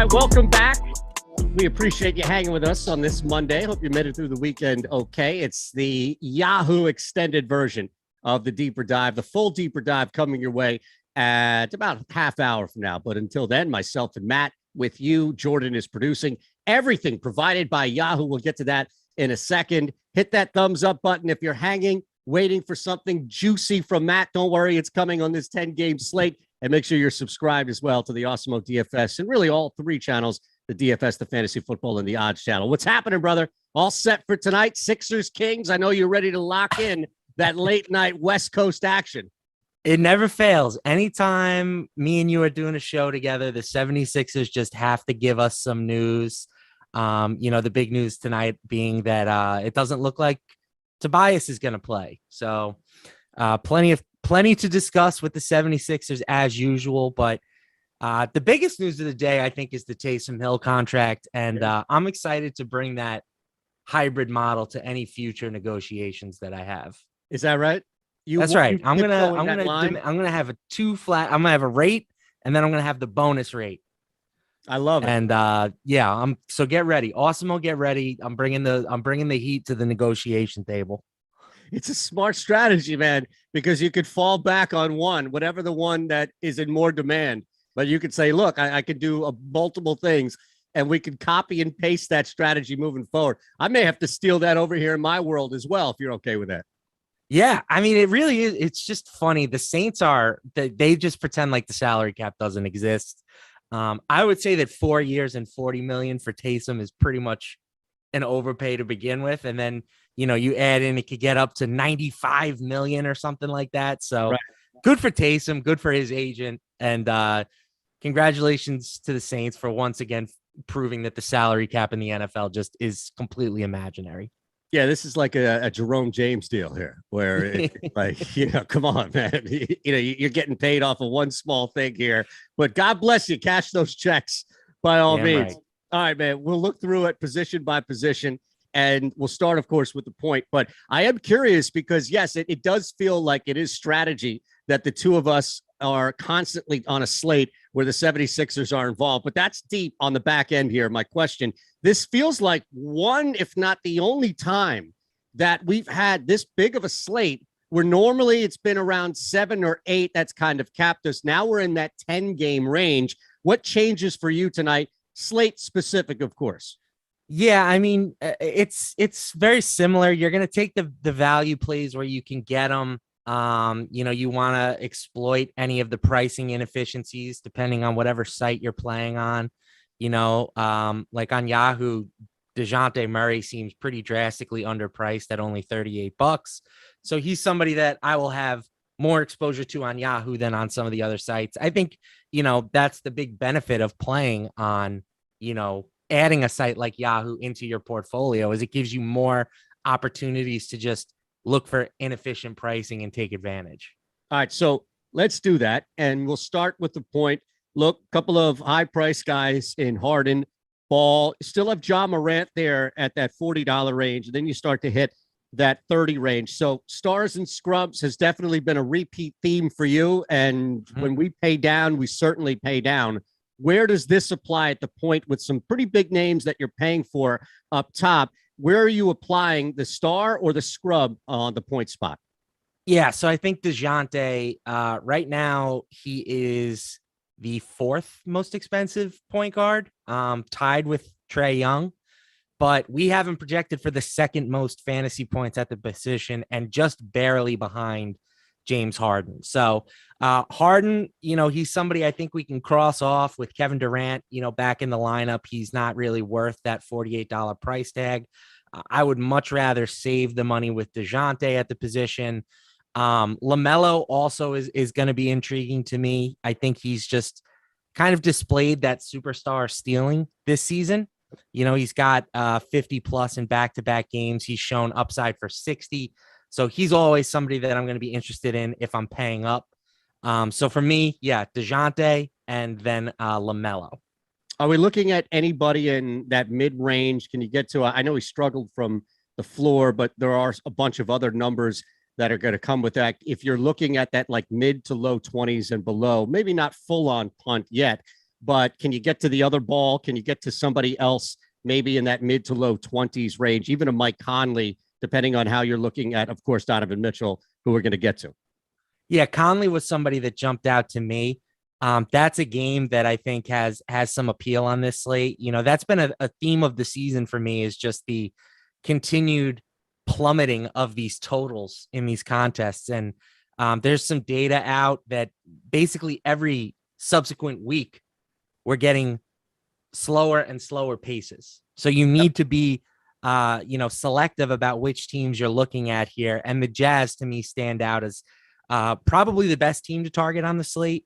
right, welcome back. We appreciate you hanging with us on this Monday. Hope you made it through the weekend okay. It's the Yahoo extended version of the Deeper Dive, the full Deeper Dive coming your way at about a half hour from now. But until then, myself and Matt with you. Jordan is producing everything provided by Yahoo. We'll get to that in a second. Hit that thumbs up button if you're hanging, waiting for something juicy from Matt. Don't worry, it's coming on this 10-game slate. And make sure you're subscribed as well to the Awesemo DFS and really all three channels, the DFS, the Fantasy Football, and the Odds channel. What's happening, brother? All set for tonight? Sixers, Kings. I know you're ready to lock in that late night West Coast action. It never fails. Anytime me and you are doing a show together, the 76ers just have to give us some news. The big news tonight being that it doesn't look like Tobias is going to play. So plenty to discuss with the 76ers as usual. But the biggest news of the day, I think, is the Taysom Hill contract. And I'm excited to bring that hybrid model to any future negotiations that I have. Is that right? That's right. I'm gonna have a two flat. I'm gonna have a rate, and then I'm gonna have the bonus rate. I love it. And so get ready. Awesemo, get ready. I'm bringing the heat to the negotiation table. It's a smart strategy, man, because you could fall back on one, whatever the one that is in more demand. But you could say, look, I could do multiple things, and we could copy and paste that strategy moving forward. I may have to steal that over here in my world as well, if you're okay with that. Yeah, I mean, it really is. It's just funny. The Saints they just pretend like the salary cap doesn't exist. I would say that 4 years and $40 million for Taysom is pretty much an overpay to begin with. And then, you add in, it could get up to $95 million or something like that. So Good for Taysom, good for his agent. And congratulations to the Saints for once again proving that the salary cap in the NFL just is completely imaginary. Yeah, this is like a Jerome James deal here, where come on, man. You're getting paid off of one small thing here, but God bless you. Cash those checks by all means. Right. All right, man. We'll look through it position by position, and we'll start, of course, with the point. But I am curious because, yes, it does feel like it is strategy that the two of us are constantly on a slate where the 76ers are involved, but that's deep on the back end here. My question, this feels like one, if not the only time that we've had this big of a slate where normally it's been around 7 or 8. That's kind of capped us. Now we're in that 10-game range. What changes for you tonight? Slate specific, of course. Yeah, I mean, it's very similar. You're going to take the value plays where you can get them. You want to exploit any of the pricing inefficiencies depending on whatever site you're playing on. Like on Yahoo, DeJounte Murray seems pretty drastically underpriced at only $38. So he's somebody that I will have more exposure to on Yahoo than on some of the other sites. I think, that's the big benefit of playing on, adding a site like Yahoo into your portfolio is it gives you more opportunities to just look for inefficient pricing and take advantage. All right, so let's do that. And we'll start with the point. Look, a couple of high price guys in Hardin, Ball. Still have Ja Morant there at that $40 range. And then you start to hit that 30 range. So stars and scrubs has definitely been a repeat theme for you. And when we pay down, we certainly pay down. Where does this apply at the point with some pretty big names that you're paying for up top? Where are you applying the star or the scrub on the point spot? Yeah, so I think DeJounte, right now, he is the 4th most expensive point guard, tied with Trae Young. But we have him projected for the 2nd most fantasy points at the position and just barely behind James Hardin. So Hardin, he's somebody I think we can cross off with Kevin Durant, back in the lineup. He's not really worth that $48 price tag. I would much rather save the money with DeJounte at the position. LaMelo also is going to be intriguing to me. I think he's just kind of displayed that superstar stealing this season. He's got 50 plus in back-to-back games. He's shown upside for 60. So he's always somebody that I'm going to be interested in if I'm paying up. So for me, yeah, DeJounte and then LaMelo. Are we looking at anybody in that mid-range? Can you get to, I know he struggled from the floor, but there are a bunch of other numbers that are going to come with that. If you're looking at that like mid to low 20s and below, maybe not full on punt yet, but can you get to the other ball? Can you get to somebody else, maybe in that mid to low 20s range, even a Mike Conley, depending on how you're looking at, of course, Donovan Mitchell, who we're going to get to. Yeah, Conley was somebody that jumped out to me. That's a game that I think has some appeal on this slate. That's been a theme of the season for me, is just the continued plummeting of these totals in these contests. And there's some data out that basically every subsequent week we're getting slower and slower paces. So you need to be selective about which teams you're looking at here. And the Jazz, to me, stand out as probably the best team to target on the slate.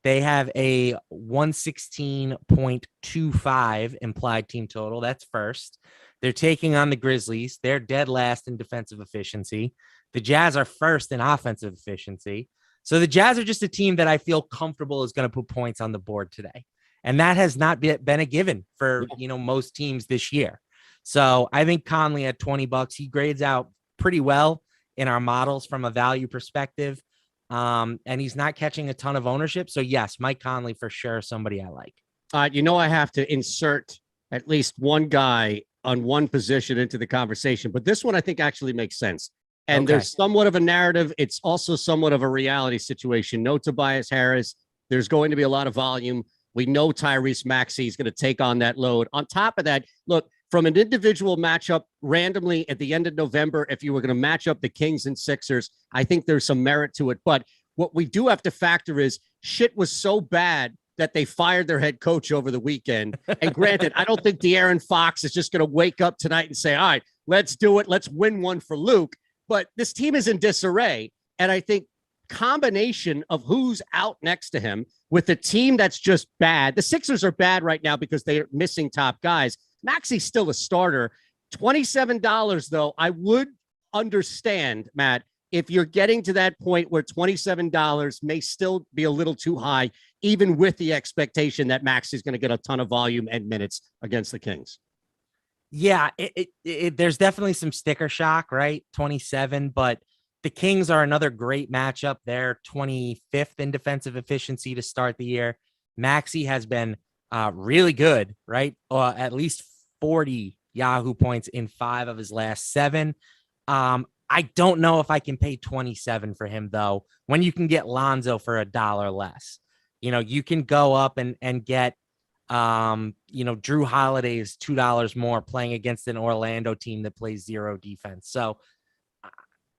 They have a 116.25 implied team total. That's first. They're taking on the Grizzlies. They're dead last in defensive efficiency. The Jazz are first in offensive efficiency. So the Jazz are just a team that I feel comfortable is going to put points on the board today. And that has not been a given for, most teams this year. So I think Conley at $20, he grades out pretty well in our models from a value perspective. And he's not catching a ton of ownership. So yes, Mike Conley for sure, somebody I like. I have to insert at least one guy on one position into the conversation, but this one I think actually makes sense. And there's somewhat of a narrative. It's also somewhat of a reality situation. No Tobias Harris. There's going to be a lot of volume. We know Tyrese Maxey is going to take on that load. On top of that, look, from an individual matchup randomly at the end of November, if you were going to match up the Kings and Sixers, I think there's some merit to it. But what we do have to factor is shit was so bad that they fired their head coach over the weekend. And granted, I don't think De'Aaron Fox is just going to wake up tonight and say, all right, let's do it. Let's win one for Luke. But this team is in disarray. And I think combination of who's out next to him with a team that's just bad. The Sixers are bad right now because they're missing top guys. Maxey's still a starter. $27, though, I would understand, Matt, if you're getting to that point where $27 may still be a little too high, even with the expectation that Maxey's going to get a ton of volume and minutes against the Kings. Yeah, there's definitely some sticker shock, right? 27, but the Kings are another great matchup. They're 25th in defensive efficiency to start the year. Maxey has been really good, right? At least 40 Yahoo points in 5 of his last 7. I don't know if I can pay 27 for him, though, when you can get Lonzo for $1 less. You can go up and get, Drew Holiday's $2 more playing against an Orlando team that plays zero defense. So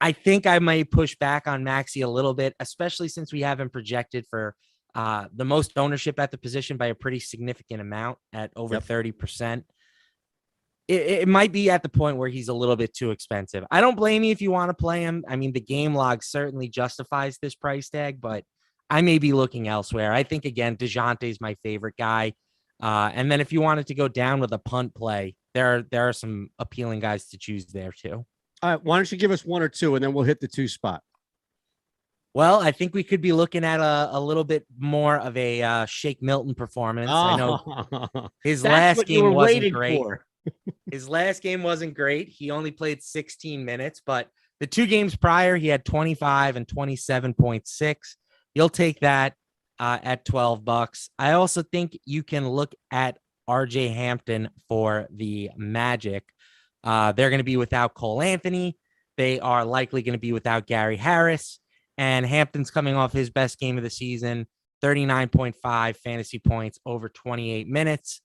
I think I might push back on Maxey a little bit, especially since we have him projected for the most ownership at the position by a pretty significant amount at over 30%. It might be at the point where he's a little bit too expensive. I don't blame you if you want to play him. I mean, the game log certainly justifies this price tag, but I may be looking elsewhere. I think, again, DeJounte is my favorite guy. And then if you wanted to go down with a punt play, there are some appealing guys to choose there too. All right, why don't you give us one or two, and then we'll hit the 2 spot. Well, I think we could be looking at a little bit more of a Shake Milton performance. I know his last game wasn't great. His last game wasn't great. He only played 16 minutes, but the 2 games prior, he had 25 and 27.6. You'll take that at $12. I also think you can look at RJ Hampton for the Magic. They're going to be without Cole Anthony. They are likely going to be without Gary Harris. And Hampton's coming off his best game of the season, 39.5 fantasy points over 28 minutes.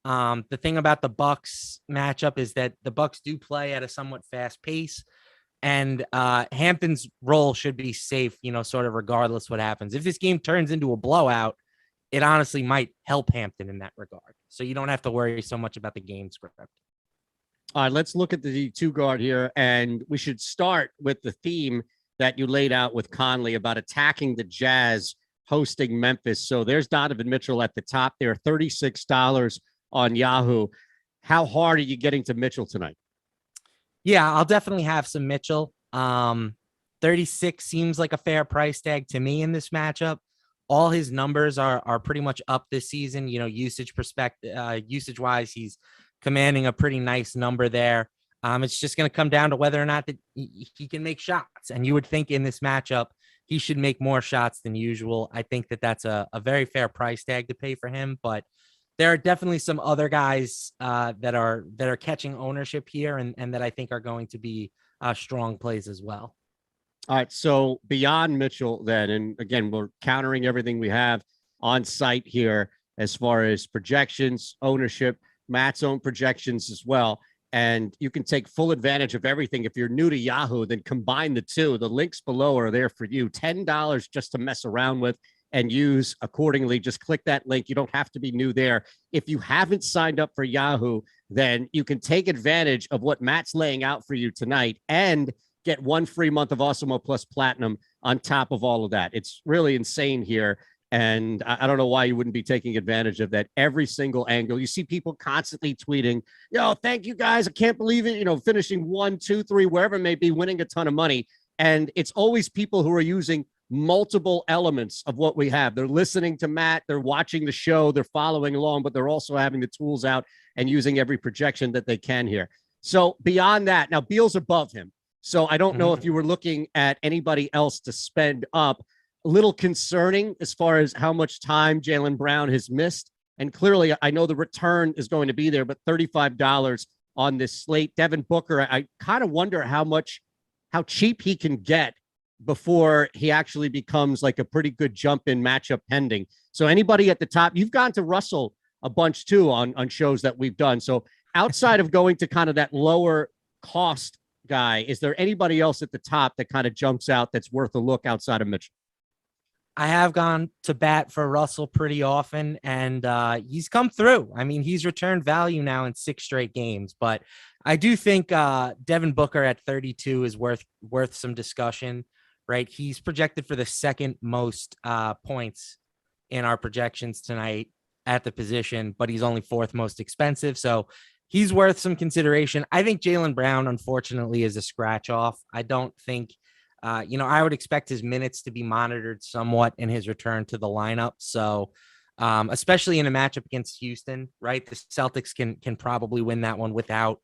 The thing about the Bucks matchup is that the Bucks do play at a somewhat fast pace, and Hampton's role should be safe, sort of regardless what happens. If this game turns into a blowout, it honestly might help Hampton in that regard. So you don't have to worry so much about the game script. All right, let's look at the 2 guard here, and we should start with the theme that you laid out with Conley about attacking the Jazz hosting Memphis. So there's Donovan Mitchell at the top there, $36 on Yahoo. How hard are you getting to Mitchell tonight? Yeah, I'll definitely have some Mitchell. 36 seems like a fair price tag to me in this matchup. All his numbers are pretty much up this season. Usage wise, he's commanding a pretty nice number there. It's just going to come down to whether or not that he can make shots. And you would think in this matchup he should make more shots than usual. I think that that's a very fair price tag to pay for him, but there are definitely some other guys that are catching ownership here and that I think are going to be strong plays as well. All right. So beyond Mitchell then, and again, we're countering everything we have on site here as far as projections, ownership, Matt's own projections as well. And you can take full advantage of everything. If you're new to Yahoo, then combine the two. The links below are there for you. $10 just to mess around with and use accordingly. Just click that link. You don't have to be new there. If you haven't signed up for Yahoo, then you can take advantage of what Matt's laying out for you tonight and get 1 free month of Awesemo Plus Platinum on top of all of that. It's really insane here. And I don't know why you wouldn't be taking advantage of that every single angle. You see people constantly tweeting, thank you guys. I can't believe it. Finishing 1, 2, 3, wherever it may be, winning a ton of money. And it's always people who are using multiple elements of what we have. They're listening to Matt. They're watching the show. They're following along, but they're also having the tools out and using every projection that they can here. So beyond that, now Beal's above him. So I don't know if you were looking at anybody else to spend up. A little concerning as far as how much time Jaylen Brown has missed. And clearly, I know the return is going to be there, but $35 on this slate. Devin Booker, I kind of wonder how cheap he can get before he actually becomes like a pretty good jump in matchup pending. So anybody at the top, you've gone to Russell a bunch too on shows that we've done. So outside of going to kind of that lower cost guy, is there anybody else at the top that kind of jumps out that's worth a look outside of Mitchell? I have gone to bat for Russell pretty often, and he's come through. I mean, he's returned value now in 6 straight games, but I do think Devin Booker at 32 is worth some discussion, right? He's projected for the second most points in our projections tonight at the position, but he's only 4th most expensive, so he's worth some consideration. I think Jaylen Brown, unfortunately, is a scratch off. I don't think I would expect his minutes to be monitored somewhat in his return to the lineup. So, especially in a matchup against Houston, right? The Celtics can probably win that one without,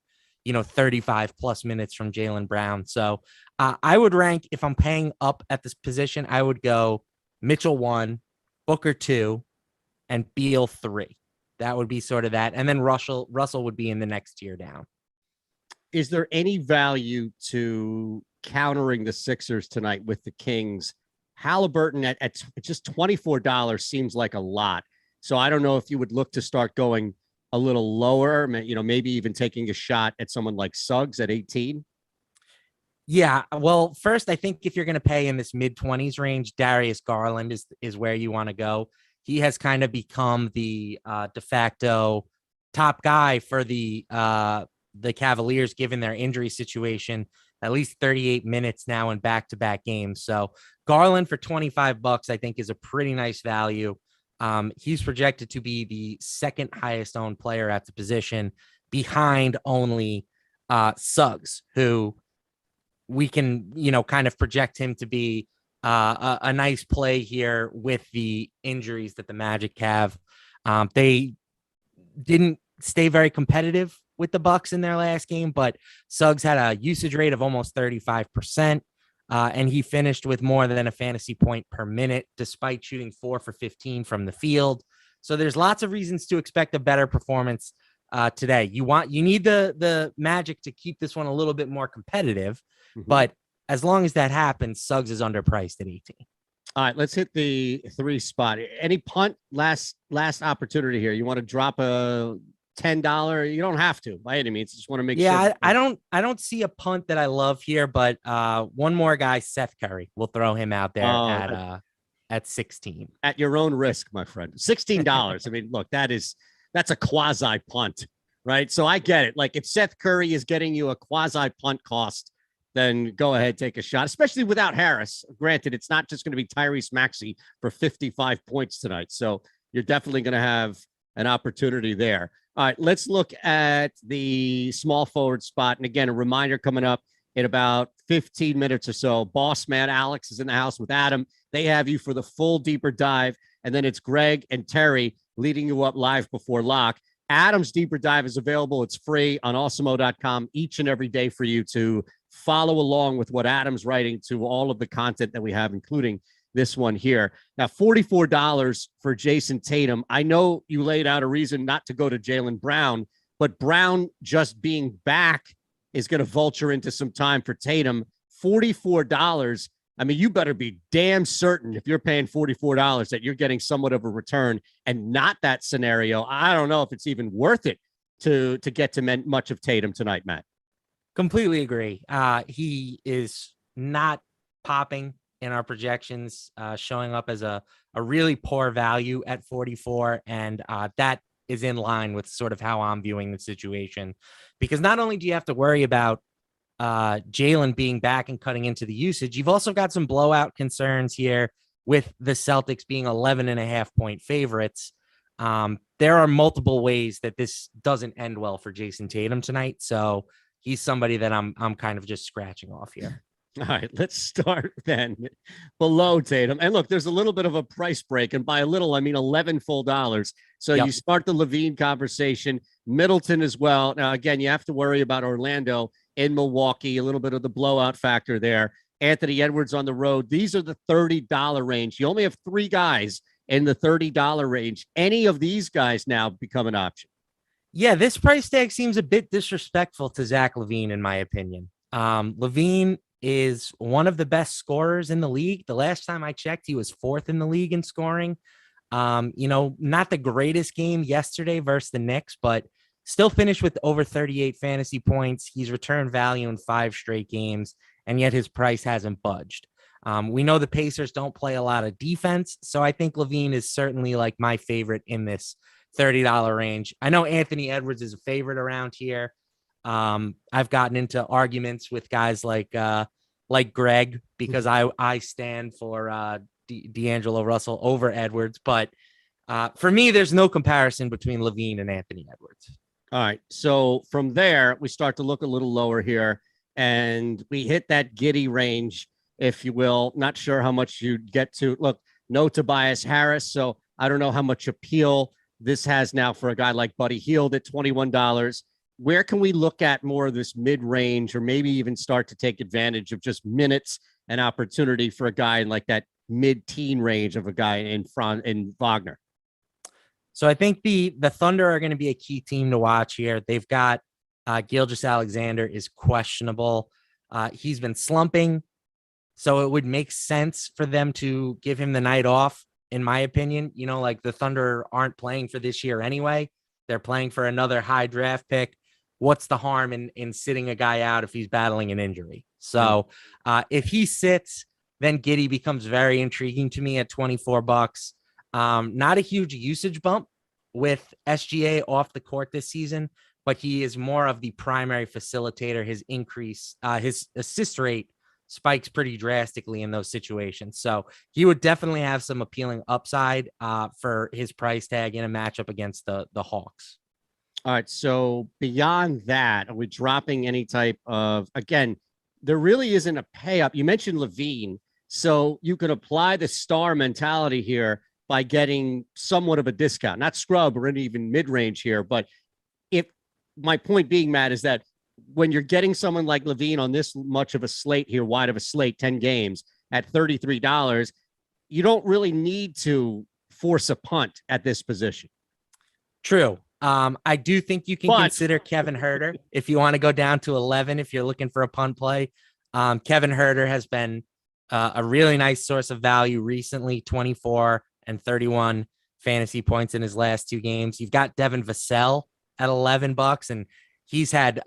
35 plus minutes from Jaylen Brown. So, I would rank, if I'm paying up at this position, I would go Mitchell 1, Booker 2, and Beal 3. That would be sort of that. And then Russell would be in the next tier down. Is there any value to countering the Sixers tonight with the Kings? Halliburton at just $24 seems like a lot. So I don't know if you would look to start going a little lower, maybe even taking a shot at someone like Suggs at 18. Yeah, well, first, I think if you're going to pay in this mid-20s range, Darius Garland is where you want to go. He has kind of become the de facto top guy for the Cavaliers, given their injury situation. At least 38 minutes now in back-to-back games. So Garland for $25, I think, is a pretty nice value. He's projected to be the 2nd highest owned player at the position, behind only Suggs, who we can, kind of project him to be a nice play here with the injuries that the Magic have. They didn't stay very competitive with the Bucks in their last game, but Suggs had a usage rate of almost 35%, and he finished with more than a fantasy point per minute, despite shooting 4 for 15 from the field. So there's lots of reasons to expect a better performance today. You need the Magic to keep this one a little bit more competitive, but as long as that happens, Suggs is underpriced at 18. All right, let's hit the 3 spot. Any punt? Last opportunity here. You want to drop a $10? You don't have to by any means. Just want to make sure. Yeah, I don't see a punt that I love here, but one more guy, Seth Curry. We'll throw him out there at 16. At your own risk, my friend. $16. I mean, look, that's a quasi punt, right? So I get it. Like if Seth Curry is getting you a quasi punt cost, then go ahead, take a shot, especially without Harris. Granted, it's not just going to be Tyrese Maxey for 55 points tonight. So you're definitely going to have an opportunity there. All right, let's look at the small forward spot. And again, a reminder coming up in about 15 minutes or so. Boss man Alex is in the house with Adam. They have you for the full deeper dive. And then it's Greg and Terry leading you up live before lock. Adam's deeper dive is available. It's free on awesemo.com each and every day for you to follow along with what Adam's writing to all of the content that we have, including this one here. Now, $44 for Jason Tatum. I know you laid out a reason not to go to Jaylen Brown, but Brown just being back is going to vulture into some time for Tatum. $44. I mean, you better be damn certain if you're paying $44 that you're getting somewhat of a return, and not that scenario. I don't know if it's even worth it to get to much of Tatum tonight, Matt. Completely agree. He is not popping in our projections, showing up as a really poor value at 44. And that is in line with sort of how I'm viewing the situation, because not only do you have to worry about Jaylen being back and cutting into the usage, you've also got some blowout concerns here with the Celtics being 11.5-point favorites. There are multiple ways that this doesn't end well for Jason Tatum tonight. So he's somebody that I'm kind of just scratching off here. All right, let's start then below Tatum. And look, there's a little bit of a price break. And by a little, I mean 11 full dollars. So you start the Levine conversation, Middleton as well. Now, again, you have to worry about Orlando in Milwaukee, a little bit of the blowout factor there. Anthony Edwards on the road. These are the $30 range. You only have 3 guys in the $30 range. Any of these guys now become an option. Yeah, this price tag seems a bit disrespectful to Zach Levine, in my opinion. Levine is one of the best scorers in the league. The last time I checked, he was 4th in the league in scoring. Not the greatest game yesterday versus the Knicks, but still finished with over 38 fantasy points. He's returned value in 5 straight games, and yet his price hasn't budged. We know the Pacers don't play a lot of defense, so I think Levine is certainly like my favorite in this $30 range. I know Anthony Edwards is a favorite around here. I've gotten into arguments with guys like Greg, because I stand for D'Angelo Russell over Edwards. But for me, there's no comparison between Levine and Anthony Edwards. All right. So from there, we start to look a little lower here, and we hit that giddy range, if you will. Not sure how much you get to. Look, no Tobias Harris, so I don't know how much appeal this has now for a guy like Buddy Hield at $21. Where can we look at more of this mid-range, or maybe even start to take advantage of just minutes and opportunity for a guy in like that mid-teen range of a guy in Wagner? So I think the Thunder are going to be a key team to watch here. They've got Gilgeous-Alexander is questionable. He's been slumping, so it would make sense for them to give him the night off, in my opinion. Like the Thunder aren't playing for this year anyway. They're playing for another high draft pick. What's the harm in sitting a guy out if he's battling an injury? So if he sits, then Giddey becomes very intriguing to me at $24. Not a huge usage bump with SGA off the court this season, but he is more of the primary facilitator. His assist rate spikes pretty drastically in those situations. So he would definitely have some appealing upside for his price tag in a matchup against the Hawks. All right. So beyond that, are we dropping any type of, again, there really isn't a pay up. You mentioned Levine, so you could apply the star mentality here by getting somewhat of a discount, not scrub or even mid-range here. But if my point being, Matt, is that when you're getting someone like Levine on this much of a slate here, wide of a slate, 10 games at $33, you don't really need to force a punt at this position. True. I do think you can consider Kevin Huerter if you want to go down to 11, if you're looking for a punt play. Kevin Huerter has been a really nice source of value recently, 24 and 31 fantasy points in his last 2 games. You've got Devin Vassell at $11, and he's had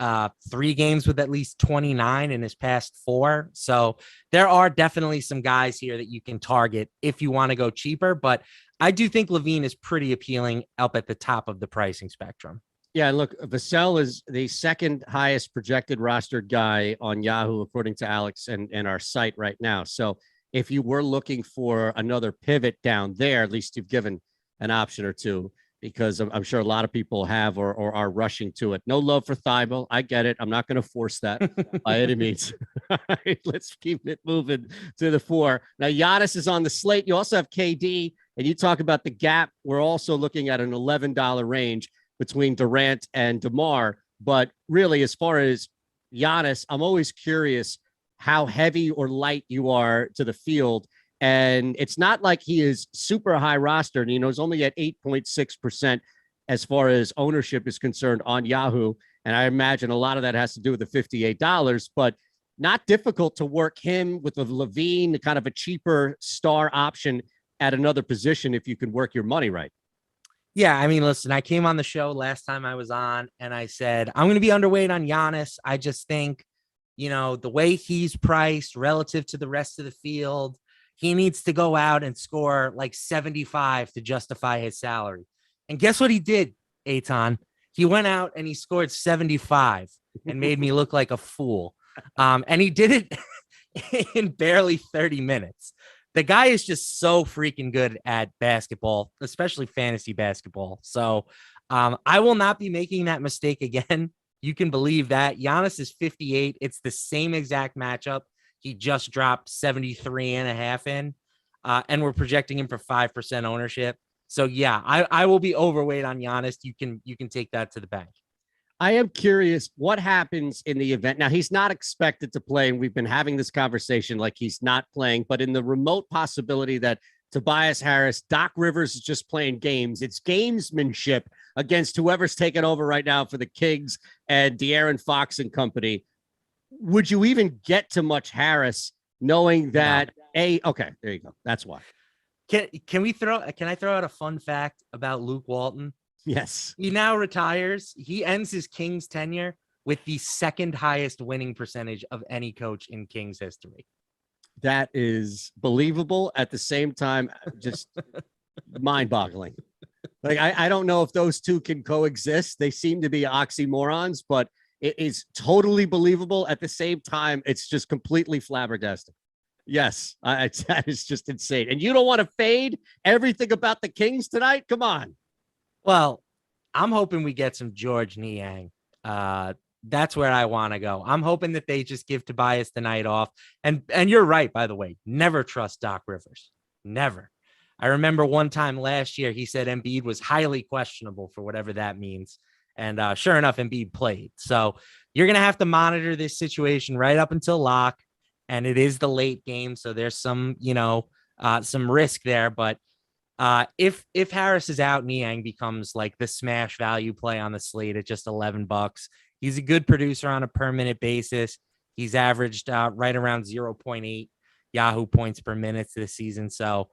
3 games with at least 29 in his past 4. So there are definitely some guys here that you can target if you want to go cheaper, but I do think Levine is pretty appealing up at the top of the pricing spectrum. Yeah, look, Vassell is the second highest projected rostered guy on Yahoo, according to Alex and our site right now. So if you were looking for another pivot down there, at least you've given an option or two, because I'm sure a lot of people have or are rushing to it. No love for Thibault. I get it. I'm not going to force that by any means. All right, let's keep it moving to the 4. Now, Giannis is on the slate. You also have KD, and you talk about the gap. We're also looking at an $11 range between Durant and DeMar. But really, as far as Giannis, I'm always curious how heavy or light you are to the field. And it's not like he is super high rostered. He's only at 8.6% as far as ownership is concerned on Yahoo. And I imagine a lot of that has to do with the $58, but not difficult to work him with a Levine, kind of a cheaper star option at another position if you can work your money right. Yeah, I mean, listen, I came on the show last time I was on and I said, I'm going to be underweight on Giannis. I just think, the way he's priced relative to the rest of the field, he needs to go out and score like 75 to justify his salary. And guess what he did, Eitan? He went out and he scored 75 and made me look like a fool. And he did it in barely 30 minutes. The guy is just so freaking good at basketball, especially fantasy basketball. So I will not be making that mistake again. You can believe that. Giannis is 58. It's the same exact matchup. He just dropped 73.5 in, and we're projecting him for 5% ownership. So yeah, I will be overweight on Giannis. You can take that to the bank. I am curious what happens in the event. Now, he's not expected to play, and we've been having this conversation like he's not playing, but in the remote possibility that Tobias Harris, Doc Rivers is just playing games. It's gamesmanship against whoever's taking over right now for the Kings and De'Aaron Fox and company. Would you even get to much Harris knowing that okay, there you go. That's why. Can I throw out a fun fact about Luke Walton? Yes. He now retires. He ends his Kings tenure with the second highest winning percentage of any coach in Kings history. That is believable. At the same time, just mind-boggling. Like, I don't know if those two can coexist. They seem to be oxymorons, but it is totally believable. At the same time, it's just completely flabbergasting. Yes, that is just insane. And you don't want to fade everything about the Kings tonight? Come on. Well, I'm hoping we get some George Niang. That's where I want to go. I'm hoping that they just give Tobias the night off. And you're right, by the way, never trust Doc Rivers. Never. I remember one time last year, he said Embiid was highly questionable for whatever that means. And sure enough, Embiid played. So you're going to have to monitor this situation right up until lock. And it is the late game. So there's some, some risk there. But if Harris is out, Niang becomes like the smash value play on the slate at just $11. He's a good producer on a per minute basis. He's averaged right around 0.8 Yahoo points per minute this season. So,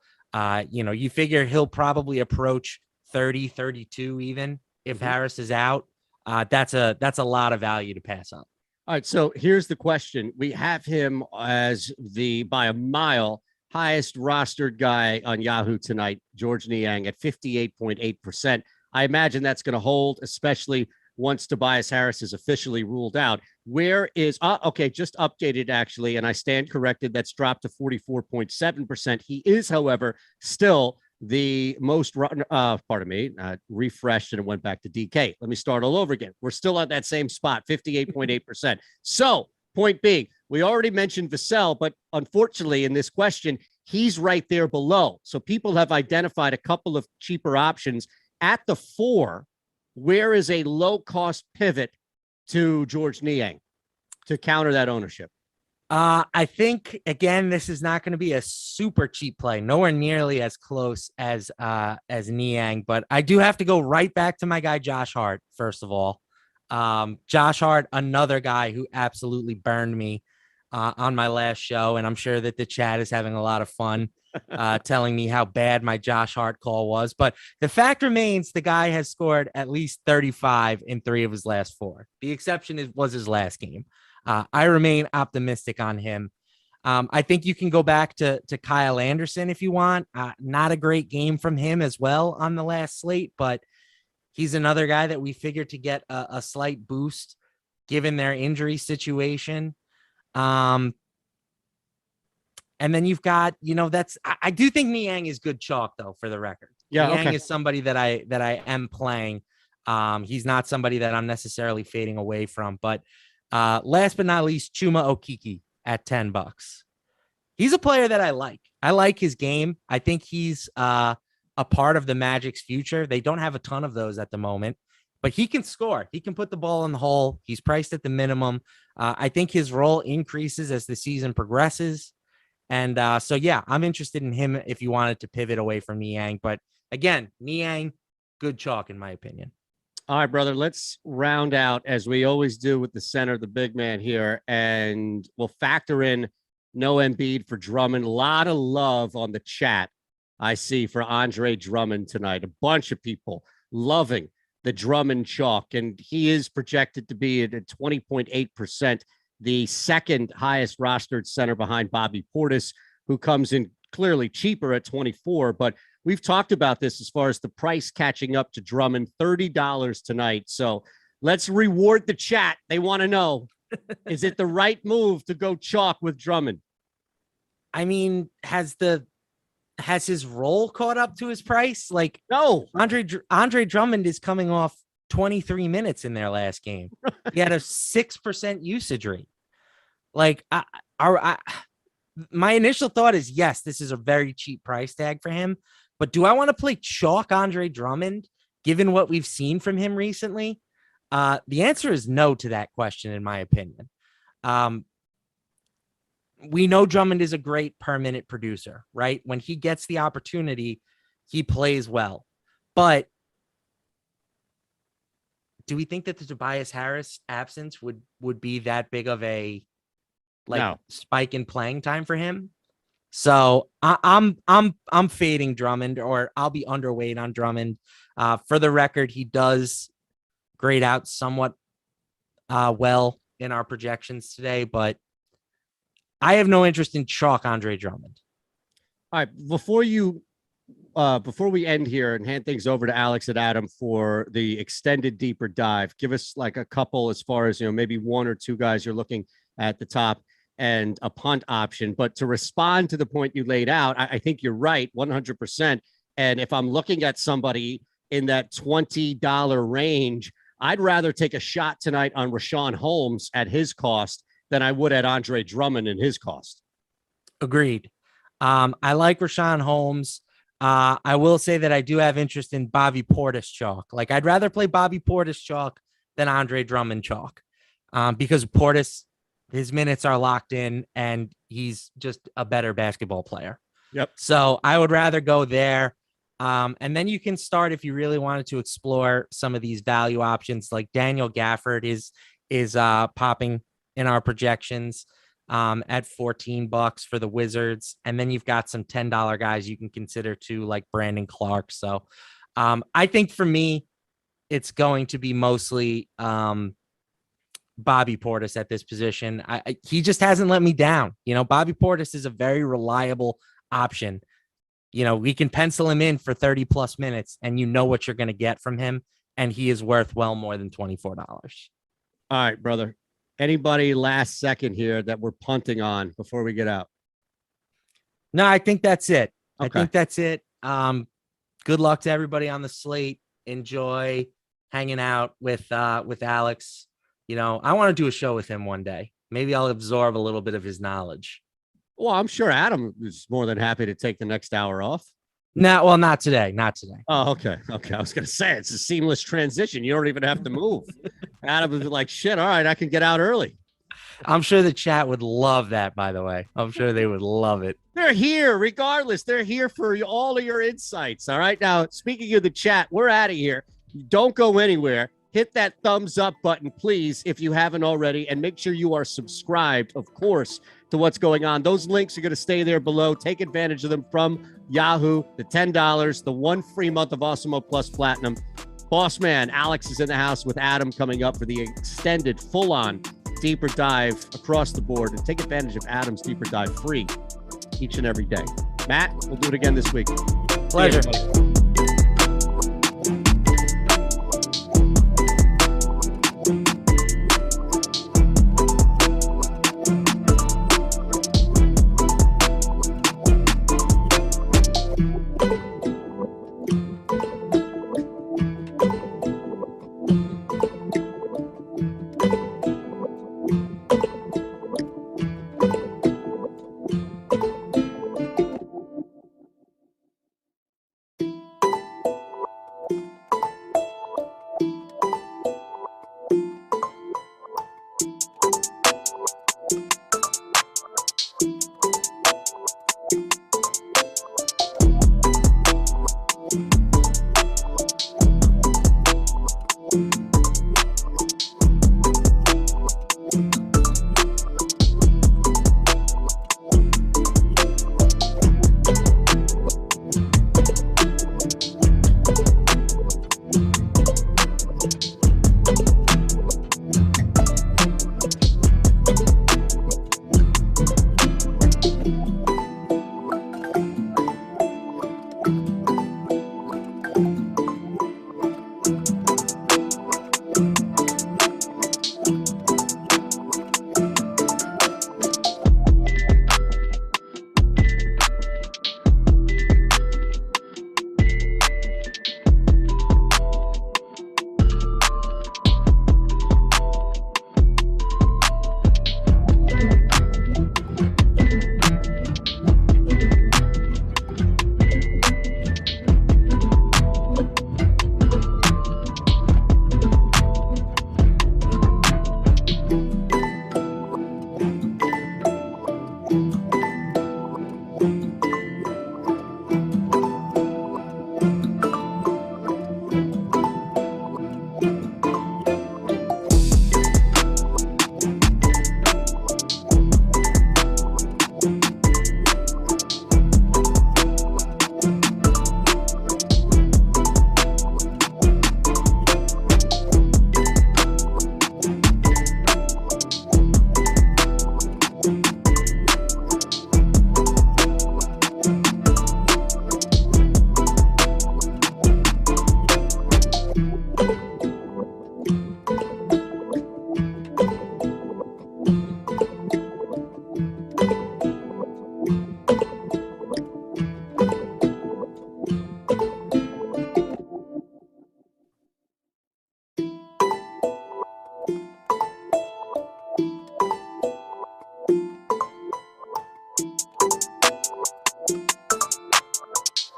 you figure he'll probably approach 30, 32 even if Harris is out. That's a lot of value to pass up. All right. So here's the question. We have him as by a mile, highest rostered guy on Yahoo tonight, George Niang at 58.8%. I imagine that's going to hold, especially once Tobias Harris is officially ruled out. Where is okay, just updated actually, and I stand corrected. That's dropped to 44.7%. He is, however, still the most refreshed, and it went back to DK. Let me start all over again. We're still at that same spot, 58.8%. So point being, we already mentioned Vassell, but unfortunately in this question, he's right there below. So people have identified a couple of cheaper options at the 4. Where is a low-cost pivot to George Niang to counter that ownership? I think, again, this is not going to be a super cheap play, nowhere nearly as close as Niang, but I do have to go right back to my guy, Josh Hart, first of all. Josh Hart, another guy who absolutely burned me on my last show, and I'm sure that the chat is having a lot of fun telling me how bad my Josh Hart call was. But the fact remains, the guy has scored at least 35 in 3 of his last 4. The exception was his last game. I remain optimistic on him. I think you can go back to Kyle Anderson if you want. Not a great game from him as well on the last slate, but he's another guy that we figured to get a slight boost given their injury situation. And then you've got, I do think Niang is good chalk though, for the record. Yeah, Niang is somebody that I am playing. He's not somebody that I'm necessarily fading away from, but last but not least, Chuma Okeke at $10. He's a player that I like. I like his game. I think he's a part of the Magic's future. They don't have a ton of those at the moment, but he can score. He can put the ball in the hole. He's priced at the minimum. I think his role increases as the season progresses. And so, yeah, I'm interested in him if you wanted to pivot away from Niang. But again, Niang, good chalk, in my opinion. All right, brother, let's round out, as we always do with the center, the big man here, and we'll factor in no Embiid for Drummond. A lot of love on the chat I see for Andre Drummond tonight. A bunch of people loving the Drummond chalk, and he is projected to be at 20.8%, the second highest rostered center behind Bobby Portis, who comes in clearly cheaper at 24, but we've talked about this as far as the price catching up to Drummond, $30 tonight. So let's reward the chat. They want to know, is it the right move to go chalk with Drummond? I mean, has his role caught up to his price? Like, no. Andre Drummond is coming off 23 minutes in their last game. He had a 6% usage rate. Like, my initial thought is, yes, this is a very cheap price tag for him. But do I want to play chalk Andre Drummond, given what we've seen from him recently? The answer is no to that question, in my opinion. We know Drummond is a great per-minute producer, right? When he gets the opportunity, he plays well. But do we think that the Tobias Harris absence would be that big of a spike in playing time for him? So I'm fading Drummond, or I'll be underweight on Drummond. For the record, he does grade out somewhat well in our projections today, but I have no interest in chalk Andre Drummond. All right, before we end here and hand things over to Alex and Adam for the extended deeper dive, give us like a couple as far as, maybe one or two guys you're looking at the top and a punt option. But to respond to the point you laid out, I think you're right, 100%. And if I'm looking at somebody in that $20 range, I'd rather take a shot tonight on Richaun Holmes at his cost than I would at Andre Drummond in his cost. Agreed. I like Richaun Holmes. I will say that I do have interest in Bobby Portis chalk. Like, I'd rather play Bobby Portis chalk than Andre Drummond chalk, because Portis, his minutes are locked in and he's just a better basketball player. Yep. So I would rather go there. And then you can start, if you really wanted to explore some of these value options, like Daniel Gafford is popping in our projections at $14 for the Wizards. And then you've got some $10 guys you can consider too, like Brandon Clark. So I think for me, it's going to be mostly Bobby Portis at this position. He just hasn't let me down. Bobby Portis is a very reliable option. We can pencil him in for 30 plus minutes and what you're going to get from him. And he is worth well more than $24. All right, brother. Anybody last second here that we're punting on before we get out? No, I think that's it. Okay. I think that's it. Good luck to everybody on the slate. Enjoy hanging out with Alex. I want to do a show with him one day. Maybe I'll absorb a little bit of his knowledge. Well, I'm sure Adam is more than happy to take the next hour off. No, well, not today. Not today. Oh, okay. Okay. I was going to say it's a seamless transition. You don't even have to move. Adam was like, shit. All right. I can get out early. I'm sure the chat would love that, by the way. I'm sure they would love it. They're here regardless. They're here for all of your insights. All right. Now, speaking of the chat, we're out of here. Don't go anywhere. Hit that thumbs up button, please, if you haven't already. And make sure you are subscribed, of course, to what's going on. Those links are going to stay there below. Take advantage of them from Yahoo. The $10, the one free month of Awesemo Plus Platinum. Boss man, Alex is in the house with Adam coming up for the extended full-on deeper dive across the board. And take advantage of Adam's deeper dive free each and every day. Matt, we'll do it again this week. Pleasure.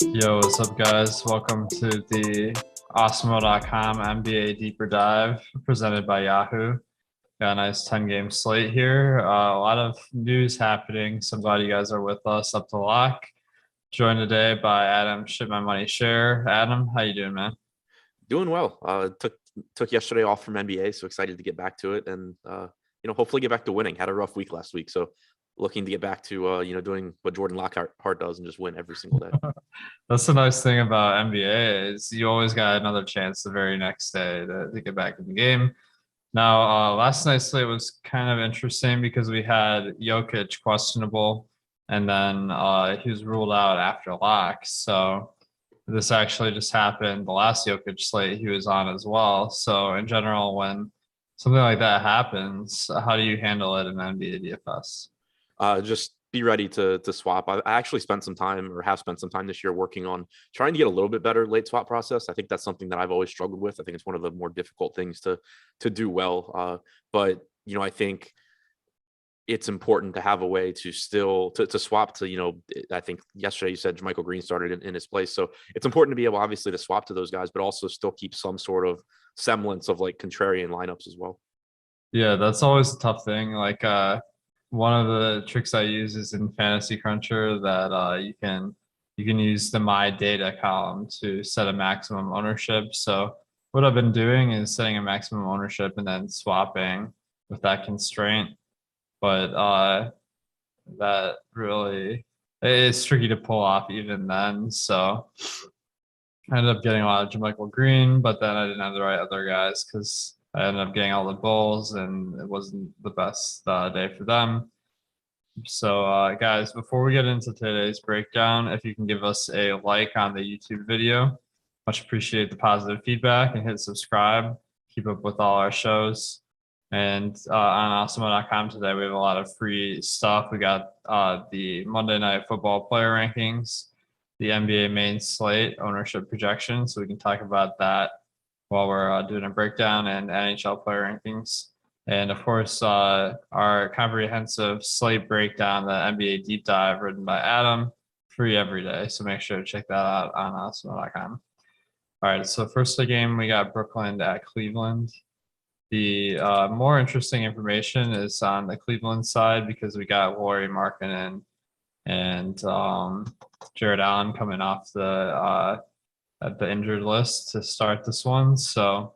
Yo, what's up, guys? Welcome to the Awesemo.com NBA Deeper Dive presented by Yahoo. Got a nice 10-game slate here. A lot of news happening. So glad you guys are with us up to lock. Joined today by Adam Ship My Money Share. Adam, how you doing, man? Doing well. Took yesterday off from NBA, so excited to get back to it and hopefully get back to winning. Had a rough week last week, so looking to get back to doing what Jordan Lockhart does and just win every single day. That's the nice thing about NBA is you always got another chance the very next day to get back in the game. Now, last night's slate was kind of interesting because we had Jokic questionable, and then he was ruled out after lock. So this actually just happened. The last Jokic slate he was on as well. So in general, when something like that happens, how do you handle it in NBA DFS? Just be ready to swap. I actually spent some time or have spent some time this year working on trying to get a little bit better late swap process. I think that's something that I've always struggled with. I think it's one of the more difficult things to do well. But I think it's important to have a way to still to swap to, I think yesterday you said Michael Green started in his place. So it's important to be able obviously to swap to those guys, but also still keep some sort of semblance of like contrarian lineups as well. Yeah, that's always a tough thing. Like one of the tricks I use is in Fantasy Cruncher that you can use the My Data column to set a maximum ownership. So what I've been doing is setting a maximum ownership and then swapping with that constraint. But that really it's tricky to pull off even then. So I ended up getting a lot of JaMychal Green, but then I didn't have the right other guys because I ended up getting all the Bulls, and it wasn't the best day for them. So, guys, before we get into today's breakdown, if you can give us a like on the YouTube video, much appreciate the positive feedback, and hit subscribe. Keep up with all our shows. And on Awesemo.com today, we have a lot of free stuff. We got the Monday Night Football player rankings, the NBA main slate, ownership projections. So we can talk about that while we're doing a breakdown, and NHL player rankings. And of course, our comprehensive slate breakdown, the NBA deep dive written by Adam, free every day. So make sure to check that out on Awesemo.com. All right, so first the game, we got Brooklyn at Cleveland. The more interesting information is on the Cleveland side because we got Lauri Markkanen and Jared Allen coming off the injured list to start this one. So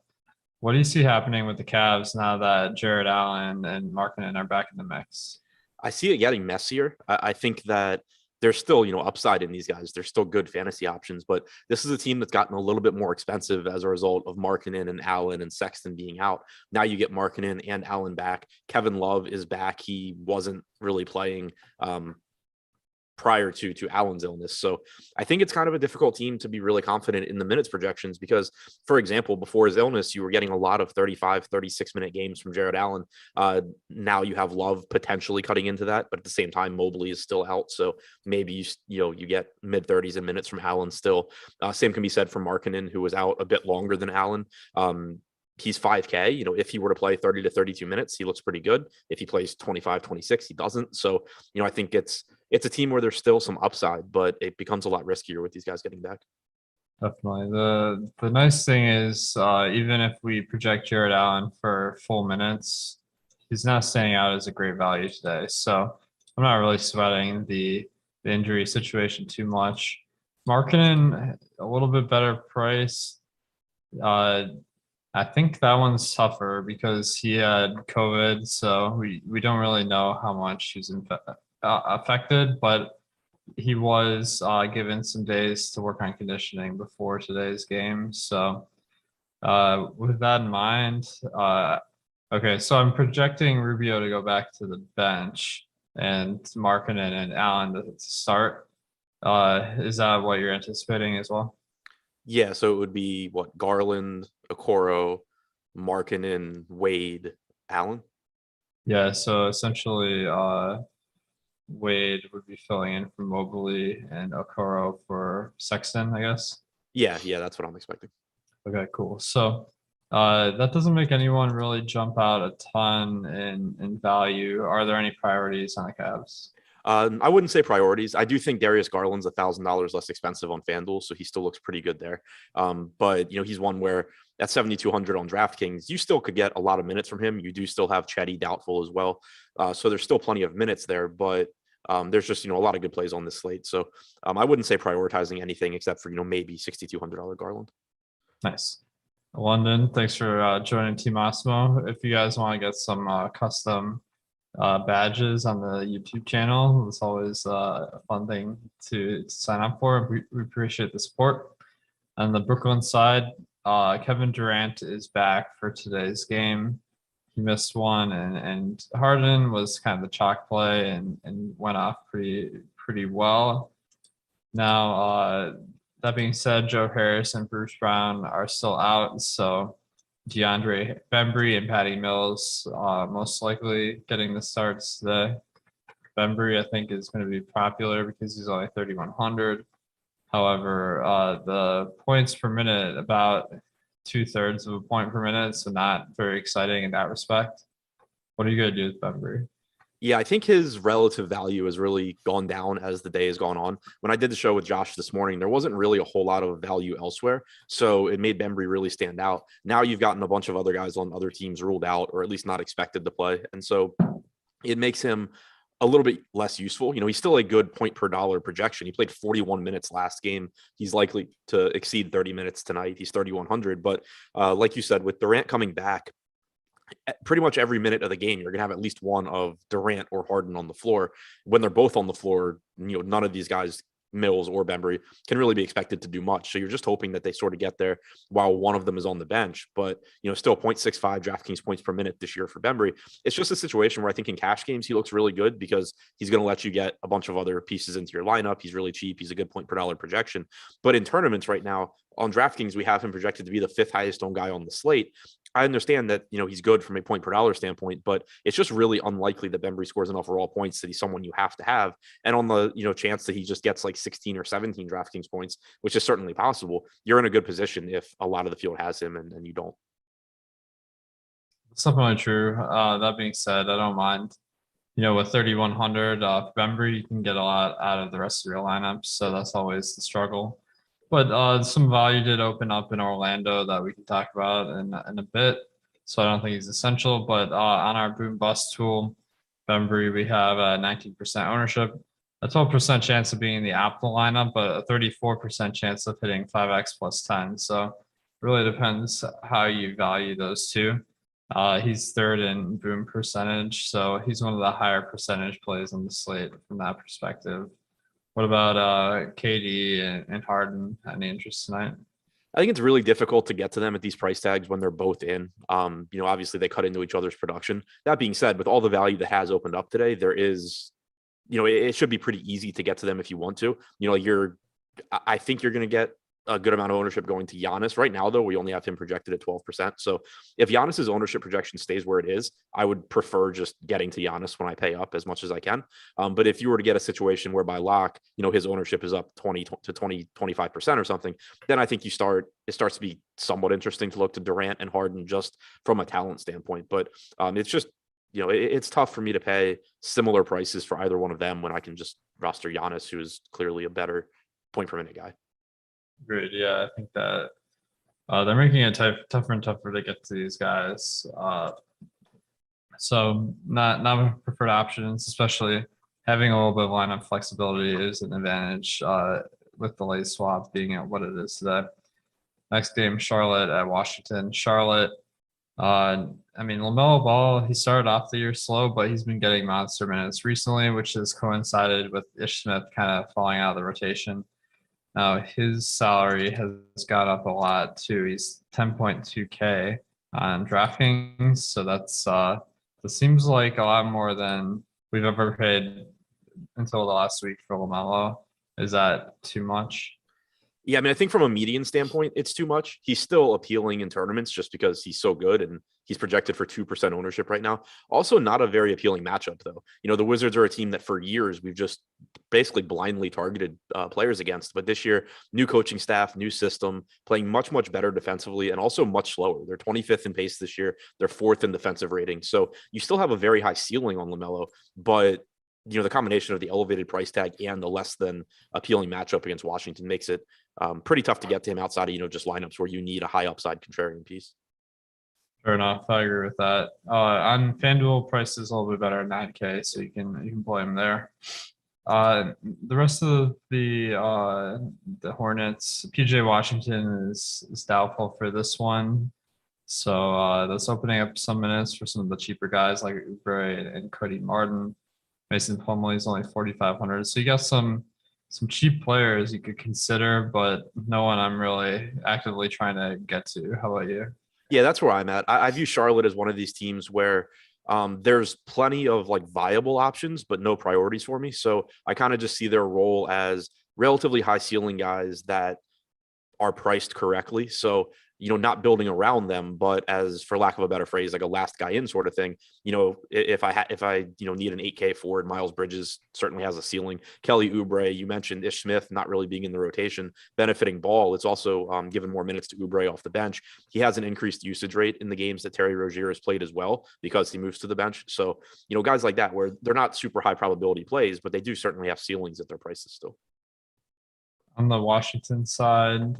what do you see happening with the Cavs now that Jared Allen and Markkanen are back in the mix? I see it getting messier. I think that there's still, upside in these guys. They're still good fantasy options, but this is a team that's gotten a little bit more expensive as a result of Markkanen and Allen and Sexton being out. Now you get Markkanen and Allen back. Kevin Love is back. He wasn't really playing prior to Allen's illness. So I think it's kind of a difficult team to be really confident in the minutes projections because, for example, before his illness, you were getting a lot of 35, 36-minute games from Jared Allen. Now you have Love potentially cutting into that, but at the same time, Mobley is still out. So maybe you get mid-30s in minutes from Allen still. Same can be said for Markkanen, who was out a bit longer than Allen. He's 5K. If he were to play 30 to 32 minutes, he looks pretty good. If he plays 25, 26, he doesn't. So, I think it's a team where there's still some upside, but it becomes a lot riskier with these guys getting back. Definitely. The nice thing is, even if we project Jared Allen for full minutes, he's not standing out as a great value today. So I'm not really sweating the injury situation too much. Markkanen, a little bit better price. I think that one's tougher because he had COVID, so we don't really know how much he's affected, but he was given some days to work on conditioning before today's game. So with that in mind, okay, so I'm projecting Rubio to go back to the bench and Markkanen and Allen to start. Is that what you're anticipating as well? Yeah, so it would be what, Garland, Okoro, Markkanen, Wade, Allen? Yeah, so essentially Wade would be filling in for Mobley and Okoro for Sexton, I guess. Yeah, that's what I'm expecting. Okay, cool. So that doesn't make anyone really jump out a ton in value. Are there any priorities on the Cavs? I wouldn't say priorities. I do think Darius Garland's $1,000 less expensive on FanDuel, so he still looks pretty good there. But he's one where at 7,200 on DraftKings, you still could get a lot of minutes from him. You do still have Chetty doubtful as well, so there's still plenty of minutes there. But there's just a lot of good plays on this slate. So I wouldn't say prioritizing anything except for maybe $6,200 Garland. Nice. London, thanks for joining Team Awesemo. If you guys want to get some custom badges on the YouTube channel, it's always a fun thing to sign up for. We appreciate the support. On the Brooklyn side, Kevin Durant is back for today's game. He missed one, and Hardin was kind of the chalk play and went off pretty well. Now, that being said, Joe Harris and Bruce Brown are still out, so DeAndre Bembry and Patty Mills most likely getting the starts today. Bembry, I think, is going to be popular because he's only 3,100. However, the points per minute, about 2/3 of a point per minute, so not very exciting in that respect. What are you going to do with Bembry? Yeah, I think his relative value has really gone down as the day has gone on. When I did the show with Josh this morning, there wasn't really a whole lot of value elsewhere. So it made Bembry really stand out. Now you've gotten a bunch of other guys on other teams ruled out, or at least not expected to play. And so it makes him a little bit less useful. He's still a good point per dollar projection. He played 41 minutes last game. He's likely to exceed 30 minutes tonight. He's 3,100. But like you said, with Durant coming back, pretty much every minute of the game, you're going to have at least one of Durant or Hardin on the floor. When they're both on the floor, none of these guys, Mills or Bembry, can really be expected to do much. So you're just hoping that they sort of get there while one of them is on the bench. But, still 0.65 DraftKings points per minute this year for Bembry. It's just a situation where I think in cash games, he looks really good because he's going to let you get a bunch of other pieces into your lineup. He's really cheap. He's a good point per dollar projection. But in tournaments right now, on DraftKings, we have him projected to be the 5th highest owned guy on the slate. I understand that, he's good from a point per dollar standpoint, but it's just really unlikely that Bembry scores enough raw points that he's someone you have to have. And on the, chance that he just gets like 16 or 17 DraftKings points, which is certainly possible, you're in a good position if a lot of the field has him and you don't. It's definitely true. That being said, I don't mind, with 3,100 Bembry, you can get a lot out of the rest of your lineups. So that's always the struggle. But some value did open up in Orlando that we can talk about in a bit. So I don't think he's essential. But on our boom bust tool, Bembry, we have a 19% ownership, a 12% chance of being in the Apple lineup, but a 34% chance of hitting 5x plus 10. So it really depends how you value those two. He's 3rd in boom percentage, so he's one of the higher percentage plays on the slate from that perspective. What about KD and Hardin? Any interest tonight? I think it's really difficult to get to them at these price tags when they're both in. Obviously they cut into each other's production. That being said, with all the value that has opened up today, there is, it should be pretty easy to get to them if you want to. I think you're going to get a good amount of ownership going to Giannis. Right now, though, we only have him projected at 12%. So if Giannis's ownership projection stays where it is, I would prefer just getting to Giannis when I pay up as much as I can. But if you were to get a situation where by lock, his ownership is up 25% or something, then I think it starts to be somewhat interesting to look to Durant and Hardin just from a talent standpoint. But it's just, it's tough for me to pay similar prices for either one of them when I can just roster Giannis, who is clearly a better point per minute guy. Great. Yeah, I think that they're making it tougher and tougher to get to these guys. So not preferred options, especially having a little bit of lineup flexibility is an advantage with the late swap being at what it is today. Next game, Charlotte at Washington. Charlotte, LaMelo Ball, he started off the year slow, but he's been getting monster minutes recently, which has coincided with Ish Smith kind of falling out of the rotation. Now his salary has got up a lot too. He's 10.2K on DraftKings, so that seems like a lot more than we've ever paid until the last week for LaMelo. Is that too much? Yeah, I think from a median standpoint, it's too much. He's still appealing in tournaments just because he's so good and he's projected for 2% ownership right now. Also not a very appealing matchup, though. The Wizards are a team that for years we've just basically blindly targeted players against. But this year, new coaching staff, new system, playing much, much better defensively and also much slower. They're 25th in pace this year. They're 4th in defensive rating. So you still have a very high ceiling on LaMelo, but the combination of the elevated price tag and the less than appealing matchup against Washington makes it pretty tough to get to him outside of, just lineups where you need a high upside contrarian piece. Fair enough. I agree with that. On FanDuel, price is a little bit better at 9K, so you can play him there. The rest of the Hornets, PJ Washington is doubtful for this one. So that's opening up some minutes for some of the cheaper guys like Oubre and Cody Martin. Mason Plumlee is only 4,500. So you got some cheap players you could consider, but no one I'm really actively trying to get to. How about you? Yeah, that's where I'm at. I view Charlotte as one of these teams where there's plenty of viable options, but no priorities for me. So I kind of just see their role as relatively high ceiling guys that are priced correctly. So, not building around them, but as, for lack of a better phrase, like a last guy in sort of thing. If I need an 8K forward, Miles Bridges certainly has a ceiling. Kelly Oubre, you mentioned Ish Smith not really being in the rotation, benefiting Ball. It's also given more minutes to Oubre off the bench. He has an increased usage rate in the games that Terry Rozier has played as well because he moves to the bench. So, guys like that, where they're not super high probability plays, but they do certainly have ceilings at their prices still. On the Washington side,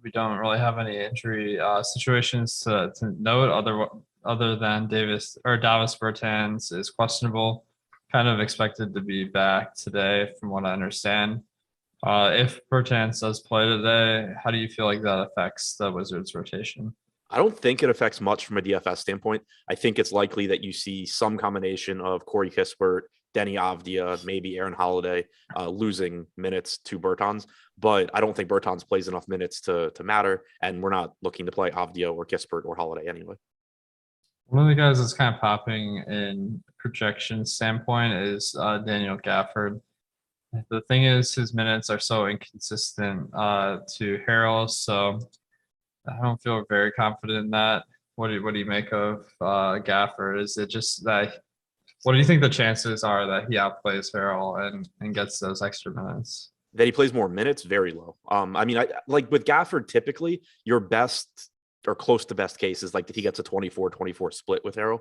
we don't really have any injury situations to note other than Davis Bertans is questionable, kind of expected to be back today from what I understand. If Bertans does play today, how do you feel like that affects the Wizards rotation? I don't think it affects much from a DFS standpoint. I think it's likely that you see some combination of Corey Kispert, Denny Avdia, maybe Aaron Holiday losing minutes to Bertans, but I don't think Bertans plays enough minutes to matter, and we're not looking to play Avdia or Kispert or Holiday anyway. One of the guys that's kind of popping in projection standpoint is Daniel Gafford. The thing is, his minutes are so inconsistent to Harrell, so I don't feel very confident in that. What do you make of Gafford? Is it just that? What do you think the chances are that he outplays Harrell and gets those extra minutes? That he plays more minutes, very low. I mean, I like with Gafford, typically your best or close to best case is like that he gets a 24-24 split with Harrell,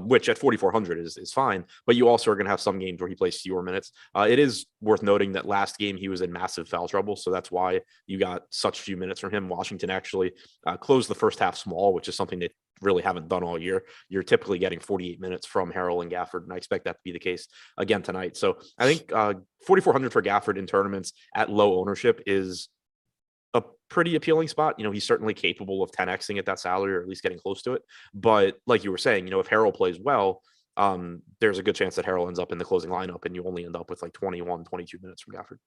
which at 4,400 is fine. But you also are going to have some games where he plays fewer minutes. It is worth noting that last game he was in massive foul trouble, so that's why you got such few minutes from him. Washington actually closed the first half small, which is something they really haven't done all year. You're typically getting 48 minutes from Harrell and Gafford, and I expect that to be the case again tonight. So I think 4,400 for Gafford in tournaments at low ownership is a pretty appealing spot. He's certainly capable of 10xing at that salary, or at least getting close to it. But like you were saying, if Harrell plays well, there's a good chance that Harrell ends up in the closing lineup and you only end up with like 21, 22 minutes from Gafford.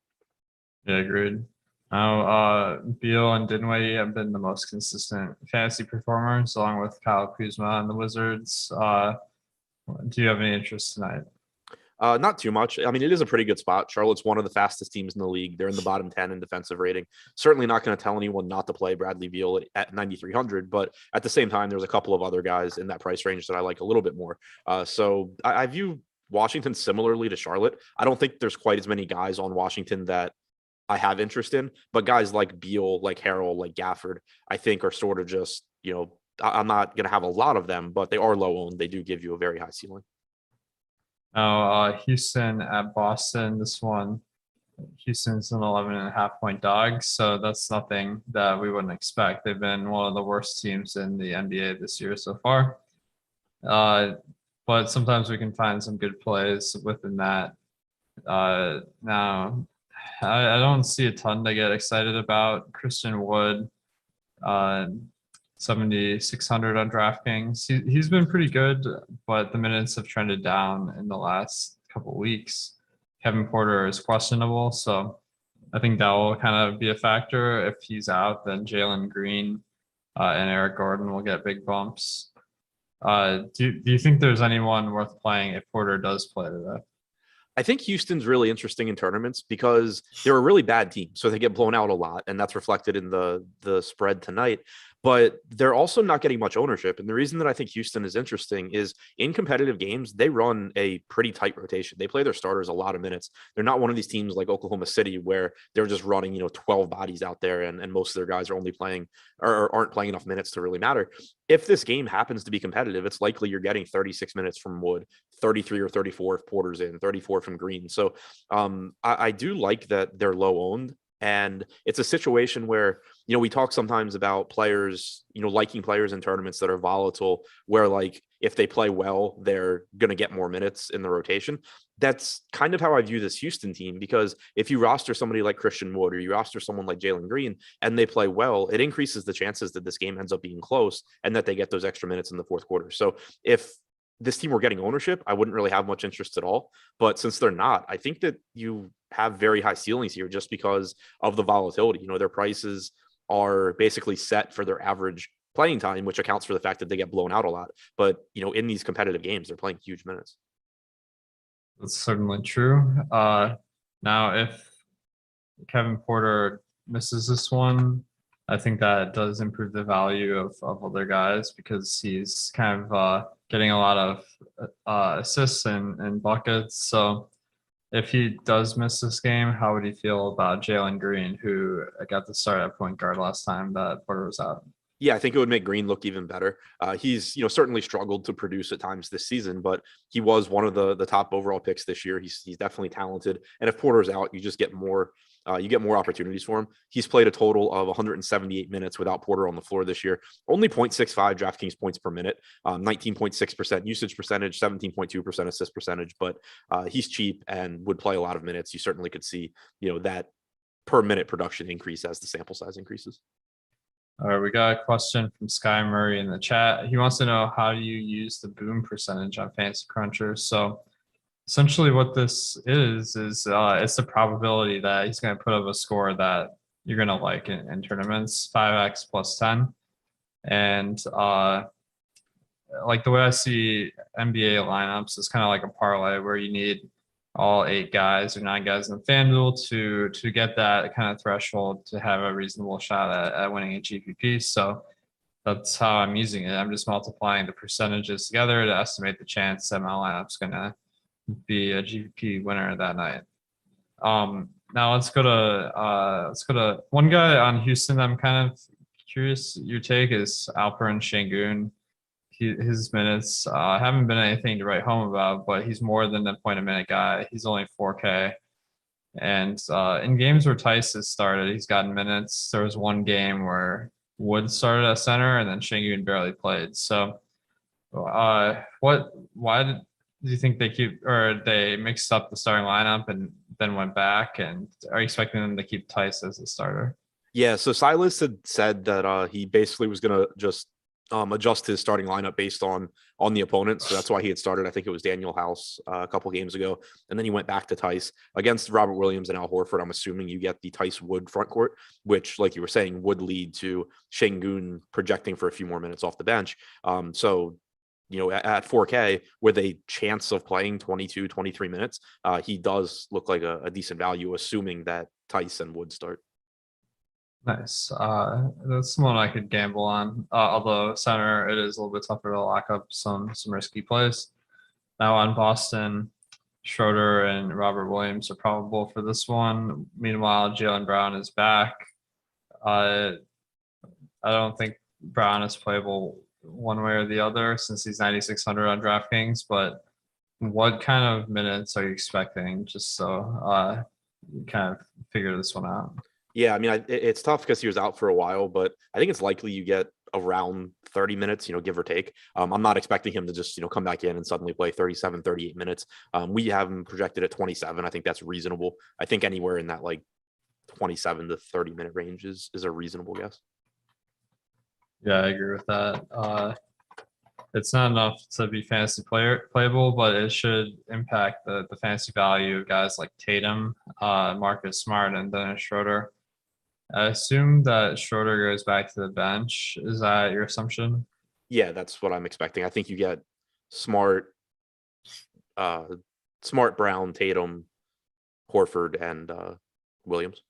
Yeah, agreed. Now, Beal and Dinwiddie have been the most consistent fantasy performers, along with Kyle Kuzma and the Wizards. Do you have any interest tonight? Not too much. I mean, it is a pretty good spot. Charlotte's one of the fastest teams in the league. They're in the bottom 10 in defensive rating. Certainly not going to tell anyone not to play Bradley Beal at 9,300, but at the same time, there's a couple of other guys in that price range that I like a little bit more. So I view Washington similarly to Charlotte. I don't think there's quite as many guys on Washington that I have interest in, but guys like Beal, like Harrell, like Gafford, I think are sort of just, I'm not going to have a lot of them, but they are low owned. They do give you a very high ceiling. Now, Houston at Boston, this one, Houston's an 11.5 point dog. So that's nothing that we wouldn't expect. They've been one of the worst teams in the NBA this year so far. But sometimes we can find some good plays within that. Now, I don't see a ton to get excited about. Christian Wood, 7,600 on DraftKings. He's been pretty good, but the minutes have trended down in the last couple of weeks. Kevin Porter is questionable, so I think that will kind of be a factor. If he's out, then Jalen Green and Eric Gordon will get big bumps. Do you think there's anyone worth playing if Porter does play today? I think Houston's really interesting in tournaments because they're a really bad team. So they get blown out a lot, and that's reflected in the spread tonight. but they're also not getting much ownership. And the reason that I think Houston is interesting is in competitive games, they run a pretty tight rotation. They play their starters a lot of minutes. They're not one of these teams like Oklahoma City where they're just running, 12 bodies out there and most of their guys are only playing or aren't playing enough minutes to really matter. If this game happens to be competitive, it's likely you're getting 36 minutes from Wood, 33 or 34 if Porter's in, 34 from Green. So I do like that they're low owned. And it's a situation where, we talk sometimes about players, liking players in tournaments that are volatile, where like if they play well, they're going to get more minutes in the rotation. That's kind of how I view this Houston team, because if you roster somebody like Christian Wood or you roster someone like Jalen Green and they play well, it increases the chances that this game ends up being close and that they get those extra minutes in the fourth quarter. So if this team were getting ownership, I wouldn't really have much interest at all. But since they're not, I think that you have very high ceilings here just because of the volatility. Their prices are basically set for their average playing time, which accounts for the fact that they get blown out a lot. But, in these competitive games, they're playing huge minutes. That's certainly true. Now, if Kevin Porter misses this one, I think that does improve the value of other guys because he's kind of getting a lot of assists and buckets. So if he does miss this game, how would you feel about Jaylen Green, who got the start at point guard last time that Porter was out? Yeah, I think it would make Green look even better. He's, certainly struggled to produce at times this season, but he was one of the top overall picks this year. He's definitely talented. And if Porter's out, you just get more opportunities for him. He's played a total of 178 minutes without Porter on the floor this year. Only 0.65 DraftKings points per minute, 19.6% usage percentage, 17.2% assist percentage. But he's cheap and would play a lot of minutes. You certainly could see, that per minute production increase as the sample size increases. All right, we got a question from Sky Murray in the chat. He wants to know, how do you use the boom percentage on Fantasy Cruncher? So essentially what this is it's the probability that he's going to put up a score that you're going to like in tournaments, 5x plus 10. And like the way I see NBA lineups is kind of like a parlay where you need all 8 guys or 9 guys in the FanDuel to get that kind of threshold to have a reasonable shot at winning a GPP. So that's how I'm using it. I'm just multiplying the percentages together to estimate the chance that my lineup's going to be a GPP winner that night. Now let's go to one guy on Houston. I'm kind of curious. Your take is Alperen Şengün. His minutes haven't been anything to write home about, but he's more than a point a minute guy. He's only 4K. And in games where Tice has started, he's gotten minutes. There was one game where Wood started at center and then Şengün barely played. So why do you think they mixed up the starting lineup and then went back, and are you expecting them to keep Tice as the starter? Yeah, so Silas had said that he basically was going to just adjust his starting lineup based on the opponent. So that's why he had started, I think it was Daniel House a couple games ago. And then he went back to Tice against Robert Williams and Al Horford. I'm assuming you get the Tice Wood front court, which, like you were saying, would lead to Şengün projecting for a few more minutes off the bench. So, at 4K with a chance of playing 22, 23 minutes, he does look like a decent value, assuming that Tice and Wood start. Nice. That's someone I could gamble on. Although center, it is a little bit tougher to lock up some risky plays. Now on Boston, Schroeder and Robert Williams are probable for this one. Meanwhile, Jaylen Brown is back. I don't think Brown is playable one way or the other since he's 9,600 on DraftKings. But what kind of minutes are you expecting? Just so you kind of figure this one out. Yeah, I mean, it's tough because he was out for a while, but I think it's likely you get around 30 minutes, give or take. I'm not expecting him to just, come back in and suddenly play 37, 38 minutes. We have him projected at 27. I think that's reasonable. I think anywhere in that like 27 to 30 minute range is a reasonable guess. Yeah, I agree with that. It's not enough to be fantasy playable, but it should impact the fantasy value of guys like Tatum, Marcus Smart, and Dennis Schroeder. I assume that Schroeder goes back to the bench. Is that your assumption? Yeah, that's what I'm expecting. I think you get Smart, Brown, Tatum, Horford, and Williams.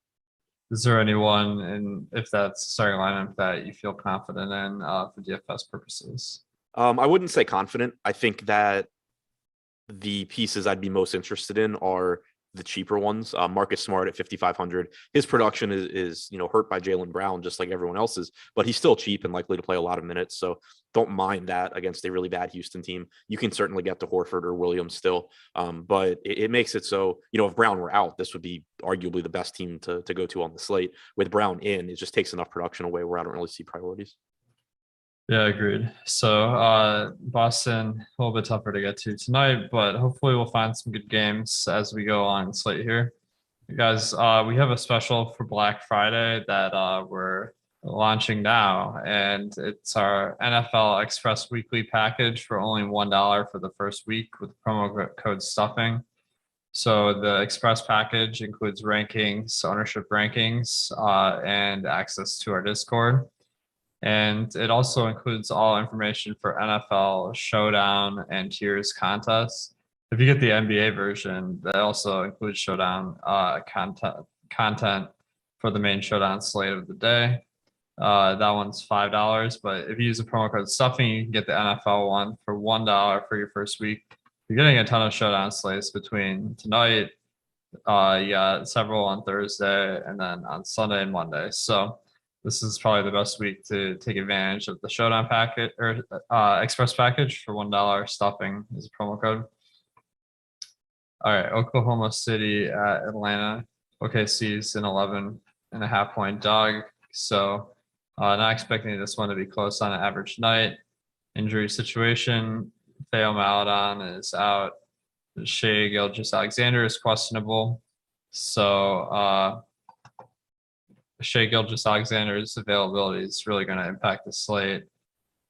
is there anyone, and if that's starting lineup that you feel confident in for DFS purposes? I wouldn't say confident. I think that the pieces I'd be most interested in are the cheaper ones. Marcus Smart at 5,500. His production is hurt by Jaylen Brown, just like everyone else's, but he's still cheap and likely to play a lot of minutes. So don't mind that against a really bad Houston team. You can certainly get to Horford or Williams still, but it makes it so, if Brown were out, this would be arguably the best team to go to on the slate. With Brown in, it just takes enough production away where I don't really see priorities. Yeah, agreed. So Boston, a little bit tougher to get to tonight, but hopefully we'll find some good games as we go on the slate here. You guys, we have a special for Black Friday that we're launching now, and it's our NFL Express Weekly package for only $1 for the first week with promo code STUFFING. So the Express package includes rankings, ownership rankings, and access to our Discord. And it also includes all information for NFL Showdown and Tiers contests. If you get the NBA version, that also includes Showdown content for the main Showdown slate of the day. That one's $5, but if you use the promo code STUFFING, you can get the NFL one for $1 for your first week. You're getting a ton of Showdown slates between tonight. You got several on Thursday and then on Sunday and Monday. So this is probably the best week to take advantage of the Showdown packet or Express package for $1. Stuffing is a promo code. All right, Oklahoma City at Atlanta. OKC's an 11.5-point dog. So not expecting this one to be close on an average night. Injury situation, Theo Maledon is out. Shai Gilgeous-Alexander is questionable. So Shai Gilgeous-Alexander's availability is really going to impact the slate.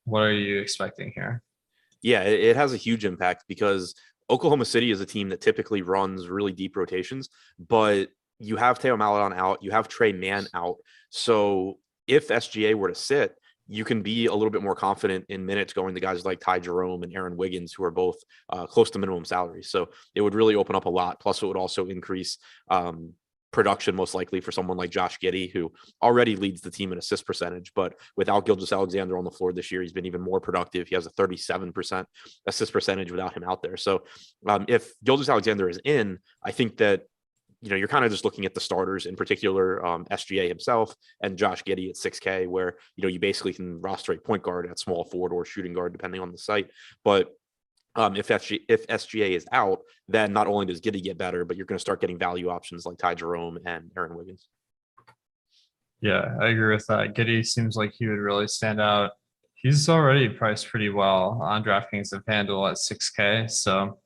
What are you expecting here? Yeah, it has a huge impact because Oklahoma City is a team that typically runs really deep rotations, but you have Theo Maledon out, you have Trey Mann out. So if SGA were to sit, you can be a little bit more confident in minutes going to guys like Ty Jerome and Aaron Wiggins, who are both close to minimum salary. So it would really open up a lot. Plus, it would also increase production, most likely, for someone like Josh Giddey, who already leads the team in assist percentage. But without Gilgeous-Alexander on the floor this year, he's been even more productive. He has a 37% assist percentage without him out there. So if Gilgeous-Alexander is in, I think that you're kind of just looking at the starters, in particular SGA himself and Josh Giddey at 6K, where you basically can roster a point guard at small forward or shooting guard depending on the site. But if SGA is out, then not only does Giddey get better, but you're going to start getting value options like Ty Jerome and Aaron Wiggins. Yeah, I agree with that. Giddey seems like he would really stand out. He's already priced pretty well on DraftKings and FanDuel at 6K, so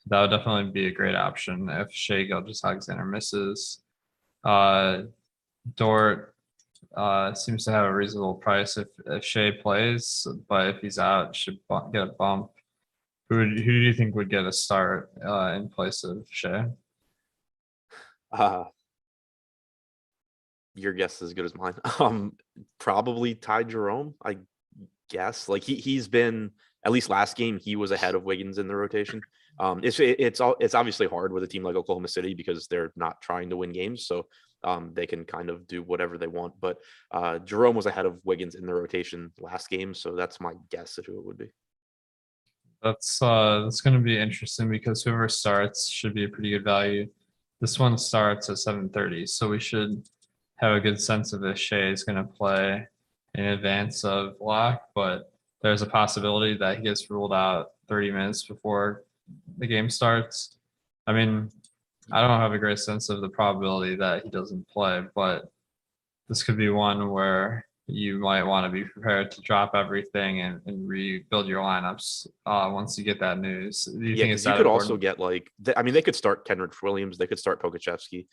that would definitely be a great option if Shai Gilgeous-Alexander misses. Dort seems to have a reasonable price if Shai plays, but if he's out, should get a bump. Who do you think would get a start in place of Shai? Your guess is as good as mine. Probably Ty Jerome, I guess. Like he's been, at least last game, he was ahead of Wiggins in the rotation. It's obviously hard with a team like Oklahoma City because they're not trying to win games, so they can kind of do whatever they want. But Jerome was ahead of Wiggins in the rotation last game, so that's my guess at who it would be. That's going to be interesting because whoever starts should be a pretty good value. This one starts at 7:30, so we should have a good sense of if Shai is going to play in advance of lock, but there's a possibility that he gets ruled out 30 minutes before the game starts. I mean, I don't have a great sense of the probability that he doesn't play, but this could be one where you might want to be prepared to drop everything and rebuild your lineups once you get that news. Do you think it's that you could important? also get they could start Kenrich Williams, they could start Pokachevsky,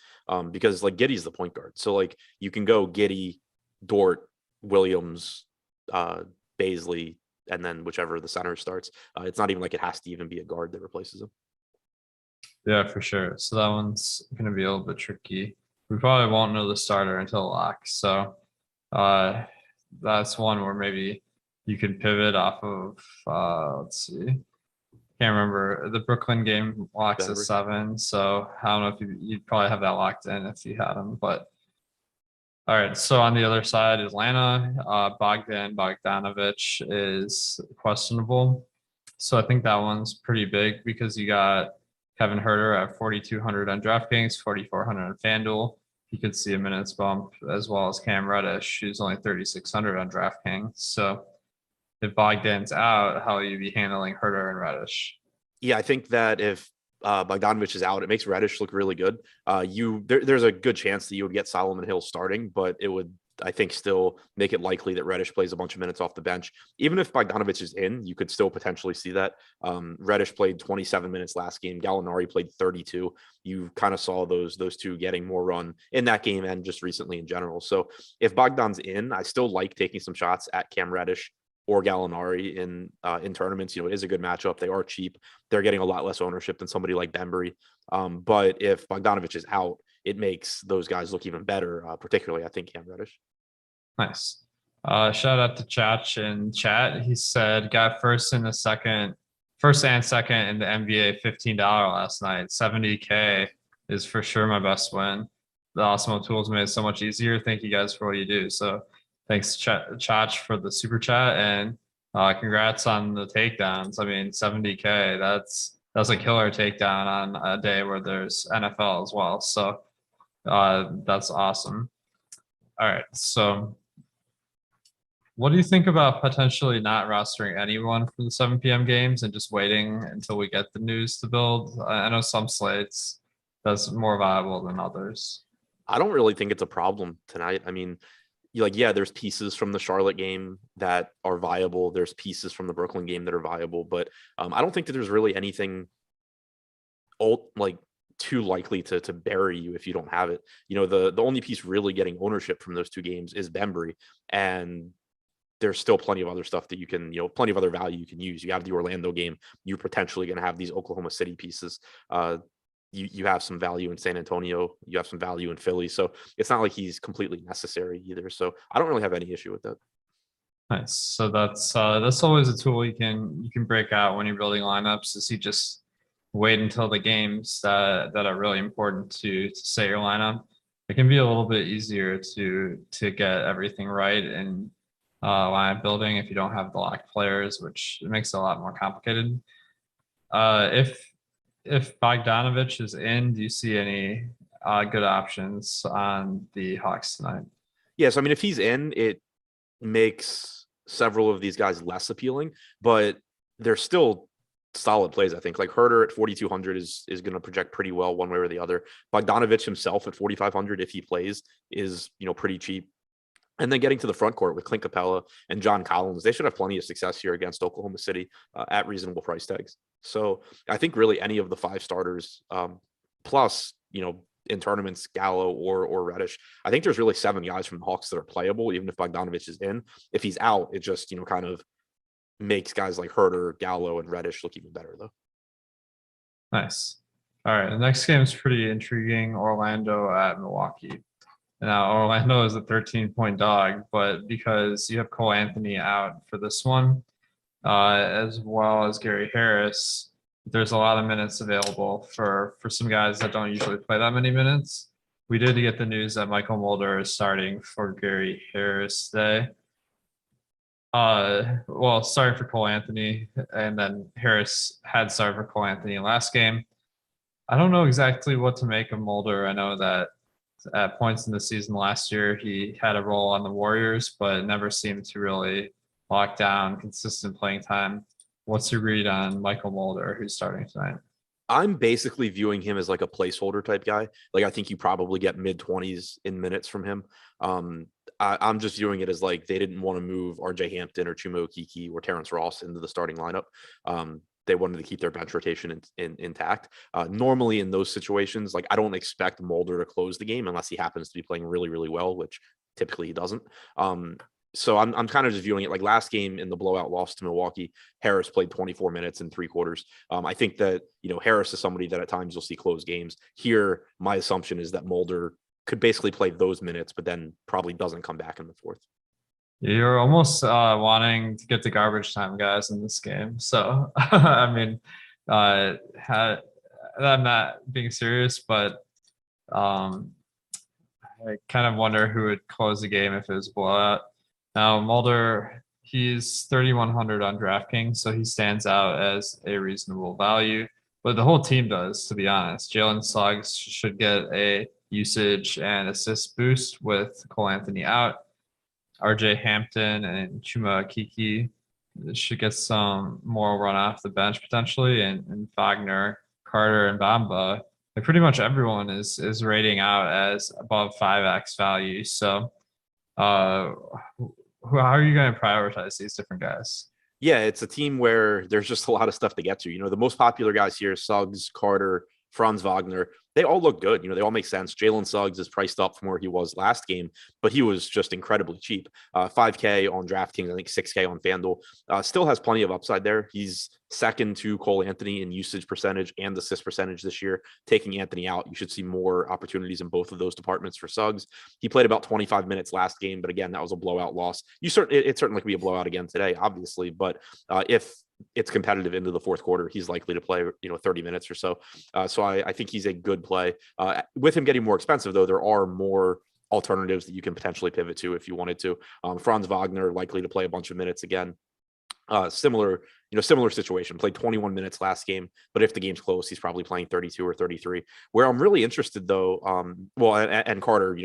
because like Giddey's the point guard. So like you can go Giddey, Dort, Williams, Baisley, and then whichever the center starts. It's not even like it has to even be a guard that replaces him. Yeah, for sure. So that one's going to be a little bit tricky. We probably won't know the starter until lock. So that's one where maybe you could pivot off of, let's see. Can't remember. The Brooklyn game locks at 7. So I don't know if you'd probably have that locked in if you had him. But All right. So on the other side, Atlanta, Bogdan Bogdanovich is questionable. So I think that one's pretty big because you got Kevin Huerter at 4,200 on DraftKings, 4,400 on FanDuel. You could see a minutes bump, as well as Cam Reddish, who's only 3,600 on DraftKings. So if Bogdan's out, how will you be handling Huerter and Reddish? Yeah, I think that if Bogdanovich is out, it makes Reddish look really good. There's a good chance that you would get Solomon Hill starting, but it would, I think, still make it likely that Reddish plays a bunch of minutes off the bench. Even if Bogdanovich is in, you could still potentially see that. Reddish played 27 minutes last game. Gallinari played 32. You kind of saw those two getting more run in that game and just recently in general. So if Bogdan's in, I still like taking some shots at Cam Reddish or Gallinari in tournaments. You know, it is a good matchup. They are cheap. They're getting a lot less ownership than somebody like Bembry. But if Bogdanovich is out, it makes those guys look even better, particularly, I think, Cam Reddish. Nice. Shout out to Chach in chat. He said, got first and second in the NBA $15 last night. 70K is for sure my best win. The Awesemo tools made it so much easier. Thank you guys for what you do. So thanks, Chach, for the super chat, and congrats on the takedowns. I mean, 70K, that's a killer takedown on a day where there's NFL as well. So that's awesome. All right, so what do you think about potentially not rostering anyone for the 7 p.m. games and just waiting until we get the news to build? I know some slates that's more viable than others. I don't really think it's a problem tonight. I mean, yeah, there's pieces from the Charlotte game that are viable. There's pieces from the Brooklyn game that are viable, but I don't think that there's really anything too likely to bury you if you don't have it. You know, the only piece really getting ownership from those two games is Bembry, and there's still plenty of other stuff that you can, plenty of other value you can use. You have the Orlando game. You're potentially going to have these Oklahoma City pieces. You have some value in San Antonio. You have some value in Philly. So it's not like he's completely necessary either. So I don't really have any issue with that. Nice. So that's always a tool you can break out when you're building lineups. Is you just wait until the games that are really important to set your lineup. It can be a little bit easier to get everything right in lineup building if you don't have the locked players, which makes it a lot more complicated. If Bogdanovich is in, do you see any good options on the Hawks tonight? Yes, I mean, if he's in, it makes several of these guys less appealing, but they're still solid plays, I think. Like Huerter at 4,200 is going to project pretty well one way or the other. Bogdanovich himself at 4,500, if he plays, is pretty cheap. And then getting to the front court with Clint Capella and John Collins, they should have plenty of success here against Oklahoma City at reasonable price tags. So I think really any of the 5 starters, plus, in tournaments, Gallo or Reddish, I think there's really 7 guys from the Hawks that are playable, even if Bogdanovich is in. If he's out, it just, kind of makes guys like Huerter, Gallo, and Reddish look even better, though. Nice. All right. The next game is pretty intriguing. Orlando at Milwaukee. Now, Orlando is a 13-point dog, but because you have Cole Anthony out for this one, as well as Gary Harris, there's a lot of minutes available for some guys that don't usually play that many minutes. We did get the news that Michael Mulder is starting for Gary Harris today. Starting for Cole Anthony, and then Harris had started for Cole Anthony last game. I don't know exactly what to make of Mulder. I know that at points in the season last year, he had a role on the Warriors, but never seemed to really lock down consistent playing time. What's your read on Michael Mulder, who's starting tonight? I'm basically viewing him as like a placeholder type guy. Like, I think you probably get mid-20s in minutes from him. I'm just viewing it as like they didn't want to move RJ Hampton or Chuma Okeke or Terence Ross into the starting lineup. They wanted to keep their bench rotation intact. Normally in those situations, like, I don't expect Mulder to close the game unless he happens to be playing really, really well, which typically he doesn't. So I'm kind of just viewing it like last game in the blowout loss to Milwaukee. Harris played 24 minutes and 3 quarters. I think that, Harris is somebody that at times you'll see close games. Here, my assumption is that Mulder could basically play those minutes, but then probably doesn't come back in the 4th. You're almost wanting to get to garbage time guys in this game. So, I mean, I'm not being serious, but I kind of wonder who would close the game if it was a blowout. Now, Mulder, he's 3,100 on DraftKings, so he stands out as a reasonable value. But the whole team does, to be honest. Jalen Suggs should get a usage and assist boost with Cole Anthony out. RJ Hampton and Chuma Kiki should get some more run off the bench potentially, and Wagner, Carter, and Bamba. Like pretty much everyone is rating out as above 5x value. So, how are you going to prioritize these different guys? Yeah, it's a team where there's just a lot of stuff to get to. You know, the most popular guys here, Suggs, Carter, Franz Wagner, they all look good. You know, they all make sense. Jalen Suggs is priced up from where he was last game, but he was just incredibly cheap. 5K on DraftKings, I think 6K on FanDuel. Still has plenty of upside there. He's second to Cole Anthony in usage percentage and assist percentage this year. Taking Anthony out, you should see more opportunities in both of those departments for Suggs. He played about 25 minutes last game, but again, that was a blowout loss. It certainly could be a blowout again today, obviously, but if it's competitive into the fourth quarter, he's likely to play, 30 minutes or so. So I think he's a good play. With him getting more expensive, though, there are more alternatives that you can potentially pivot to if you wanted to. Franz Wagner likely to play a bunch of minutes again. Similar situation. Played 21 minutes last game, but if the game's close, he's probably playing 32 or 33. Where I'm really interested, though, and Carter,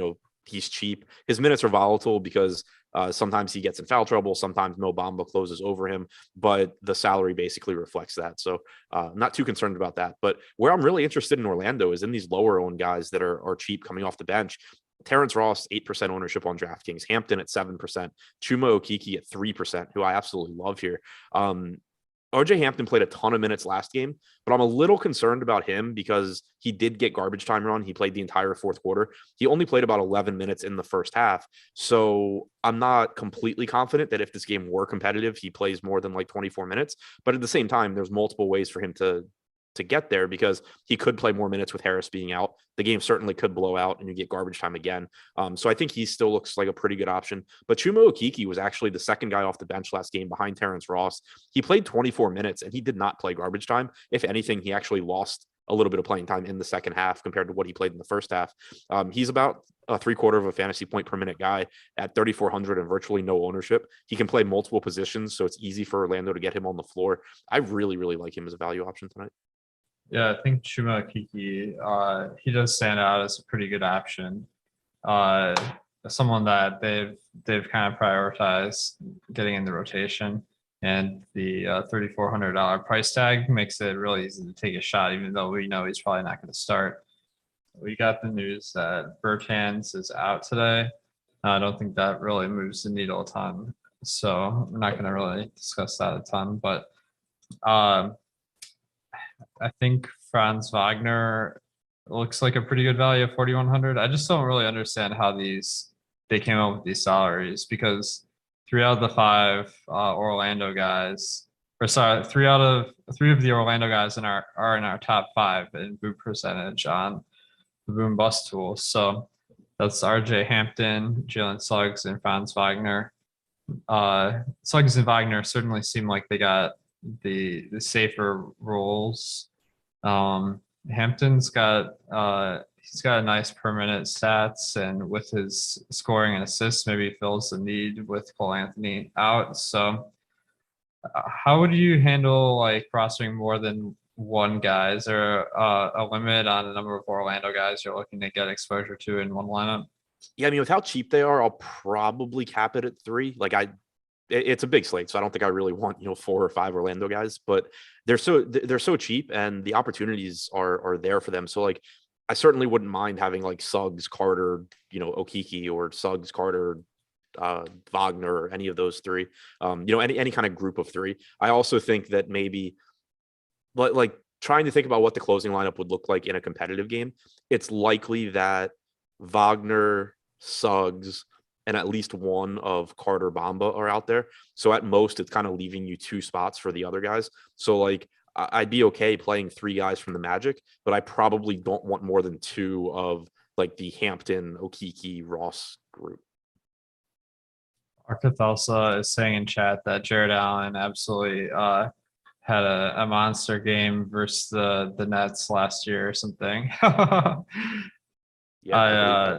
he's cheap. His minutes are volatile because sometimes he gets in foul trouble. Sometimes Mo Bamba closes over him, but the salary basically reflects that. So I'm not too concerned about that. But where I'm really interested in Orlando is in these lower owned guys that are cheap coming off the bench. Terence Ross, 8% ownership on DraftKings, Hampton at 7%, Chuma Okeke at 3%, who I absolutely love here. RJ Hampton played a ton of minutes last game, but I'm a little concerned about him because he did get garbage time run. He played the entire fourth quarter. He only played about 11 minutes in the first half. So I'm not completely confident that if this game were competitive, he plays more than like 24 minutes. But at the same time, there's multiple ways for him to get there because he could play more minutes with Harris being out. The game certainly could blow out and you get garbage time again. So I think he still looks like a pretty good option. But Chuma Okeke was actually the second guy off the bench last game behind Terence Ross. He played 24 minutes and he did not play garbage time. If anything, he actually lost a little bit of playing time in the second half compared to what he played in the first half. He's about a 3/4 of a fantasy point per minute guy at 3,400 and virtually no ownership. He can play multiple positions, so it's easy for Orlando to get him on the floor. I really, really like him as a value option tonight. Yeah, I think Chuma Okeke, he does stand out as a pretty good option. Someone that they've kind of prioritized getting in the rotation, and the $3,400 price tag makes it really easy to take a shot, even though we know he's probably not going to start. We got the news that Bertans is out today. I don't think that really moves the needle a ton, so we're not going to really discuss that a ton, but I think Franz Wagner looks like a pretty good value of 4,100. I just don't really understand how they came up with these salaries, because three of the Orlando guys of the Orlando guys are in our top 5 in boot percentage on the boom bust tool. So that's RJ Hampton, Jalen Suggs, and Franz Wagner. Suggs and Wagner certainly seem like they got the safer roles. Hampton's got he's got a nice per minute stats, and with his scoring and assists, maybe he fills the need with Cole Anthony out. So how would you handle like rostering more than one guy? Is there a limit on the number of Orlando guys you're looking to get exposure to in one lineup? Yeah, I mean, with how cheap they are, I'll probably cap it at 3. It's a big slate, so I don't think I really want 4 or 5 Orlando guys, but they're so cheap and the opportunities are there for them. So I certainly wouldn't mind having like Suggs, Carter, Okeke, or Suggs, Carter, Wagner, or any of those 3. Any kind of group of 3. I also think that maybe like trying to think about what the closing lineup would look like in a competitive game, it's likely that Wagner, Suggs, and at least one of Carter, Bamba are out there. So at most, it's kind of leaving you 2 spots for the other guys. So I'd be okay playing 3 guys from the Magic, but I probably don't want more than 2 of like the Hampton, Okeke, Ross group. Arcathalsa is saying in chat that Jared Allen absolutely had a monster game versus the Nets last year or something. Yeah.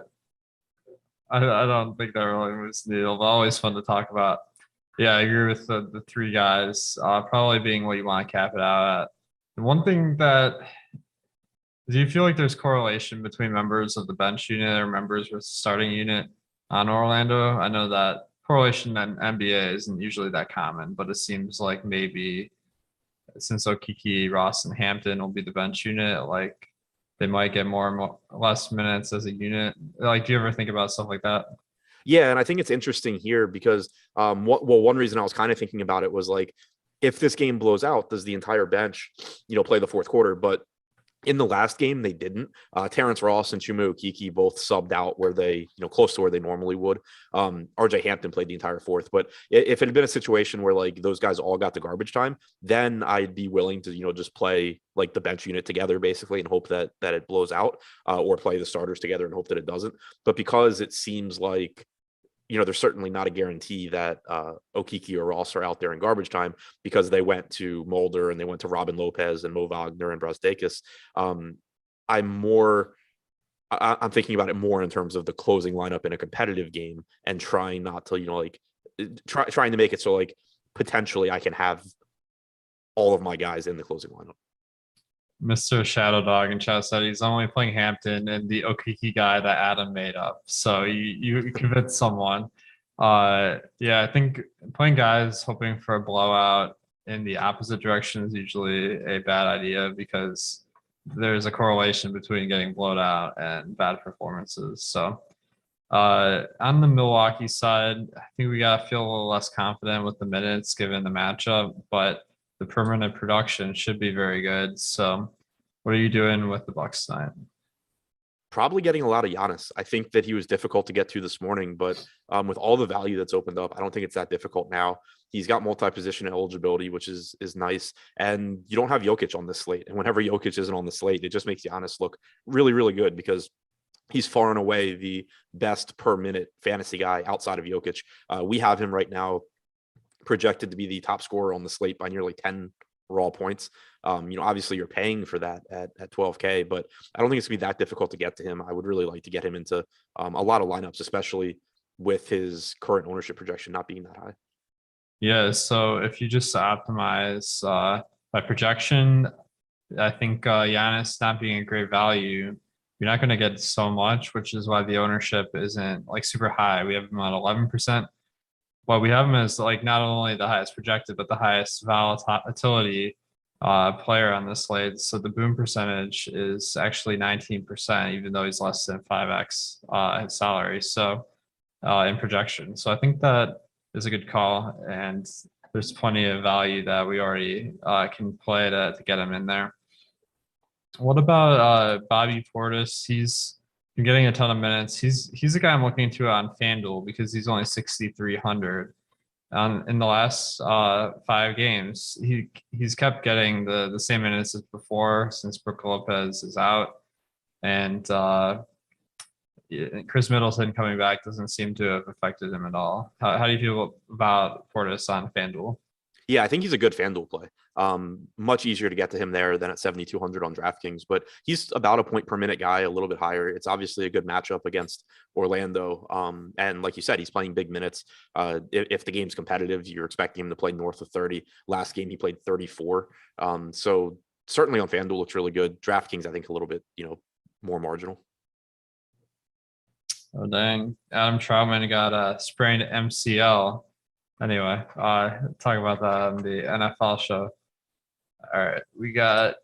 I don't think that really moves the needle, but always fun to talk about. Yeah, I agree with the three guys, probably being what you want to cap it out at. The one thing that, do you feel like there's correlation between members of the bench unit or members with the starting unit on Orlando? I know that correlation in NBA isn't usually that common, but it seems like maybe since Okiki, Ross, and Hampton will be the bench unit, like they might get more and more less minutes as a unit. Like, do you ever think about stuff like that? Yeah, and I think it's interesting here because one reason I was kind of thinking about it was like, if this game blows out, does the entire bench, play the fourth quarter? But in the last game, they didn't. Terence Ross and Chuma Okeke both subbed out where they, close to where they normally would. RJ Hampton played the entire fourth. But if it had been a situation where like those guys all got the garbage time, then I'd be willing to, just play like the bench unit together basically and hope that it blows out, or play the starters together and hope that it doesn't. But because it seems like, there's certainly not a guarantee that Okeke or Ross are out there in garbage time because they went to Mulder and they went to Robin Lopez and Mo Wagner and Brazdeikis. I'm thinking about it more in terms of the closing lineup in a competitive game and trying not to, trying to make it so like potentially I can have all of my guys in the closing lineup. Mr. Shadow Dog in chat said he's only playing Hampton and the Okeke guy that Adam made up. So you convinced someone. Yeah, I think playing guys hoping for a blowout in the opposite direction is usually a bad idea because there's a correlation between getting blown out and bad performances. So on the Milwaukee side, I think we got to feel a little less confident with the minutes given the matchup, but the permanent production should be very good. So what are you doing with the Bucks tonight? Probably getting a lot of Giannis. I think that he was difficult to get to this morning, but with all the value that's opened up, I don't think it's that difficult now. He's got multi-position eligibility, which is nice. And you don't have Jokic on this slate. And whenever Jokic isn't on the slate, it just makes Giannis look really, really good because he's far and away the best per minute fantasy guy outside of Jokic. We have him right now projected to be the top scorer on the slate by nearly 10 raw points. Obviously you're paying for that at 12K, but I don't think it's gonna be that difficult to get to him. I would really like to get him into a lot of lineups, especially with his current ownership projection not being that high. Yeah, so if you just optimize by projection, I think Giannis not being a great value, you're not going to get so much, which is why the ownership isn't like super high. We have him at 11%. Well, we have him as like not only the highest projected, but the highest volatility player on the slate. So the boom percentage is actually 19%, even though he's less than 5x his salary. So in projection. So I think that is a good call. And there's plenty of value that we already can play to get him in there. What about Bobby Portis? He's been getting a ton of minutes. He's the guy I'm looking to on FanDuel because he's only 6,300. In the last 5 games, he's kept getting the same minutes as before since Brook Lopez is out, and Chris Middleton coming back doesn't seem to have affected him at all. How do you feel about Portis on FanDuel? Yeah, I think he's a good FanDuel play. Much easier to get to him there than at 7,200 on DraftKings, but he's about a point per minute guy, a little bit higher. It's obviously a good matchup against Orlando. And like you said, he's playing big minutes. If the game's competitive, you're expecting him to play north of 30. Last game, he played 34. So certainly on FanDuel looks really good. DraftKings, I think a little bit, more marginal. Oh, dang. Adam Troutman got a sprained MCL. Anyway, talk about that on the NFL show. All right, we got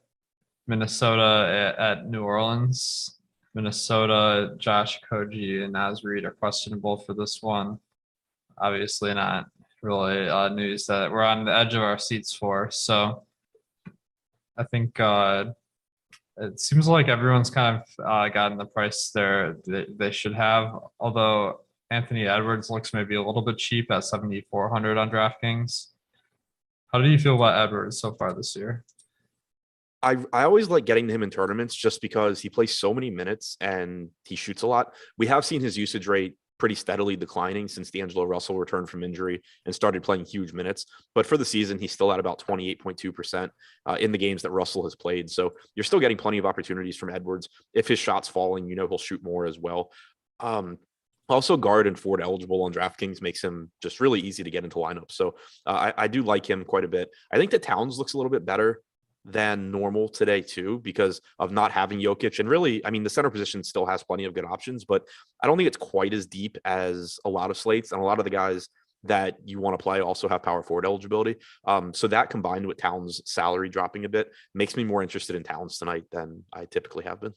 Minnesota at New Orleans. Minnesota, Josh Koji and Naz Reid are questionable for this one. Obviously not really news that we're on the edge of our seats for. So I think it seems like everyone's kind of gotten the price they should have, although Anthony Edwards looks maybe a little bit cheap at 7,400 on DraftKings. How do you feel about Edwards so far this year? I always like getting him in tournaments just because he plays so many minutes and he shoots a lot. We have seen his usage rate pretty steadily declining since D'Angelo Russell returned from injury and started playing huge minutes. But for the season, he's still at about 28.2% in the games that Russell has played. So you're still getting plenty of opportunities from Edwards. If his shot's falling, he'll shoot more as well. Also, guard and forward eligible on DraftKings makes him just really easy to get into lineups. So I do like him quite a bit. I think that Towns looks a little bit better than normal today too, because of not having Jokic. And really, I mean, the center position still has plenty of good options, but I don't think it's quite as deep as a lot of slates. And a lot of the guys that you want to play also have power forward eligibility. So that combined with Towns' salary dropping a bit makes me more interested in Towns tonight than I typically have been.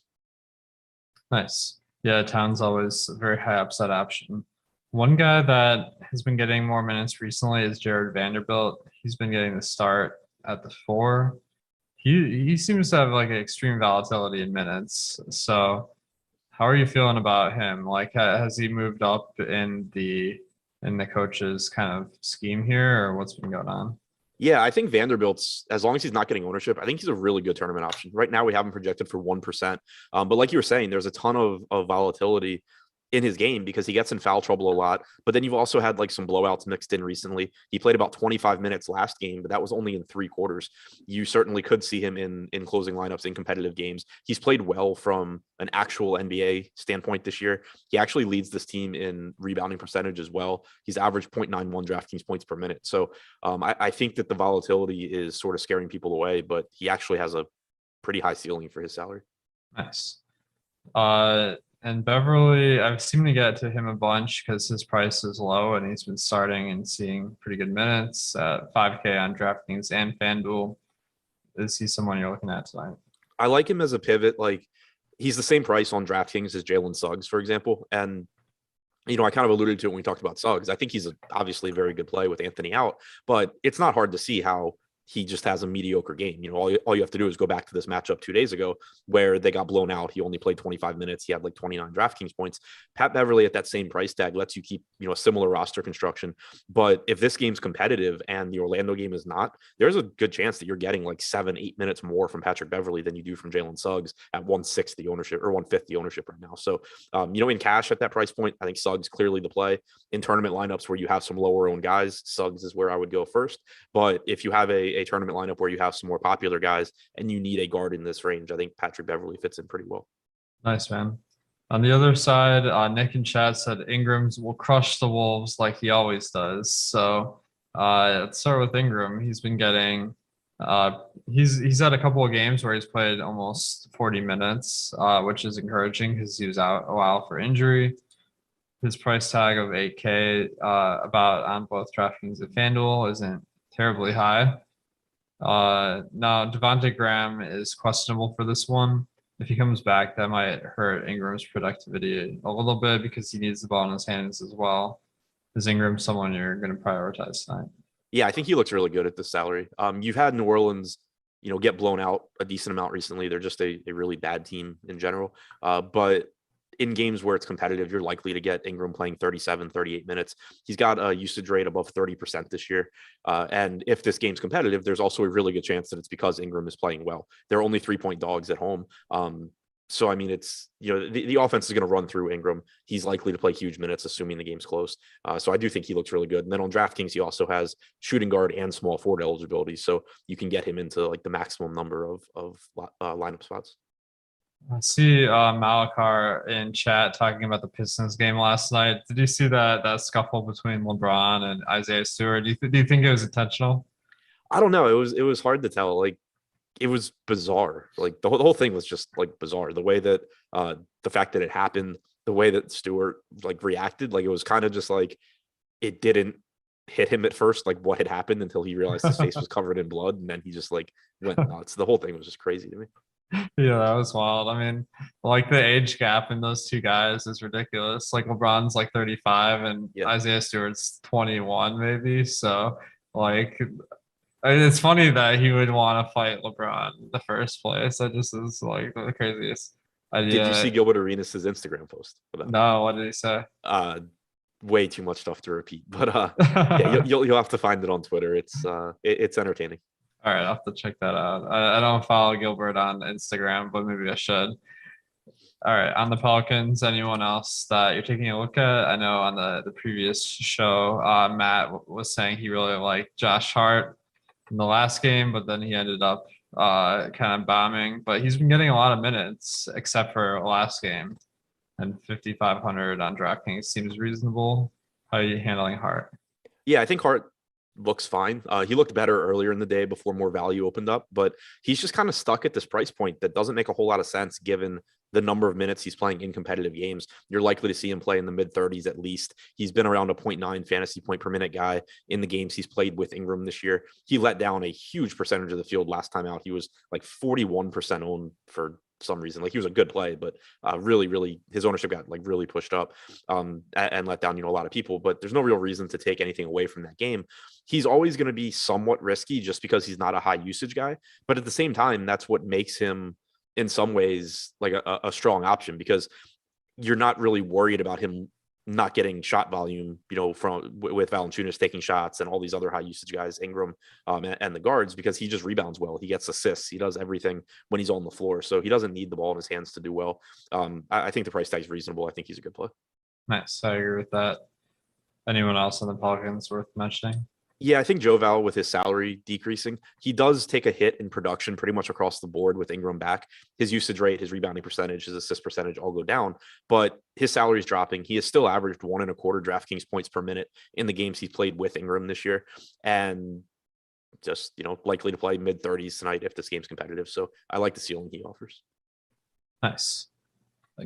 Nice. Yeah, Towns always a very high upside option. One guy that has been getting more minutes recently is Jared Vanderbilt. He's been getting the start at the 4. He seems to have like an extreme volatility in minutes. So how are you feeling about him? Like, has he moved up in the coach's kind of scheme here, or what's been going on? Yeah, I think Vanderbilt's, as long as he's not getting ownership, I think he's a really good tournament option. Right now, we have him projected for 1%. But like you were saying, there's a ton of volatility in his game because he gets in foul trouble a lot. But then you've also had like some blowouts mixed in recently. He played about 25 minutes last game, but that was only in 3 quarters. You certainly could see him in closing lineups in competitive games. He's played well from an actual NBA standpoint this year. He actually leads this team in rebounding percentage as well. He's averaged 0.91 DraftKings points per minute. So I think that the volatility is sort of scaring people away, but he actually has a pretty high ceiling for his salary. Nice. And Beverly, I've seen to get to him a bunch because his price is low and he's been starting and seeing pretty good minutes at 5K on DraftKings and FanDuel. Is he someone you're looking at tonight? I like him as a pivot. Like, he's the same price on DraftKings as Jalen Suggs, for example. And, you know, I kind of alluded to it when we talked about Suggs. I think he's obviously a very good play with Anthony out, but it's not hard to see how he just has a mediocre game. You know, all you have to do is go back to this matchup 2 days ago where they got blown out. He only played 25 minutes. He had like 29 DraftKings points. Pat Beverly at that same price tag lets you keep, you know, a similar roster construction. But if this game's competitive and the Orlando game is not, there's a good chance that you're getting like 7-8 minutes more from Patrick Beverly than you do from Jalen Suggs at 1/6 the ownership or 1/5 the ownership right now. So, you know, in cash at that price point, I think Suggs clearly the play. In tournament lineups where you have some lower owned guys, Suggs is where I would go first. But if you have a tournament lineup where you have some more popular guys and you need a guard in this range, I think Patrick Beverly fits in pretty well. Nice, man. On the other side, Nick in chat said Ingram's will crush the Wolves like he always does. So let's start with Ingram. He's been getting he's had a couple of games where he's played almost 40 minutes, which is encouraging because he was out a while for injury. His price tag of 8K about on both DraftKings and FanDuel isn't terribly high. Now Devontae Graham is questionable for this one. If he comes back, that might hurt Ingram's productivity a little bit because he needs the ball in his hands as well. Is Ingram someone you're going to prioritize tonight? Yeah, I think he looks really good at this salary. You've had New Orleans, you know, get blown out a decent amount recently. They're just a really bad team in general. But in games where it's competitive, you're likely to get Ingram playing 37, 38 minutes. He's got a usage rate above 30% this year. And if this game's competitive, there's also a really good chance that it's because Ingram is playing well. They're only 3-point dogs at home. So, I mean, it's, you know, the offense is going to run through Ingram. He's likely to play huge minutes, assuming the game's close. So I do think he looks really good. And then on DraftKings, he also has shooting guard and small forward eligibility. So you can get him into like the maximum number of lineup spots. I see Malakar in chat talking about the Pistons game last night. Did you see that scuffle between LeBron and Isaiah Stewart? Do you think it was intentional? I don't know. It was hard to tell. Like, it was bizarre. Like the whole thing was just like bizarre. The way that the fact that it happened, the way that Stewart like reacted, like it was kind of just like it didn't hit him at first, like what had happened until he realized his face was covered in blood, and then he just like went nuts. The whole thing was just crazy to me. Yeah, that was wild. I mean, like the age gap in those two guys is ridiculous. Like LeBron's like 35 and Isaiah Stewart's 21 maybe. So like it's funny that he would want to fight LeBron in the first place. That just is like the craziest idea. Did you see Gilbert Arenas' Instagram post? No, what did he say? Way too much stuff to repeat, but yeah, you'll have to find it on Twitter. It's entertaining. All right, I'll have to check that out. I don't follow Gilbert on Instagram, but maybe I should. All right, on the Pelicans, anyone else that you're taking a look at? I know on the previous show, Matt was saying he really liked Josh Hart in the last game, but then he ended up kind of bombing. But he's been getting a lot of minutes, except for last game. and 5,500 on DraftKings seems reasonable. How are you handling Hart? Yeah, I think Hart looks fine. He looked better earlier in the day before more value opened up, but he's just kind of stuck at this price point that doesn't make a whole lot of sense given the number of minutes he's playing in competitive games. You're likely to see him play in the mid 30s at least. He's been around a 0.9 fantasy point per minute guy in the games he's played with Ingram this year. He let down a huge percentage of the field last time out. He was like 41% owned for some reason. Like, he was a good play, but really his ownership got like really pushed up and let down, a lot of people. But there's no real reason to take anything away from that game. He's always going to be somewhat risky just because he's not a high usage guy. But at the same time, that's what makes him in some ways like a strong option, because you're not really worried about him not getting shot volume, with Valanciunas taking shots and all these other high usage guys, Ingram and the guards, because he just rebounds well. He gets assists. He does everything when he's on the floor. So he doesn't need the ball in his hands to do well. I think the price tag is reasonable. I think he's a good play. Nice. I agree with that. Anyone else on the Pelicans worth mentioning? Yeah, I think Joe Val, with his salary decreasing, he does take a hit in production pretty much across the board with Ingram back. His usage rate, his rebounding percentage, his assist percentage all go down, but his salary is dropping. He has still averaged 1.25 DraftKings points per minute in the games he's played with Ingram this year, and just, likely to play mid 30s tonight if this game's competitive. So I like the ceiling he offers. Nice.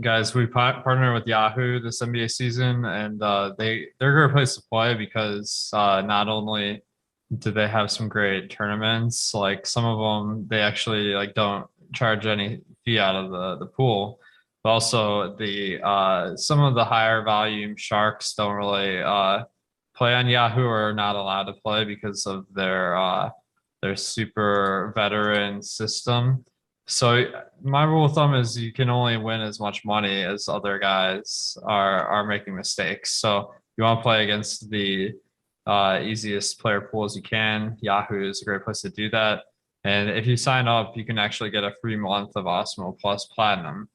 Guys, we partner with Yahoo this NBA season, and they're a great place to play because not only do they have some great tournaments, like some of them they actually like don't charge any fee out of the pool, but also the some of the higher volume sharks don't really play on Yahoo, or are not allowed to play because of their super veteran system. So my rule of thumb is you can only win as much money as other guys are making mistakes. So you want to play against the easiest player pool as you can. Yahoo is a great place to do that. And if you sign up, you can actually get a free month of Awesemo Plus Platinum.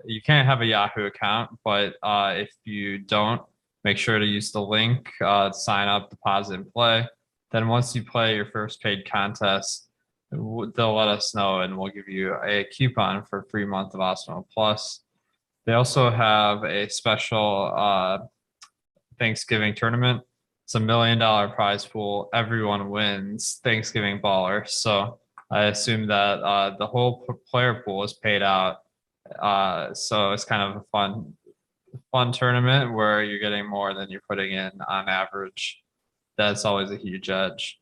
You can't have a Yahoo account, but if you don't, make sure to use the link, sign up, deposit, and play. Then once you play your first paid contest, they'll let us know and we'll give you a coupon for a free month of Awesemo Plus. They also have a special Thanksgiving tournament. It's $1 million prize pool. Everyone wins Thanksgiving baller. So I assume that the whole player pool is paid out. So it's kind of a fun tournament where you're getting more than you're putting in on average. That's always a huge edge.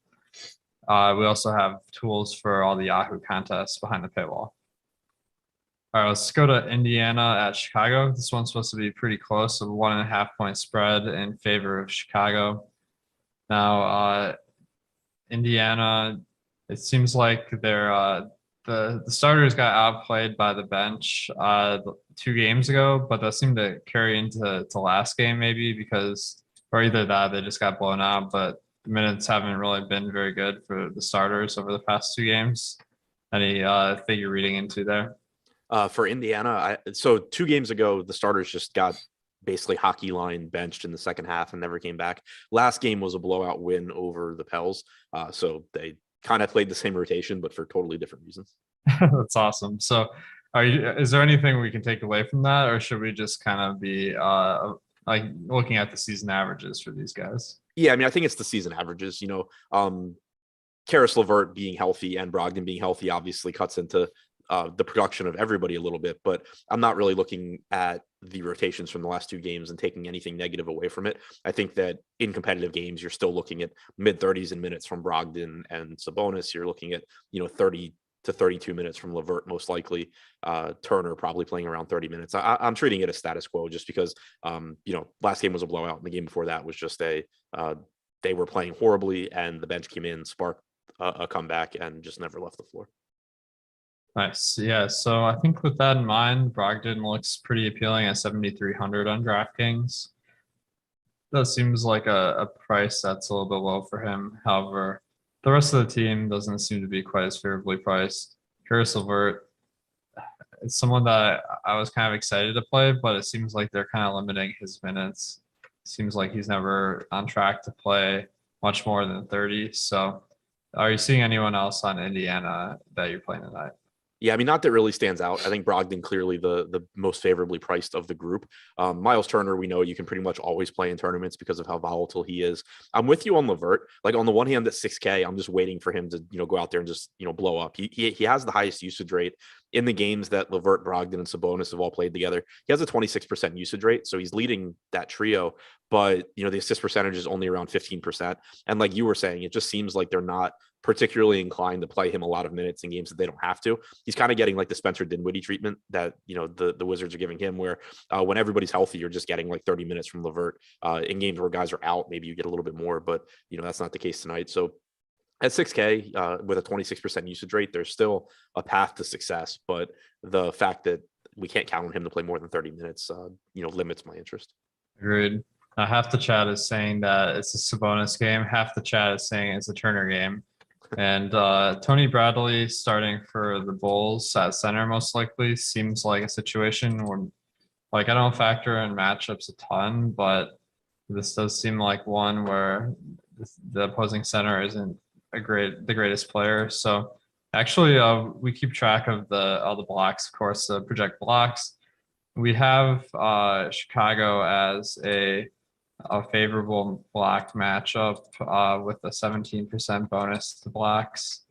We also have tools for all the Yahoo contests behind the paywall. All right, let's go to Indiana at Chicago. This one's supposed to be pretty close, a 1.5 point spread in favor of Chicago. Now, Indiana, it seems like they're the starters got outplayed by the bench 2 games ago, but that seemed to carry into last game maybe because, or either that they just got blown out, but the minutes haven't really been very good for the starters over the past 2 games. Any thing you're reading into there? For Indiana, so 2 games ago, the starters just got basically hockey line benched in the second half and never came back. Last game was a blowout win over the Pels. So they kind of played the same rotation, but for totally different reasons. That's awesome. So is there anything we can take away from that, or should we just kind of be like looking at the season averages for these guys? Yeah, I mean, I think it's the season averages. Karis LeVert being healthy and Brogdon being healthy obviously cuts into the production of everybody a little bit, but I'm not really looking at the rotations from the last 2 games and taking anything negative away from it. I think that in competitive games, you're still looking at mid 30s in minutes from Brogdon and Sabonis. You're looking at 30 to 32 minutes from LeVert, most likely. Turner probably playing around 30 minutes. I'm treating it as status quo just because, last game was a blowout. And the game before that was just they were playing horribly and the bench came in, sparked a comeback and just never left the floor. Nice. Yeah. So I think with that in mind, Brogdon looks pretty appealing at 7,300 on DraftKings. That seems like a price that's a little bit low for him. However, the rest of the team doesn't seem to be quite as favorably priced. Karis LeVert, it's someone that I was kind of excited to play, but it seems like they're kind of limiting his minutes. Seems like he's never on track to play much more than 30. So are you seeing anyone else on Indiana that you're playing tonight? Yeah, I mean, not that really stands out. I think Brogdon clearly the most favorably priced of the group. Miles Turner, we know you can pretty much always play in tournaments because of how volatile he is. I'm with you on Levert. Like on the one hand, at 6K, I'm just waiting for him to go out there and just blow up. He has the highest usage rate in the games that Levert, Brogdon, and Sabonis have all played together. He has a 26% usage rate, so he's leading that trio. But the assist percentage is only around 15%. And like you were saying, it just seems like they're not particularly inclined to play him a lot of minutes in games that they don't have to. He's kind of getting like the Spencer Dinwiddie treatment that the Wizards are giving him, where when everybody's healthy, you're just getting like 30 minutes from Levert. In games where guys are out, maybe you get a little bit more, but that's not the case tonight. So at 6K with a 26% usage rate, there's still a path to success, but the fact that we can't count on him to play more than 30 minutes, limits my interest. Agreed. Now, half the chat is saying that it's a Sabonis game. Half the chat is saying it's a Turner game. And Tony Bradley starting for the Bulls at center most likely seems like a situation where, like, I don't factor in matchups a ton, but this does seem like one where the opposing center isn't the greatest player. So actually, we keep track of all the blocks, of course, the project blocks. We have Chicago as a favorable block matchup with a 17% bonus to blocks.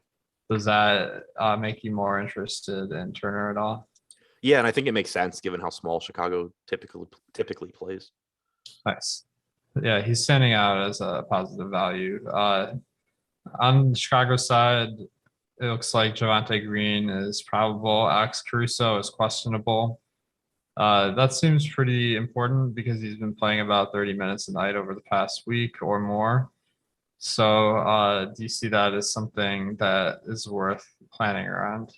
Does that make you more interested in Turner at all? Yeah, and I think it makes sense given how small Chicago typically plays. Nice. Yeah, he's standing out as a positive value. On the Chicago side, it looks like Javonte Green is probable. Alex Caruso is questionable. That seems pretty important because he's been playing about 30 minutes a night over the past week or more. So do you see that as something that is worth planning around?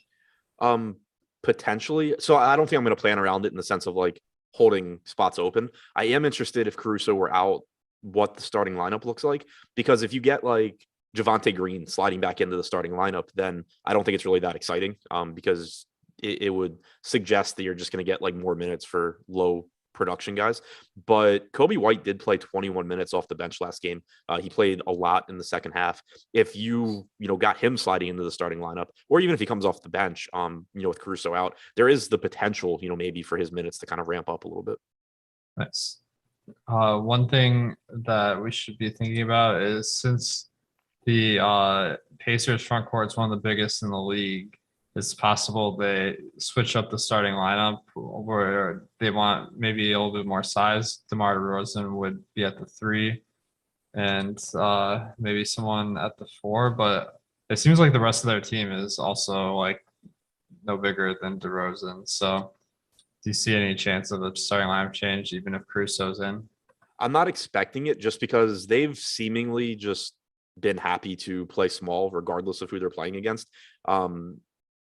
Potentially. So I don't think I'm going to plan around it in the sense of like holding spots open. I am interested if Caruso were out, what the starting lineup looks like, because if you get like Javonte Green sliding back into the starting lineup, then I don't think it's really that exciting because it would suggest that you're just going to get like more minutes for low production guys. But Kobe White did play 21 minutes off the bench last game. He played a lot in the second half. If you got him sliding into the starting lineup, or even if he comes off the bench, with Caruso out, there is the potential, maybe for his minutes to kind of ramp up a little bit. Nice. One thing that we should be thinking about is, since the Pacers front court is one of the biggest in the league, it's possible they switch up the starting lineup where they want maybe a little bit more size. DeMar DeRozan would be at the 3 and maybe someone at the 4, but it seems like the rest of their team is also like no bigger than DeRozan. So do you see any chance of a starting lineup change even if Caruso's in? I'm not expecting it, just because they've seemingly just been happy to play small regardless of who they're playing against.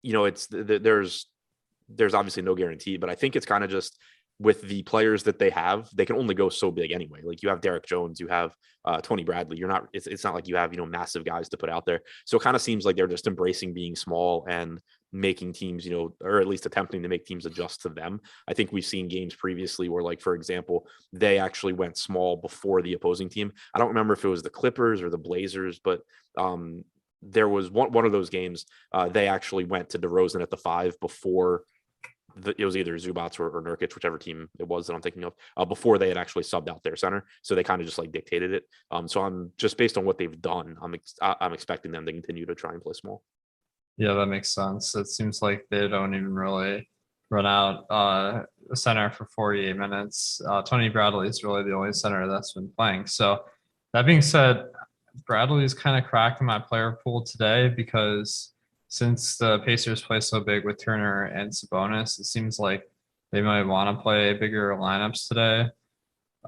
It's there's obviously no guarantee, but I think it's kind of just with the players that they have, they can only go so big anyway. Like you have Derek Jones, you have Tony Bradley. It's not like you have massive guys to put out there. So it kind of seems like they're just embracing being small and making teams, or at least attempting to make teams adjust to them. I think we've seen games previously where, like, for example, they actually went small before the opposing team. I don't remember if it was the Clippers or the Blazers, but there was one of those games. They actually went to DeRozan at the 5 before it was either Zubats or Nurkic, whichever team it was that I'm thinking of, before they had actually subbed out their center. So they kind of just like dictated it. So I'm just, based on what they've done, I'm expecting them to continue to try and play small. Yeah, that makes sense. It seems like they don't even really run out a center for 48 minutes. Tony Bradley is really the only center that's been playing. So that being said, Bradley is kind of cracked in my player pool today because since the Pacers play so big with Turner and Sabonis, it seems like they might want to play bigger lineups today.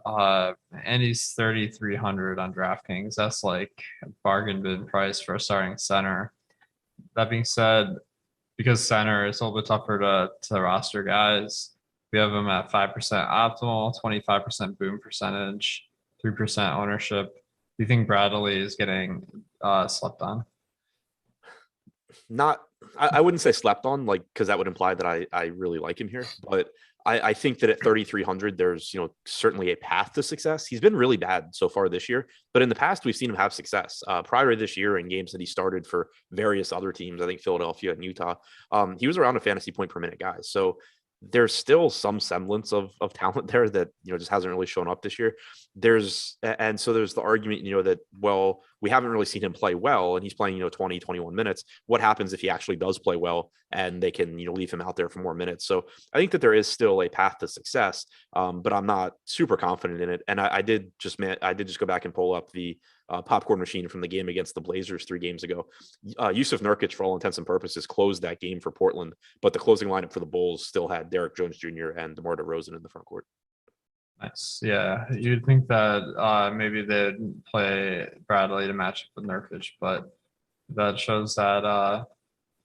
And he's 3,300 on DraftKings. That's like a bargain bin price for a starting center. That being said, because center is a little bit tougher to roster guys, we have them at 5% optimal, 25% boom percentage, 3% ownership. Do you think Bradley is getting slept on? I wouldn't say slept on, like, because that would imply that I really like him here, but I think that at 3,300, there's, certainly a path to success. He's been really bad so far this year, but in the past, we've seen him have success. Prior to this year, in games that he started for various other teams, I think Philadelphia and Utah, he was around a fantasy point per minute guy. So there's still some semblance of talent there that, just hasn't really shown up this year. And so there's the argument, that, well, we haven't really seen him play well, and he's playing, 20, 21 minutes. What happens if he actually does play well and they can, leave him out there for more minutes? So I think that there is still a path to success, but I'm not super confident in it. And I did just go back and pull up the popcorn machine from the game against the Blazers 3 games ago. Yusuf Nurkic, for all intents and purposes, closed that game for Portland, but the closing lineup for the Bulls still had Derrick Jones Jr. and DeMar DeRozan in the front court. Nice. Yeah, you'd think that maybe they'd play Bradley to match up with Nurkic, but that shows that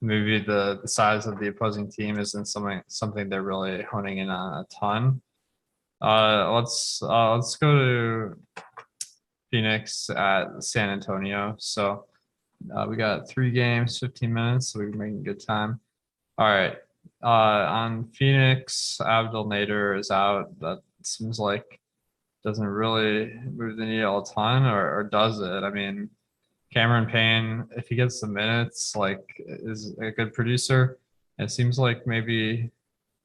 maybe the size of the opposing team isn't something they're really honing in on a ton. Let's go to Phoenix at San Antonio. So we got 3 games, 15 minutes, so we're making good time. All right. On Phoenix, Abdel Nader is out. That seems like doesn't really move the needle a ton, or does it? I mean, Cameron Payne, if he gets the minutes, is a good producer. It seems like maybe,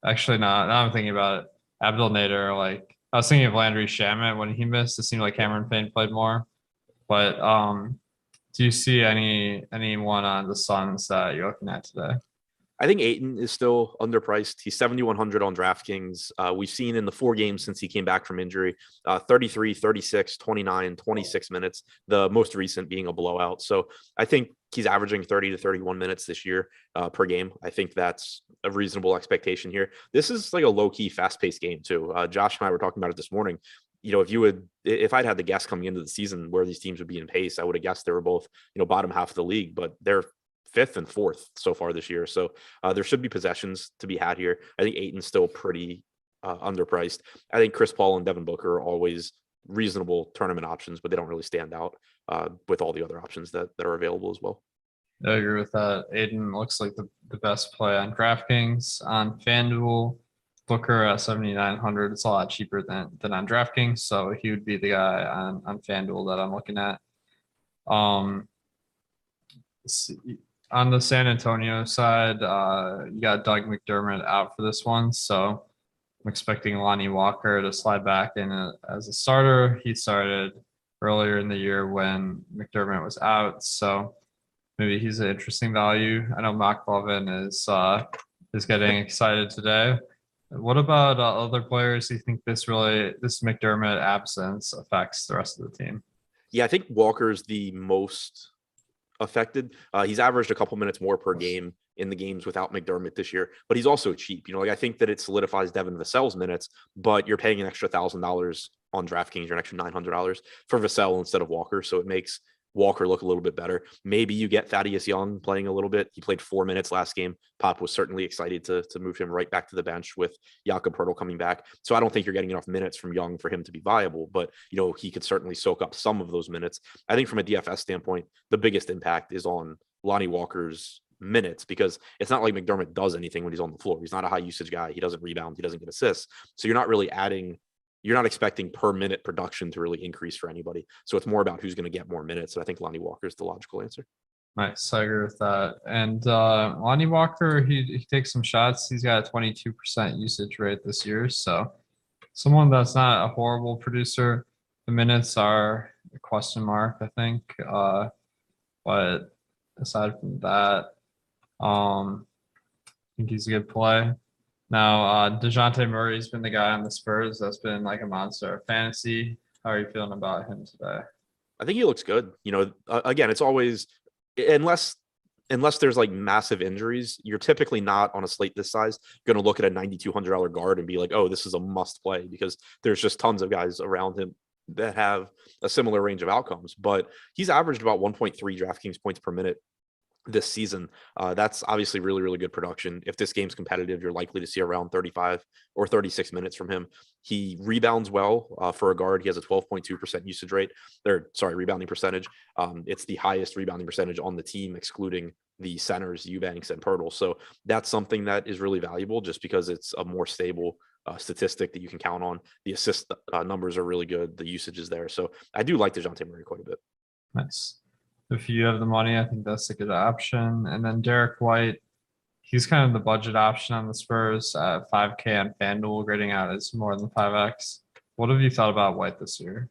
actually not. Now I'm thinking about it. Abdel Nader, I was thinking of Landry Shamet when he missed. It seemed like Cameron Payne played more. But do you see anyone on the Suns that you're looking at today? I think Ayton is still underpriced. He's 7,100 on DraftKings. We've seen in the 4 games since he came back from injury, 33, 36, 29, 26 minutes, the most recent being a blowout. So I think he's averaging 30 to 31 minutes this year per game. I think that's a reasonable expectation here. This is like a low-key, fast-paced game too. Josh and I were talking about it this morning. If I'd had the guess coming into the season where these teams would be in pace, I would have guessed they were both, bottom half of the league, but they're 5th and 4th so far this year. So there should be possessions to be had here. I think Ayton's still pretty underpriced. I think Chris Paul and Devin Booker are always reasonable tournament options, but they don't really stand out with all the other options that are available as well. I agree with that. Ayton looks like the best play on DraftKings. On FanDuel, Booker at 7,900. It's a lot cheaper than on DraftKings, so he would be the guy on FanDuel that I'm looking at. On the San Antonio side, you got Doug McDermott out for this one, so I'm expecting Lonnie Walker to slide back in as a starter. He started earlier in the year when McDermott was out, so maybe he's an interesting value. I know Mark Levin is getting excited today. What about other players? Do you think this McDermott absence affects the rest of the team? Yeah, I think Walker's the most affected. He's averaged a couple minutes more per game in the games without McDermott this year, but he's also cheap. I think that it solidifies Devin Vassell's minutes, but you're paying an extra $1,000 on DraftKings, or an extra $900 for Vassell instead of Walker. So it makes Walker look a little bit better. Maybe you get Thaddeus Young playing a little bit. He played 4 minutes last game. Pop was certainly excited to move him right back to the bench with Jakob Poeltl coming back. So I don't think you're getting enough minutes from Young for him to be viable, but he could certainly soak up some of those minutes. I think from a DFS standpoint, the biggest impact is on Lonnie Walker's minutes, because it's not like McDermott does anything when he's on the floor. He's not a high usage guy. He doesn't rebound. He doesn't get assists. So you're not expecting per minute production to really increase for anybody. So it's more about who's going to get more minutes. And I think Lonnie Walker is the logical answer. Nice. I agree with that. And Lonnie Walker, he takes some shots. He's got a 22% usage rate this year. So someone that's not a horrible producer. The minutes are a question mark, I think. But aside from that, I think he's a good play. Now, DeJounte Murray's been the guy on the Spurs that's been like a monster of fantasy. How are you feeling about him today? I think he looks good. Again, it's always, unless there's like massive injuries, you're typically not on a slate this size going to look at a $9,200 guard and be like, oh, this is a must play, because there's just tons of guys around him that have a similar range of outcomes. But he's averaged about 1.3 DraftKings points per minute this season. That's obviously really, really good production. If this game's competitive, you're likely to see around 35 or 36 minutes from him. He rebounds well for a guard. He has a 12.2% usage rate. Rebounding percentage. It's the highest rebounding percentage on the team, excluding the centers, Eubanks and Poeltl. So that's something that is really valuable, just because it's a more stable statistic that you can count on. The assist numbers are really good. The usage is there. So I do like DeJounte Murray quite a bit. Nice. If you have the money, I think that's a good option. And then Derek White, he's kind of the budget option on the Spurs at 5K on FanDuel, grading out as more than 5X. What have you thought about White this year?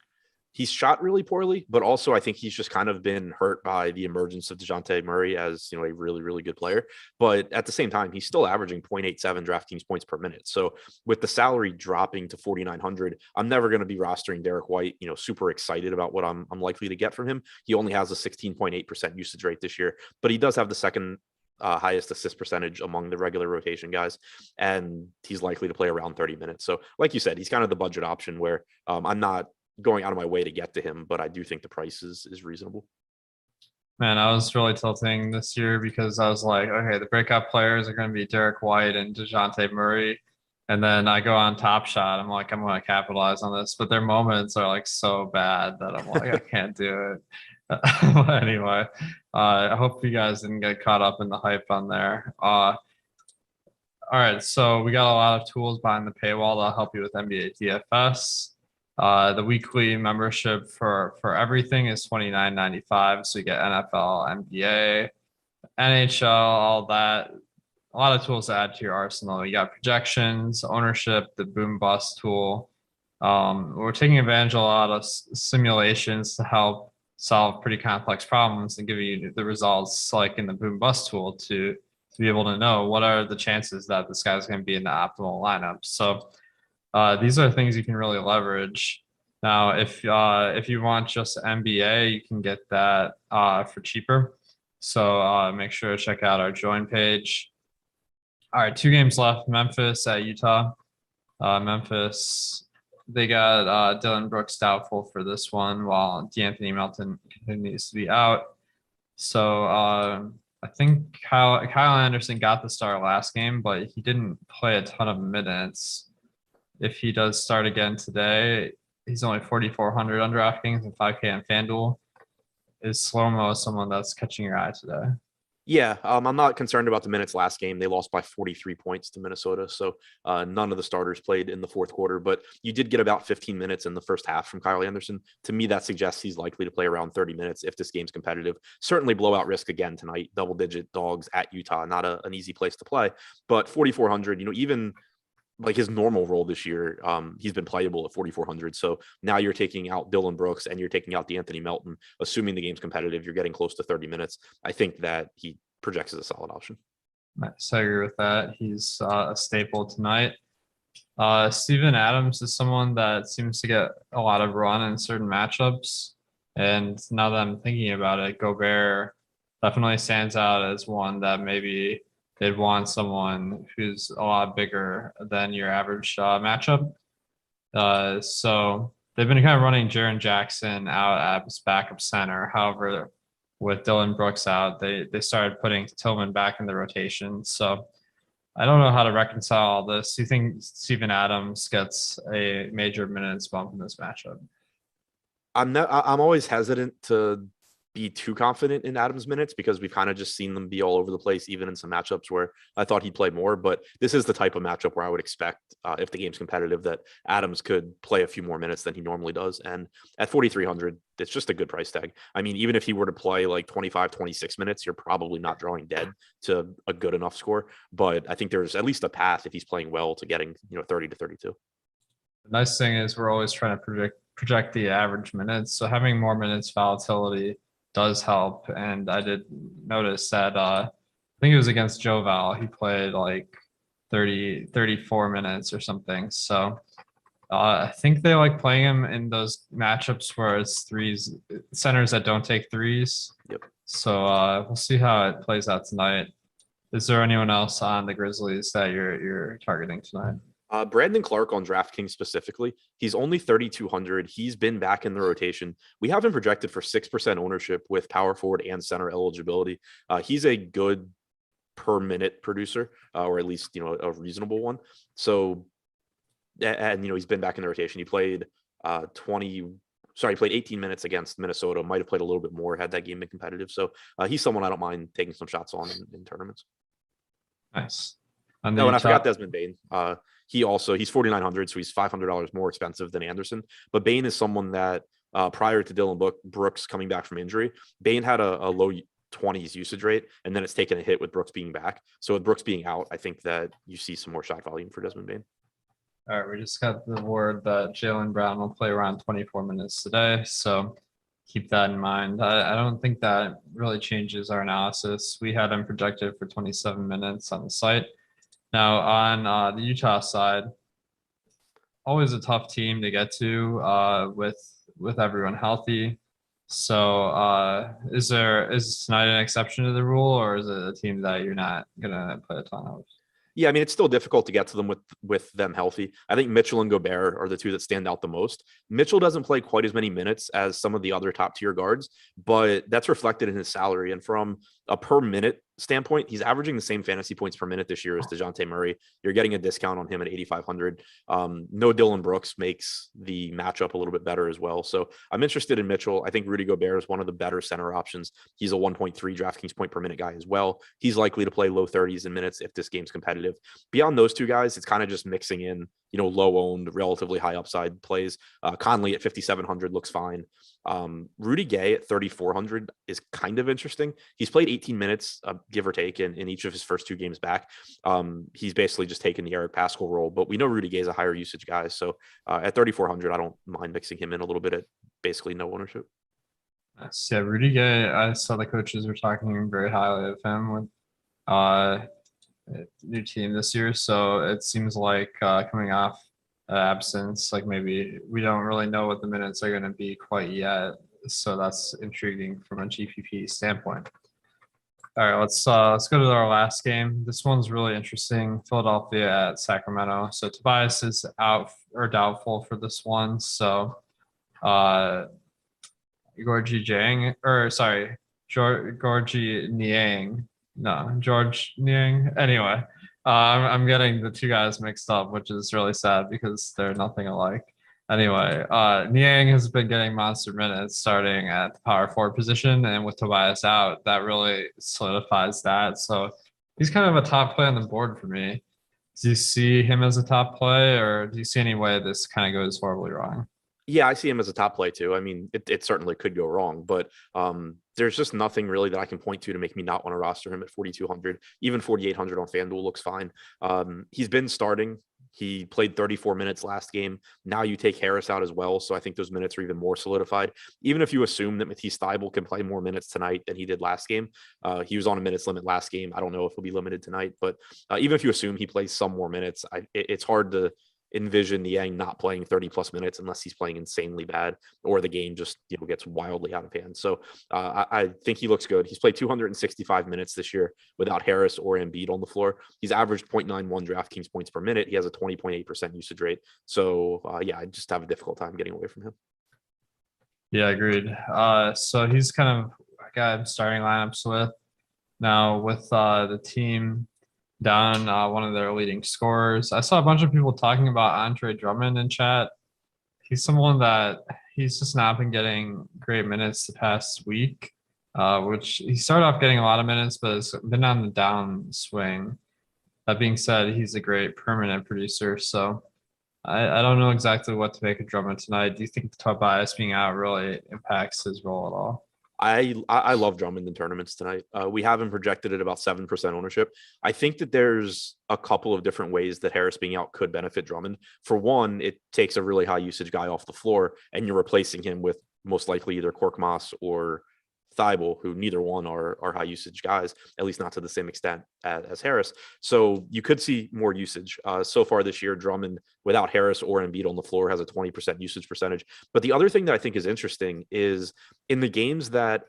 He's shot really poorly, but also I think he's just kind of been hurt by the emergence of DeJounte Murray as, you know, a really, really good player. But at the same time, he's still averaging 0.87 DraftKings points per minute. So with the salary dropping to 4,900, I'm never going to be rostering Derek White, you know, super excited about what I'm likely to get from him. He only has a 16.8% usage rate this year, but he does have the second highest assist percentage among the regular rotation guys, and he's likely to play around 30 minutes. So like you said, he's kind of the budget option where I'm not going out of my way to get to him, but I do think the price is reasonable. Man, I was really tilting this year because I was like, okay, the breakout players are going to be Derek White and DeJounte Murray. And then I go on Top Shot. I'm like, I'm going to capitalize on this. But their moments are like so bad that I'm like, I can't do it. But anyway, I hope you guys didn't get caught up in the hype on there. All right, so we got a lot of tools behind the paywall that'll help you with NBA DFS. The weekly membership for everything is $29.95. So you get NFL, NBA, NHL, all that. A lot of tools to add to your arsenal. You got projections, ownership, the boom bust tool. We're taking advantage of a lot of simulations to help solve pretty complex problems and give you the results like in the boom bust tool to be able to know what are the chances that this guy's going to be in the optimal lineup. So these are things you can really leverage. Now, if you want just NBA, you can get that for cheaper. So make sure to check out our join page. All right, 2 games left. Memphis at Utah. Memphis, they got Dylan Brooks doubtful for this one, while D'Anthony Melton continues to be out. So I think Kyle Anderson got the start last game, but he didn't play a ton of minutes. If he does start again today, he's only 4,400 on DraftKings and 5K on FanDuel. Is Slow-Mo someone that's catching your eye today? Yeah, I'm not concerned about the minutes last game. They lost by 43 points to Minnesota. So none of the starters played in the fourth quarter, but you did get about 15 minutes in the first half from Kyle Anderson. To me, that suggests he's likely to play around 30 minutes if this game's competitive. Certainly blowout risk again tonight. Double-digit dogs at Utah, not an easy place to play. But 4,400, you know, even like his normal role this year, he's been playable at 4,400. So now you're taking out Dylan Brooks and you're taking out D'Anthony Melton. Assuming the game's competitive, you're getting close to 30 minutes. I think that he projects as a solid option. Nice. I agree with that. He's a staple tonight. Steven Adams is someone that seems to get a lot of run in certain matchups. And now that I'm thinking about it, Gobert definitely stands out as one that maybe they'd want someone who's a lot bigger than your average matchup. So they've been kind of running Jaren Jackson out as backup center. However, with Dylan Brooks out, they started putting Tillman back in the rotation. So I don't know how to reconcile all this. Do you think Steven Adams gets a major minutes bump in this matchup? I'm always hesitant to be too confident in Adams' minutes because we've kind of just seen them be all over the place, even in some matchups where I thought he'd play more. But this is the type of matchup where I would expect, if the game's competitive, that Adams could play a few more minutes than he normally does. And at 4,300, it's just a good price tag. I mean, even if he were to play like 25, 26 minutes, you're probably not drawing dead to a good enough score. But I think there's at least a path if he's playing well to getting, 30 to 32. The nice thing is we're always trying to project the average minutes. So having more minutes volatility does help. And I did notice that I think it was against Joe Val. He played like 34 minutes or something. So I think they like playing him in those matchups where it's threes, centers that don't take threes. Yep. So we'll see how it plays out tonight. Is there anyone else on the Grizzlies that you're targeting tonight? Brandon Clark on DraftKings specifically, he's only 3,200. He's been back in the rotation. We have him projected for 6% ownership with power forward and center eligibility. He's a good per minute producer, or at least, a reasonable one. So, and, he's been back in the rotation. He played 18 minutes against Minnesota, might have played a little bit more had that game been competitive. So he's someone I don't mind taking some shots on in tournaments. Nice. And I forgot Desmond Bane. he's 4,900, so he's $500 more expensive than Anderson. But Bane is someone that prior to Dylan Brooks coming back from injury, Bane had a low 20s usage rate, and then it's taken a hit with Brooks being back. So with Brooks being out, I think that you see some more shot volume for Desmond Bane. All right, we just got the word that Jaylen Brown will play around 24 minutes today, so keep that in mind. I don't think that really changes our analysis. We had him projected for 27 minutes on the site. Now on the Utah side, always a tough team to get to with everyone healthy. So is tonight an exception to the rule, or is it a team that you're not gonna play a ton of? Yeah, I mean, it's still difficult to get to them with them healthy. I think Mitchell and Gobert are the two that stand out the most. Mitchell doesn't play quite as many minutes as some of the other top tier guards, but that's reflected in his salary. And from a per minute standpoint, he's averaging the same fantasy points per minute this year as DeJounte Murray. You're getting a discount on him at 8,500. No Dylan Brooks makes the matchup a little bit better as well. So I'm interested in Mitchell. I think Rudy Gobert is one of the better center options. He's a 1.3 DraftKings point per minute guy as well. He's likely to play low 30s in minutes if this game's competitive. Beyond those two guys, it's kind of just mixing in, low owned, relatively high upside plays. Conley at 5,700 looks fine. Rudy Gay at 3,400 is kind of interesting. He's played 18 minutes, give or take, in each of his first two games back. He's basically just taken the Eric Paschall role, but we know Rudy Gay is a higher usage guy. So at 3,400, I don't mind mixing him in a little bit at basically no ownership. Yeah, Rudy Gay, I saw the coaches were talking very highly of him with new team this year. So it seems like coming off absence, like maybe we don't really know what the minutes are going to be quite yet. So that's intriguing from a GPP standpoint. All right, let's go to our last game. This one's really interesting. Philadelphia at Sacramento. So Tobias is out or doubtful for this one. So Georgie Niang. No, George Niang. Anyway, I'm getting the two guys mixed up, which is really sad because they're nothing alike. Anyway, Niang has been getting monster minutes starting at the power forward position, and with Tobias out, that really solidifies that. So he's kind of a top play on the board for me. Do you see him as a top play, or do you see any way this kind of goes horribly wrong? Yeah, I see him as a top play too. I mean, it certainly could go wrong, but there's just nothing really that I can point to make me not want to roster him at 4,200. Even 4,800 on FanDuel looks fine. He's been starting. He played 34 minutes last game. Now you take Harris out as well, so I think those minutes are even more solidified. Even if you assume that Matisse Thybulle can play more minutes tonight than he did last game, he was on a minutes limit last game. I don't know if he'll be limited tonight, but even if you assume he plays some more minutes, it's hard to envision Niang not playing 30 plus minutes unless he's playing insanely bad or the game just gets wildly out of hand. So I think he looks good. He's played 265 minutes this year without Harris or Embiid on the floor. He's averaged 0.91 DraftKings points per minute. He has a 20.8% usage rate. So I just have a difficult time getting away from him. Yeah, agreed. So he's kind of a guy I'm starting lineups with now with the team down one of their leading scorers. I saw a bunch of people talking about Andre Drummond in chat. He's someone that he's just not been getting great minutes the past week, which he started off getting a lot of minutes, but has been on the downswing. That being said, he's a great permanent producer. So I don't know exactly what to make of Drummond tonight. Do you think Tobias being out really impacts his role at all? I love Drummond in tournaments tonight. We have him projected at about 7% ownership. I think that there's a couple of different ways that Harris being out could benefit Drummond. For one, it takes a really high usage guy off the floor, and you're replacing him with most likely either Korkmaz or Thybulle, who neither one are high usage guys, at least not to the same extent as Harris. So you could see more usage. So far this year, Drummond without Harris or Embiid on the floor has a 20% usage percentage. But the other thing that I think is interesting is in the games that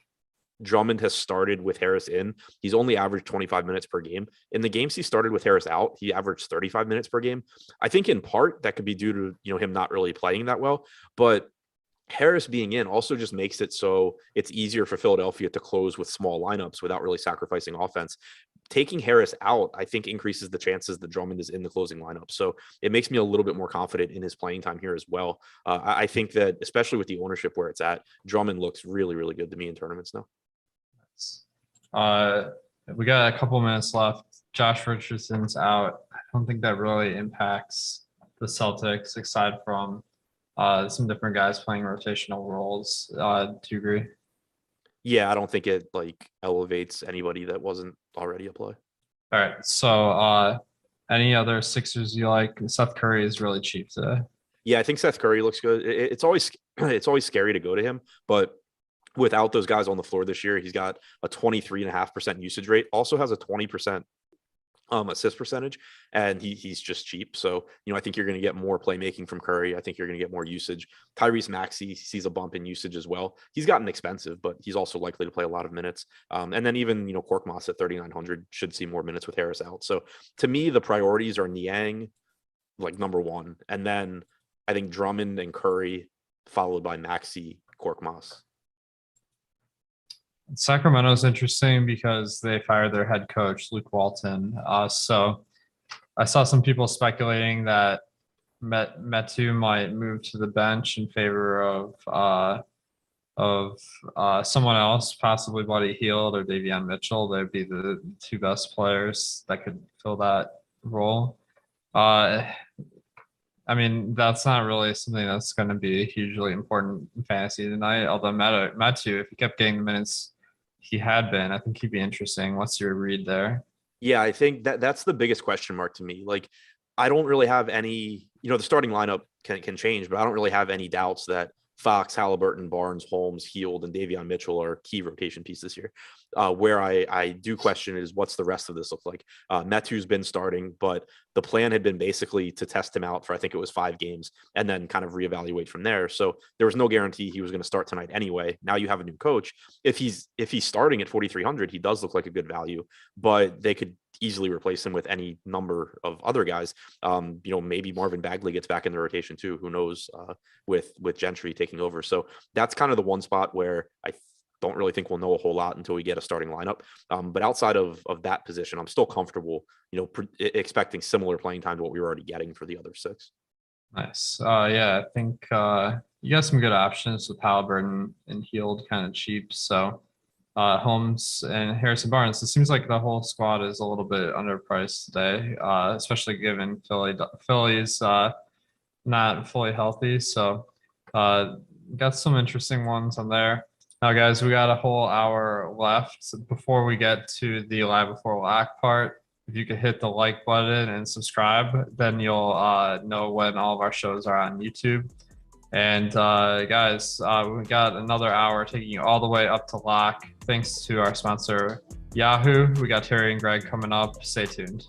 Drummond has started with Harris in, he's only averaged 25 minutes per game. In the games he started with Harris out, he averaged 35 minutes per game. I think in part that could be due to him not really playing that well, but Harris being in also just makes it so it's easier for Philadelphia to close with small lineups without really sacrificing offense. Taking Harris out, I think, increases the chances that Drummond is in the closing lineup. So it makes me a little bit more confident in his playing time here as well. I think that, especially with the ownership where it's at, Drummond looks really, really good to me in tournaments now. We got a couple minutes left. Josh Richardson's out. don't think that really impacts the Celtics aside from some different guys playing rotational roles. Do you agree? Yeah, I don't think it like elevates anybody that wasn't already a play. All right. So any other Sixers you like? Seth Curry is really cheap today. Yeah, I think Seth Curry looks good. It's always scary to go to him, but without those guys on the floor this year, he's got a 23.5% usage rate. Also has a 20% assist percentage, and he's just cheap. So, I think you're going to get more playmaking from Curry. I think you're going to get more usage. Tyrese Maxey sees a bump in usage as well. He's gotten expensive, but he's also likely to play a lot of minutes. And then even, Korkmaz at 3,900 should see more minutes with Harris out. So to me, the priorities are Niang, like number one. And then I think Drummond and Curry followed by Maxey, Korkmaz. Sacramento is interesting because they fired their head coach, Luke Walton. So I saw some people speculating that Metu might move to the bench in favor of someone else, possibly Buddy Hield or Davion Mitchell. They'd be the two best players that could fill that role. I mean, that's not really something that's going to be hugely important in fantasy tonight. Although Metu, if he kept getting the minutes he had been, I think he'd be interesting. What's your read there? Yeah, I think that's the biggest question mark to me. Like, I don't really have any, the starting lineup can change, but I don't really have any doubts that Fox, Halliburton, Barnes, Holmes, Hield, and Davion Mitchell are key rotation pieces here. Where I do question is what's the rest of this look like? Metu's been starting, but the plan had been basically to test him out for, I think it was 5 games, and then kind of reevaluate from there. So there was no guarantee he was going to start tonight anyway. Now you have a new coach. If he's starting at 4,300, he does look like a good value, but they could easily replace him with any number of other guys. Maybe Marvin Bagley gets back in the rotation too. Who knows? With Gentry taking over. So that's kind of the one spot where I don't really think we'll know a whole lot until we get a starting lineup. But outside of that position, I'm still comfortable, expecting similar playing time to what we were already getting for the other 6. Nice. Yeah, I think you got some good options with Halliburton and Hield kind of cheap. So Holmes and Harrison Barnes, it seems like the whole squad is a little bit underpriced today, especially given Philly's not fully healthy. So got some interesting ones on there. Now, guys, we got a whole hour left before we get to the live before lock part. If you could hit the like button and subscribe, then you'll know when all of our shows are on YouTube. And guys, we got another hour taking you all the way up to lock. Thanks to our sponsor, Yahoo. We got Terry and Greg coming up. Stay tuned.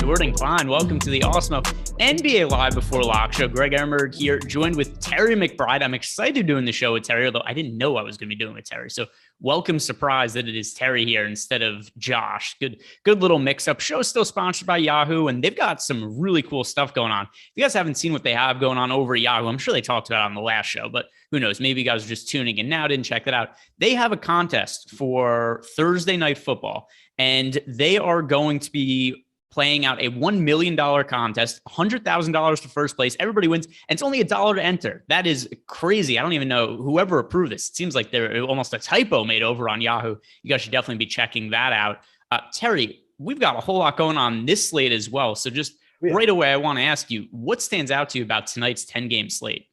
Jordan Klein. Welcome to the Awesemo NBA Live Before Lock Show. Greg Ehrenberg here, joined with Terry McBride. I'm excited doing the show with Terry, although I didn't know I was going to be doing it with Terry. So welcome surprise that it is Terry here instead of Josh. Good little mix-up. Show still sponsored by Yahoo, and they've got some really cool stuff going on. If you guys haven't seen what they have going on over at Yahoo, I'm sure they talked about it on the last show, but who knows? Maybe you guys are just tuning in now, didn't check that out. They have a contest for Thursday Night Football, and they are going to be playing out a $1 million contest, $100,000 for first place. Everybody wins, and it's only $1 to enter. That is crazy. I don't even know whoever approved this. It seems like they're almost a typo made over on Yahoo. You guys should definitely be checking that out. Terry, we've got a whole lot going on this slate as well. So just right away, I want to ask you, what stands out to you about tonight's 10-game slate?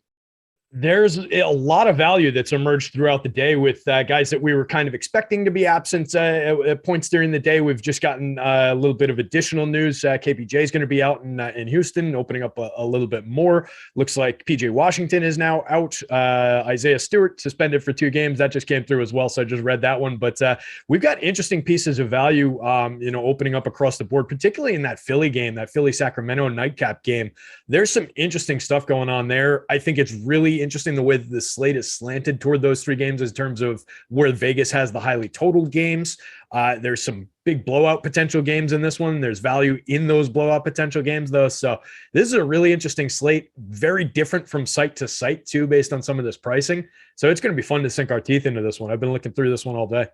There's a lot of value that's emerged throughout the day with guys that we were kind of expecting to be absent at points during the day. We've just gotten a little bit of additional news. KPJ is going to be out in Houston, opening up a little bit more. Looks like PJ Washington is now out. Isaiah Stewart suspended for 2 games. That just came through as well, so I just read that one. But we've got interesting pieces of value, opening up across the board, particularly in that Philly game, that Philly-Sacramento nightcap game. There's some interesting stuff going on there. I think it's really interesting the way that the slate is slanted toward those 3 games in terms of where Vegas has the highly totaled games. There's some big blowout potential games in this one. There's value in those blowout potential games, though. So this is a really interesting slate, very different from site to site, too, based on some of this pricing. So it's going to be fun to sink our teeth into this one. I've been looking through this one all day.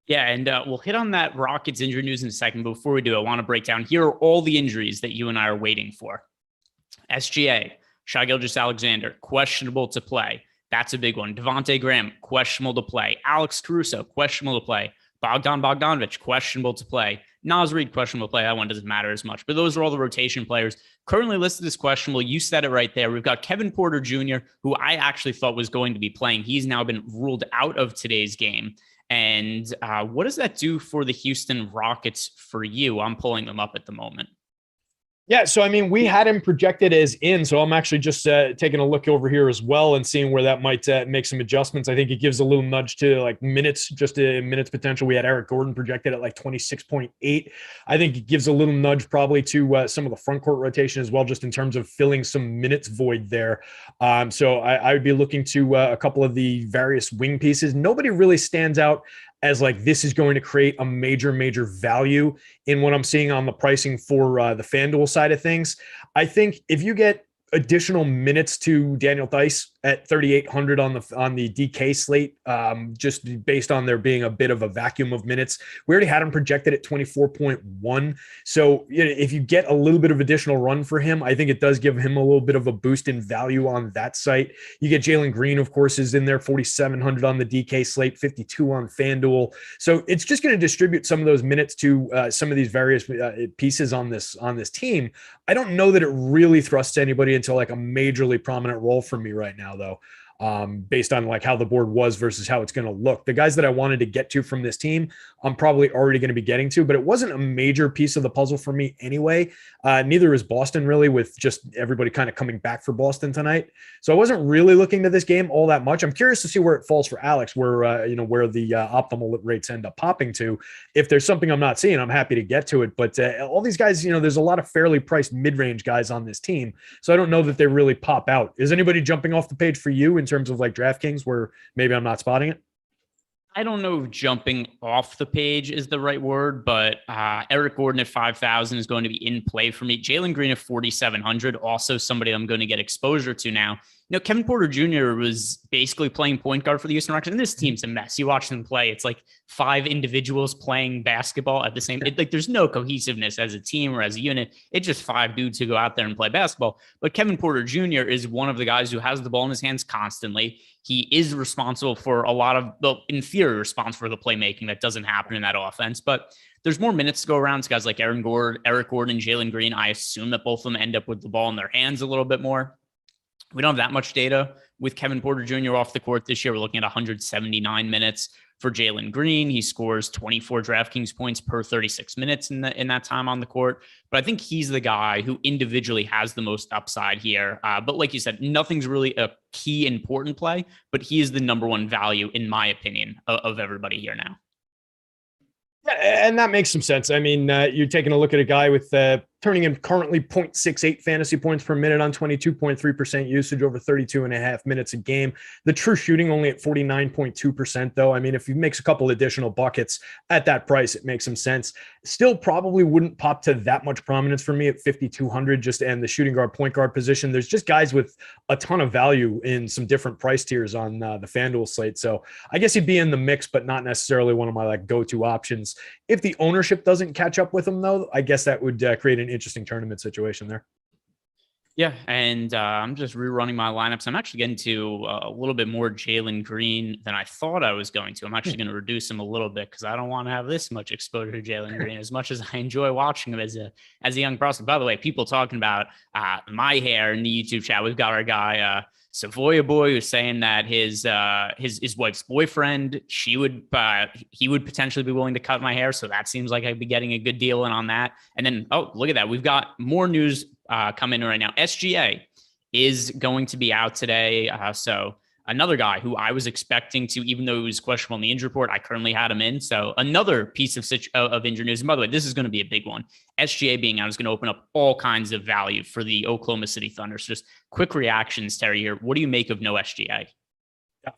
Yeah, and we'll hit on that Rockets injury news in a second. But before we do, I want to break down, here are all the injuries that you and I are waiting for. SGA, Shai Gilgeous-Alexander, questionable to play. That's a big one. Devontae Graham, questionable to play. Alex Caruso, questionable to play. Bogdan Bogdanovich, questionable to play. Naz Reid, questionable to play. That one doesn't matter as much. But those are all the rotation players currently listed as questionable. You said it right there. We've got Kevin Porter Jr., who I actually thought was going to be playing. He's now been ruled out of today's game. And what does that do for the Houston Rockets for you? I'm pulling them up at the moment. Yeah, so I mean, we had him projected as in, so I'm actually just taking a look over here as well and seeing where that might make some adjustments. I think it gives a little nudge to like minutes, just a minutes potential. We had Eric Gordon projected at like 26.8. I think it gives a little nudge probably to some of the front court rotation as well, just in terms of filling some minutes void there. So I would be looking to a couple of the various wing pieces. Nobody really stands out as like this is going to create a major value in what I'm seeing on the pricing for the FanDuel side of things. I think if you get additional minutes to Daniel Theis at 3,800 on the DK slate, just based on there being a bit of a vacuum of minutes. We already had him projected at 24.1. So if you get a little bit of additional run for him, I think it does give him a little bit of a boost in value on that site. You get Jalen Green, of course, is in there, 4,700 on the DK slate, 52 on FanDuel. So it's just going to distribute some of those minutes to some of these various pieces on this team. I don't know that it really thrusts anybody into like a majorly prominent role for me right now, though, based on like how the board was versus how it's going to look. The guys that I wanted to get to from this team, I'm probably already going to be getting to, but it wasn't a major piece of the puzzle for me anyway. Neither is Boston really, with just everybody kind of coming back for Boston tonight. So I wasn't really looking to this game all that much. I'm curious to see where it falls for Alex, where the optimal rates end up popping to. If there's something I'm not seeing, I'm happy to get to it. But all these guys, there's a lot of fairly priced mid-range guys on this team. So I don't know that they really pop out. Is anybody jumping off the page for you in terms of like DraftKings where maybe I'm not spotting it? I don't know if jumping off the page is the right word, but Eric Gordon at 5,000 is going to be in play for me. Jalen Green at 4,700, also somebody I'm going to get exposure to now. Kevin Porter Jr. was basically playing point guard for the Houston Rockets, and this team's a mess. You watch them play, it's like 5 individuals playing basketball at the same. There's no cohesiveness as a team or as a unit. It's just 5 dudes who go out there and play basketball. But Kevin Porter Jr. is one of the guys who has the ball in his hands constantly. He is responsible for a lot of the inferior response for the playmaking that doesn't happen in that offense. But there's more minutes to go around. It's guys like Eric Gordon, and Jalen Green. I assume that both of them end up with the ball in their hands a little bit more. We don't have that much data with Kevin Porter Jr. off the court this year. We're looking at 179 minutes for Jalen Green. He scores 24 DraftKings points per 36 minutes in that time on the court. But I think he's the guy who individually has the most upside here. But like you said, nothing's really a key important play, but he is the number one value, in my opinion, of everybody here now. Yeah, and that makes some sense. I mean, you're taking a look at a guy with turning in currently 0.68 fantasy points per minute on 22.3% usage over 32.5 minutes a game. The true shooting only at 49.2%, though. I mean, if he makes a couple additional buckets at that price, it makes some sense. Still probably wouldn't pop to that much prominence for me at 5,200, just and the shooting guard, point guard position. There's just guys with a ton of value in some different price tiers on the FanDuel slate. So I guess he'd be in the mix, but not necessarily one of my like go-to options. If the ownership doesn't catch up with him, though, I guess that would create an interesting tournament situation there. Yeah, and I'm just rerunning my lineups. I'm actually getting to a little bit more Jaylen Green than I thought I was going to. I'm actually going to reduce him a little bit because I don't want to have this much exposure to Jaylen Green as much as I enjoy watching him as a young prospect. By the way, people talking about my hair in the YouTube chat. We've got our guy Savoya Boy who's saying that his wife's boyfriend, he would potentially be willing to cut my hair. So that seems like I'd be getting a good deal in on that. And then, oh, look at that. We've got more news coming in right now. SGA is going to be out today. So another guy who I was expecting to, even though he was questionable in the injury report, I currently had him in. So another piece of injury news. And by the way, this is going to be a big one. SGA being out is going to open up all kinds of value for the Oklahoma City Thunder. So just quick reactions, Terry, here. What do you make of no SGA?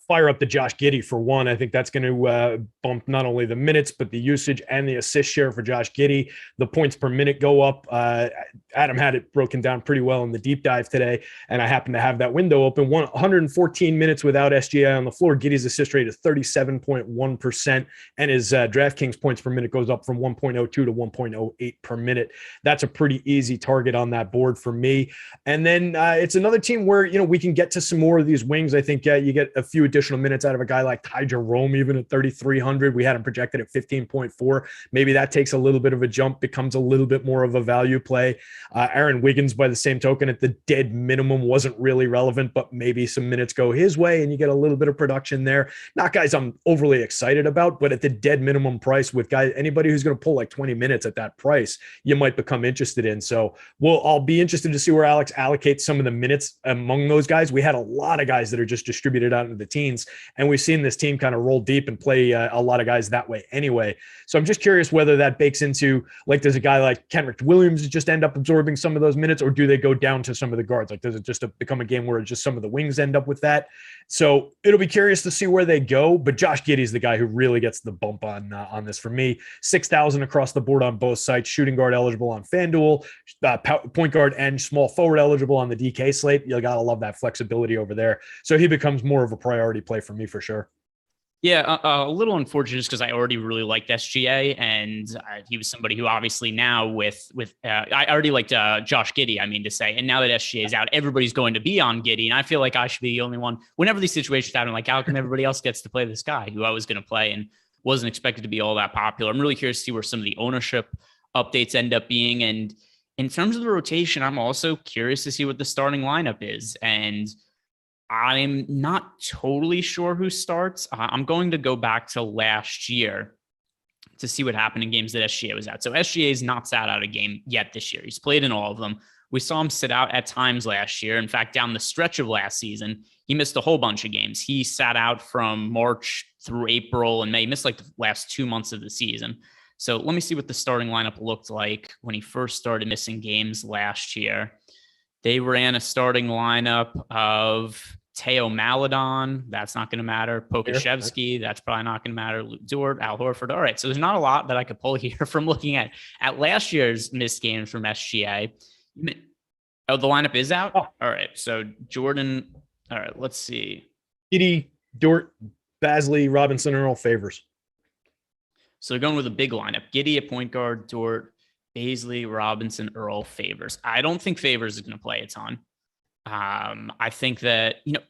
Fire up the Josh Giddey for one. I think that's going to bump not only the minutes, but the usage and the assist share for Josh Giddey. The points per minute go up. Adam had it broken down pretty well in the deep dive today, and I happen to have that window open. 114 minutes without SGA on the floor. Giddey's assist rate is 37.1%, and his DraftKings points per minute goes up from 1.02 to 1.08 per minute. That's a pretty easy target on that board for me. And then it's another team where, you know, we can get to some more of these wings. I think you get a few additional minutes out of a guy like Ty Jerome, even at 3,300. We had him projected at 15.4. Maybe that takes a little bit of a jump, becomes a little bit more of a value play. Aaron Wiggins, by the same token, at the dead minimum, wasn't really relevant, but maybe some minutes go his way and you get a little bit of production there. Not guys I'm overly excited about, but at the dead minimum price with anybody who's going to pull like 20 minutes at that price, you might become interested in. So I'll be interested to see where Alex allocates some of the minutes among those guys. We had a lot of guys that are just distributed out into the teens, and we've seen this team kind of roll deep and play a lot of guys that way anyway. So I'm just curious whether that bakes into, like, does a guy like Kenrich Williams just end up absorbing some of those minutes, or do they go down to some of the guards? Like, does it just become a game where just some of the wings end up with that? So it'll be curious to see where they go, but Josh Giddey is the guy who really gets the bump on this for me. 6,000 across the board on both sites. Shooting guard eligible on FanDuel, point guard and small forward eligible on the DK slate. You gotta love that flexibility over there. So he becomes more of a priority play for me for sure. Yeah, a little unfortunate just because I already really liked SGA, and he was somebody who obviously now I already liked Josh Giddey, I mean to say, and now that SGA is out, everybody's going to be on Giddey, and I feel like I should be the only one. Whenever these situations happen, like, how come everybody else gets to play this guy who I was going to play and wasn't expected to be all that popular? I'm really curious to see where some of the ownership updates end up being, and in terms of the rotation, I'm also curious to see what the starting lineup is, and I'm not totally sure who starts. I'm going to go back to last year to see what happened in games that SGA was out. So SGA is not sat out a game yet this year. He's played in all of them. We saw him sit out at times last year. In fact, down the stretch of last season, he missed a whole bunch of games. He sat out from March through April and May. He missed like the last 2 months of the season. So let me see what the starting lineup looked like when he first started missing games last year. They ran a starting lineup of Teo Maledon, that's not going to matter. Pokashevsky, that's probably not going to matter. Luke Dort, Al Horford. All right, so there's not a lot that I could pull here from looking at last year's missed games from SGA. Oh, the lineup is out? Oh. All right, so Jordan. All right, let's see. Giddey, Dort, Basley, Robinson are all favors. So they're going with a big lineup. Giddey at point guard, Dort, Basley, Robinson, Earl, Favors. I don't think Favors is going to play a ton. I think that, you know,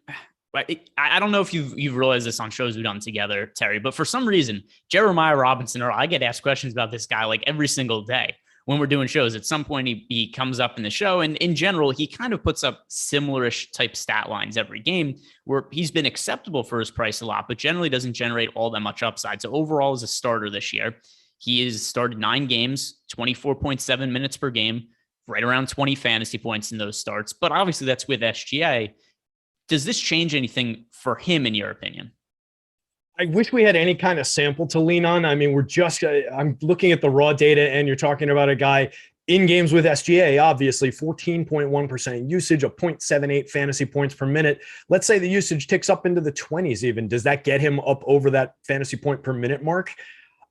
I don't know if you've realized this on shows we've done together, Terry, but for some reason, Jeremiah Robinson Earl, I get asked questions about this guy like every single day when we're doing shows. At some point, he comes up in the show, and in general, he kind of puts up similar-ish type stat lines every game where he's been acceptable for his price a lot, but generally doesn't generate all that much upside. So overall, as a starter this year, he has started 9 games, 24.7 minutes per game, right around 20 fantasy points in those starts. But obviously that's with SGA. Does this change anything for him, in your opinion? I wish we had any kind of sample to lean on. I mean, I'm looking at the raw data, and you're talking about a guy In games with SGA, obviously 14.1% usage, a 0.78 fantasy points per minute. Let's say the usage ticks up into the 20s even. Does that get him up over that fantasy point per minute mark?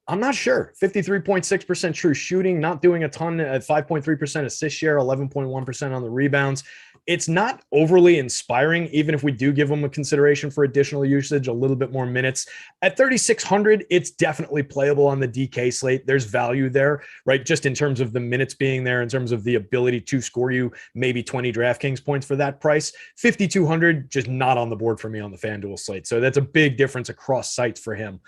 I'm not sure. 53.6% true shooting, not doing a ton at 5.3% assist share, 11.1% on the rebounds. It's not overly inspiring, even if we do give him a consideration for additional usage, a little bit more minutes. At 3,600, it's definitely playable on the DK slate. There's value there, right? Just in terms of the minutes being there, in terms of the ability to score you maybe 20 DraftKings points for that price. 5,200, just not on the board for me on the FanDuel slate. So that's a big difference across sites for him.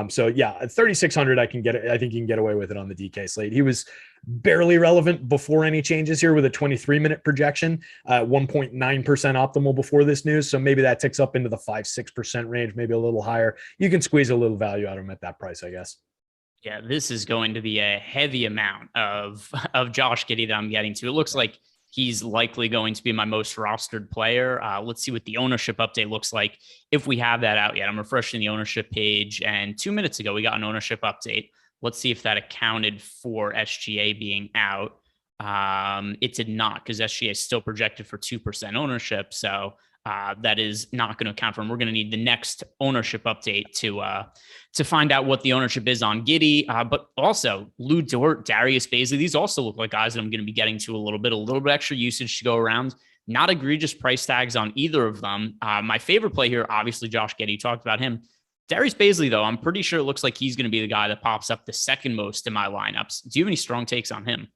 So yeah, at 3,600, I think you can get away with it on the DK slate. He was barely relevant before any changes here with a 23-minute projection, 1.9% optimal before this news. So maybe that ticks up into the 5-6% range, maybe a little higher. You can squeeze a little value out of him at that price, I guess. Yeah, this is going to be a heavy amount of Josh Giddey that I'm getting to. It looks like he's likely going to be my most rostered player. Let's see what the ownership update looks like if we have that out yet. I'm refreshing the ownership page, and 2 minutes ago we got an ownership update. Let's see if that accounted for SGA being out. It did not, because SGA is still projected for 2% ownership. So that is not going to account for him. We're going to need the next ownership update to find out what the ownership is on Giddey. But also Lou Dort, Darius Bazley, these also look like guys that I'm going to be getting to a little bit extra usage to go around. Not egregious price tags on either of them. My favorite play here, obviously Josh Giddey. You talked about him. Darius Bazley, though, I'm pretty sure it looks like he's going to be the guy that pops up the second most in my lineups. Do you have any strong takes on him?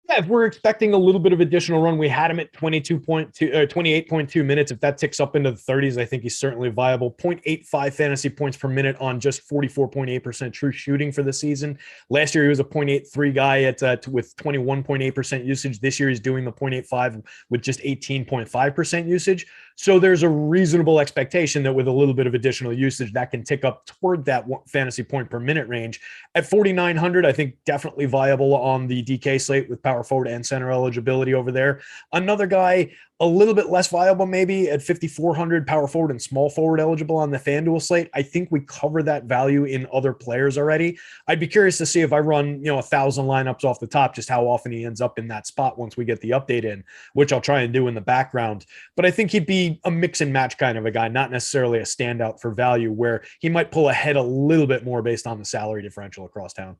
Yeah, if we're expecting a little bit of additional run, we had him at 28.2 minutes. If that ticks up into the 30s, I think he's certainly viable. 0.85 fantasy points per minute on just 44.8% true shooting for the season. Last year, he was a 0.83 guy with 21.8% usage. This year, he's doing the 0.85 with just 18.5% usage. So there's a reasonable expectation that with a little bit of additional usage, that can tick up toward that fantasy point per minute range. At 4,900, I think definitely viable on the DK slate with power forward and center eligibility over there. Another guy a little bit less viable maybe at 5,400, power forward and small forward eligible on the FanDuel slate. I think we cover that value in other players already. I'd be curious to see if I run 1,000 lineups off the top, just how often he ends up in that spot once we get the update in, which I'll try and do in the background. But I think he'd be a mix and match kind of a guy, not necessarily a standout for value, where he might pull ahead a little bit more based on the salary differential across town.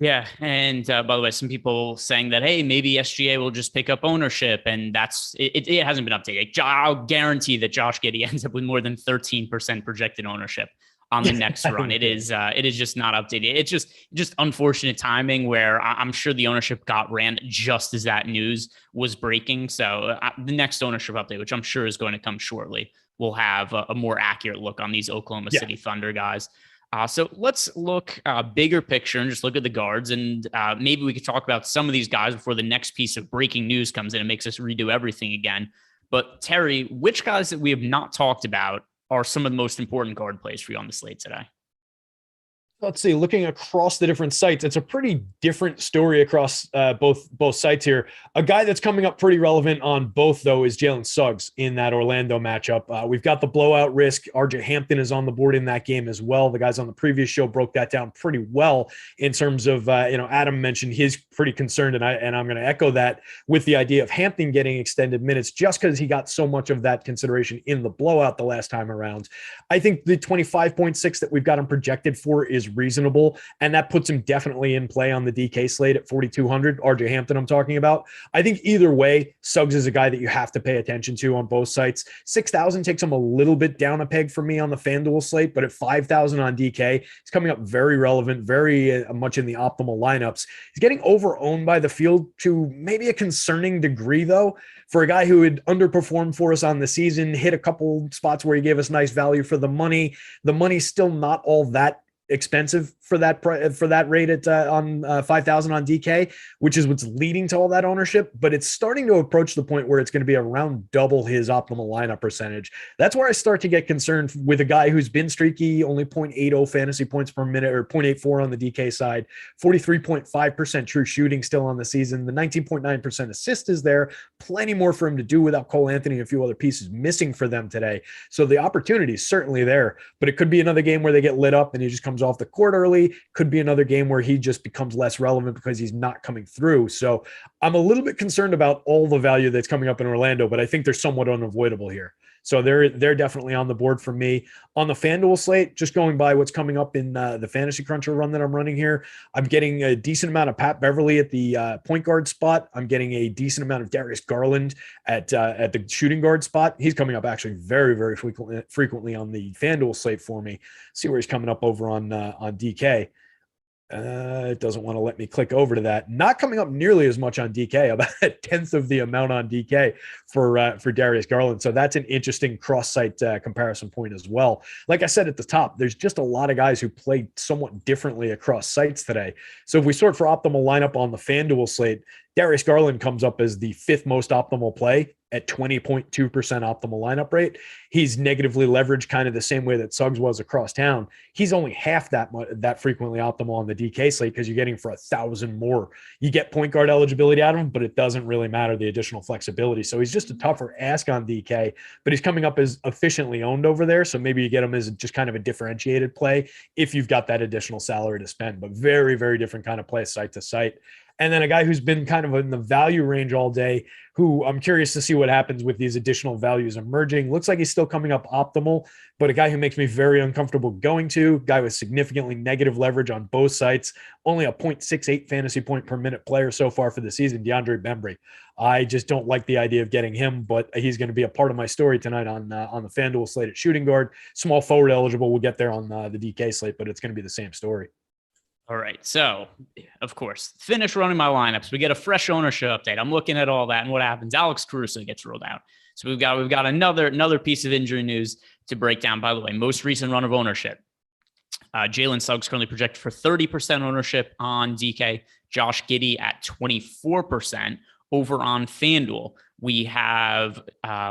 Yeah. And by the way, some people saying that, hey, maybe SGA will just pick up ownership, and that's it hasn't been updated. I'll guarantee that Josh Giddey ends up with more than 13% projected ownership on the next run. It is just not updated. It's just unfortunate timing where I'm sure the ownership got ran just as that news was breaking. So the next ownership update, which I'm sure is going to come shortly, will have a more accurate look on these Oklahoma City Thunder guys. So let's look bigger picture and just look at the guards, and maybe we could talk about some of these guys before the next piece of breaking news comes in and makes us redo everything again. But Terry, which guys that we have not talked about are some of the most important guard plays for you on the slate today? Let's see, looking across the different sites, it's a pretty different story across both sites here. A guy that's coming up pretty relevant on both, though, is Jalen Suggs in that Orlando matchup. We've got the blowout risk. RJ Hampton is on the board in that game as well. The guys on the previous show broke that down pretty well in terms of, Adam mentioned he's pretty concerned, and I'm going to echo that with the idea of Hampton getting extended minutes just because he got so much of that consideration in the blowout the last time around. I think the 25.6 that we've got him projected for is reasonable, and that puts him definitely in play on the DK slate at 4,200. RJ Hampton I'm talking about. I think either way, Suggs is a guy that you have to pay attention to on both sites. 6,000 takes him a little bit down a peg for me on the FanDuel slate, but at 5,000 on DK, he's coming up very relevant, very much in the optimal lineups. He's getting over-owned by the field to maybe a concerning degree, though, for a guy who had underperformed for us on the season, hit a couple spots where he gave us nice value for the money. The money's still not all that expensive for that rate at on 5,000 on DK, which is what's leading to all that ownership. But it's starting to approach the point where it's going to be around double his optimal lineup percentage. That's where I start to get concerned with a guy who's been streaky, only 0.80 fantasy points per minute or 0.84 on the DK side, 43.5% true shooting still on the season. The 19.9% assist is there. Plenty more for him to do without Cole Anthony and a few other pieces missing for them today. So the opportunity is certainly there, but it could be another game where they get lit up and he just comes off the court early early. Could be another game where he just becomes less relevant because he's not coming through. So I'm a little bit concerned about all the value that's coming up in Orlando, but I think they're somewhat unavoidable here. So they're definitely on the board for me. On the FanDuel slate, just going by what's coming up in the Fantasy Cruncher run that I'm running here, I'm getting a decent amount of Pat Beverly at the point guard spot. I'm getting a decent amount of Darius Garland at the shooting guard spot. He's coming up actually very, very frequently on the FanDuel slate for me. See where he's coming up over on DK. It doesn't want to let me click over to that. Not coming up nearly as much on DK, about a tenth of the amount on DK for Darius Garland. So that's an interesting cross-site comparison point as well. Like I said at the top, there's just a lot of guys who play somewhat differently across sites today. So if we sort for optimal lineup on the FanDuel slate, Darius Garland comes up as the fifth most optimal play at 20.2% optimal lineup rate. He's negatively leveraged kind of the same way that Suggs was across town. He's only half that frequently optimal on the DK slate because you're getting for 1,000 more. You get point guard eligibility out of him, but it doesn't really matter, the additional flexibility. So he's just a tougher ask on DK, but he's coming up as efficiently owned over there. So maybe you get him as just kind of a differentiated play if you've got that additional salary to spend, but very, very different kind of play site to site. And then a guy who's been kind of in the value range all day, who I'm curious to see what happens with these additional values emerging. Looks like he's still coming up optimal, but a guy who makes me very uncomfortable going to, guy with significantly negative leverage on both sites, only a 0.68 fantasy point per minute player so far for the season, DeAndre Bembry. I just don't like the idea of getting him, but he's going to be a part of my story tonight on the FanDuel slate at shooting guard. Small forward eligible. We'll get there on the DK slate, but it's going to be the same story. All right. So, of course, finish running my lineups. We get a fresh ownership update. I'm looking at all that, and what happens? Alex Caruso gets ruled out. So we've got another piece of injury news to break down. By the way, most recent run of ownership. Jalen Suggs currently projected for 30% ownership on DK. Josh Giddey at 24%. Over on FanDuel, we have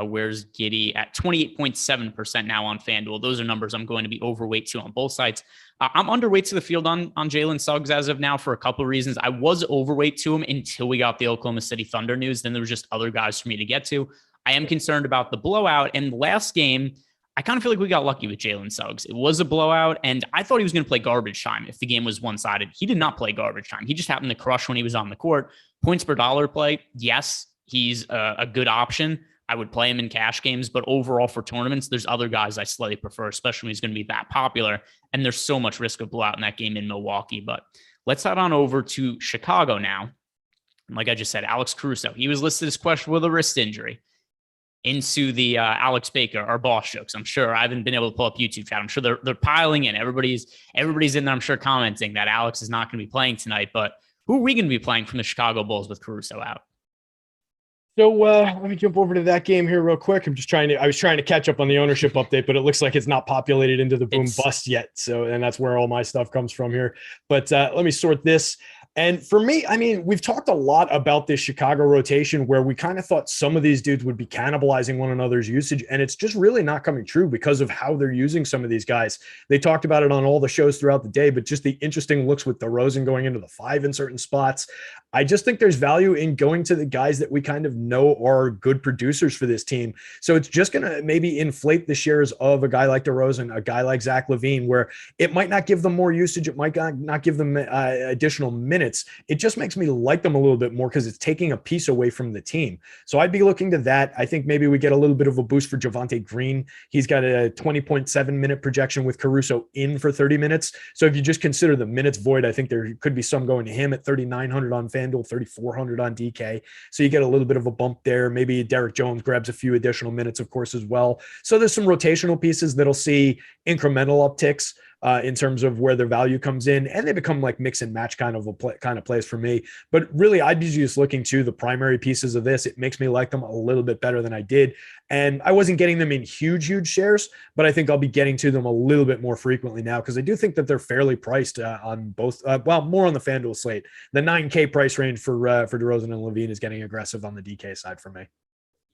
where's Giddey at 28.7% now on FanDuel. Those are numbers I'm going to be overweight to on both sides. I'm underweight to the field on Jalen Suggs as of now for a couple of reasons. I was overweight to him until we got the Oklahoma City Thunder news. Then there was just other guys for me to get to. I am concerned about the blowout. And last game, I kind of feel like we got lucky with Jalen Suggs. It was a blowout, and I thought he was going to play garbage time if the game was one-sided. He did not play garbage time. He just happened to crush when he was on the court. Points per dollar play, yes, he's a good option. I would play him in cash games, but overall for tournaments, there's other guys I slightly prefer, especially when he's going to be that popular. And there's so much risk of blowout in that game in Milwaukee. But let's head on over to Chicago now. And like I just said, Alex Caruso, he was listed as questionable with a wrist injury. Into the Alex Baker, our boss jokes. I'm sure I haven't been able to pull up YouTube chat. I'm sure they're piling in. Everybody's in there, I'm sure, commenting that Alex is not going to be playing tonight. But who are we going to be playing from the Chicago Bulls with Caruso out? So let me jump over to that game here real quick. I was trying to catch up on the ownership update, but it looks like it's not populated into the boom bust yet. So, and that's where all my stuff comes from here. But let me sort this. And for me, I mean, we've talked a lot about this Chicago rotation where we kind of thought some of these dudes would be cannibalizing one another's usage. And it's just really not coming true because of how they're using some of these guys. They talked about it on all the shows throughout the day, but just the interesting looks with DeRozan going into the 5 in certain spots. I just think there's value in going to the guys that we kind of know are good producers for this team. So it's just going to maybe inflate the shares of a guy like DeRozan, a guy like Zach Levine, where it might not give them more usage. It might not give them additional minutes. It just makes me like them a little bit more because it's taking a piece away from the team. So I'd be looking to that. I think maybe we get a little bit of a boost for Javonte Green. He's got a 20.7 minute projection with Caruso in for 30 minutes. So if you just consider the minutes void, I think there could be some going to him at 3,900 on FanDuel, 3,400 on DK. So you get a little bit of a bump there. Maybe Derek Jones grabs a few additional minutes, of course, as well. So there's some rotational pieces that'll see incremental upticks in terms of where their value comes in, and they become like mix and match kind of plays for me. But really, I'd be just looking to the primary pieces of this. It makes me like them a little bit better than I did. And I wasn't getting them in huge shares, but I think I'll be getting to them a little bit more frequently now because I do think that they're fairly priced on both. More on the FanDuel slate. The 9K price range for DeRozan and Levine is getting aggressive on the DK side for me.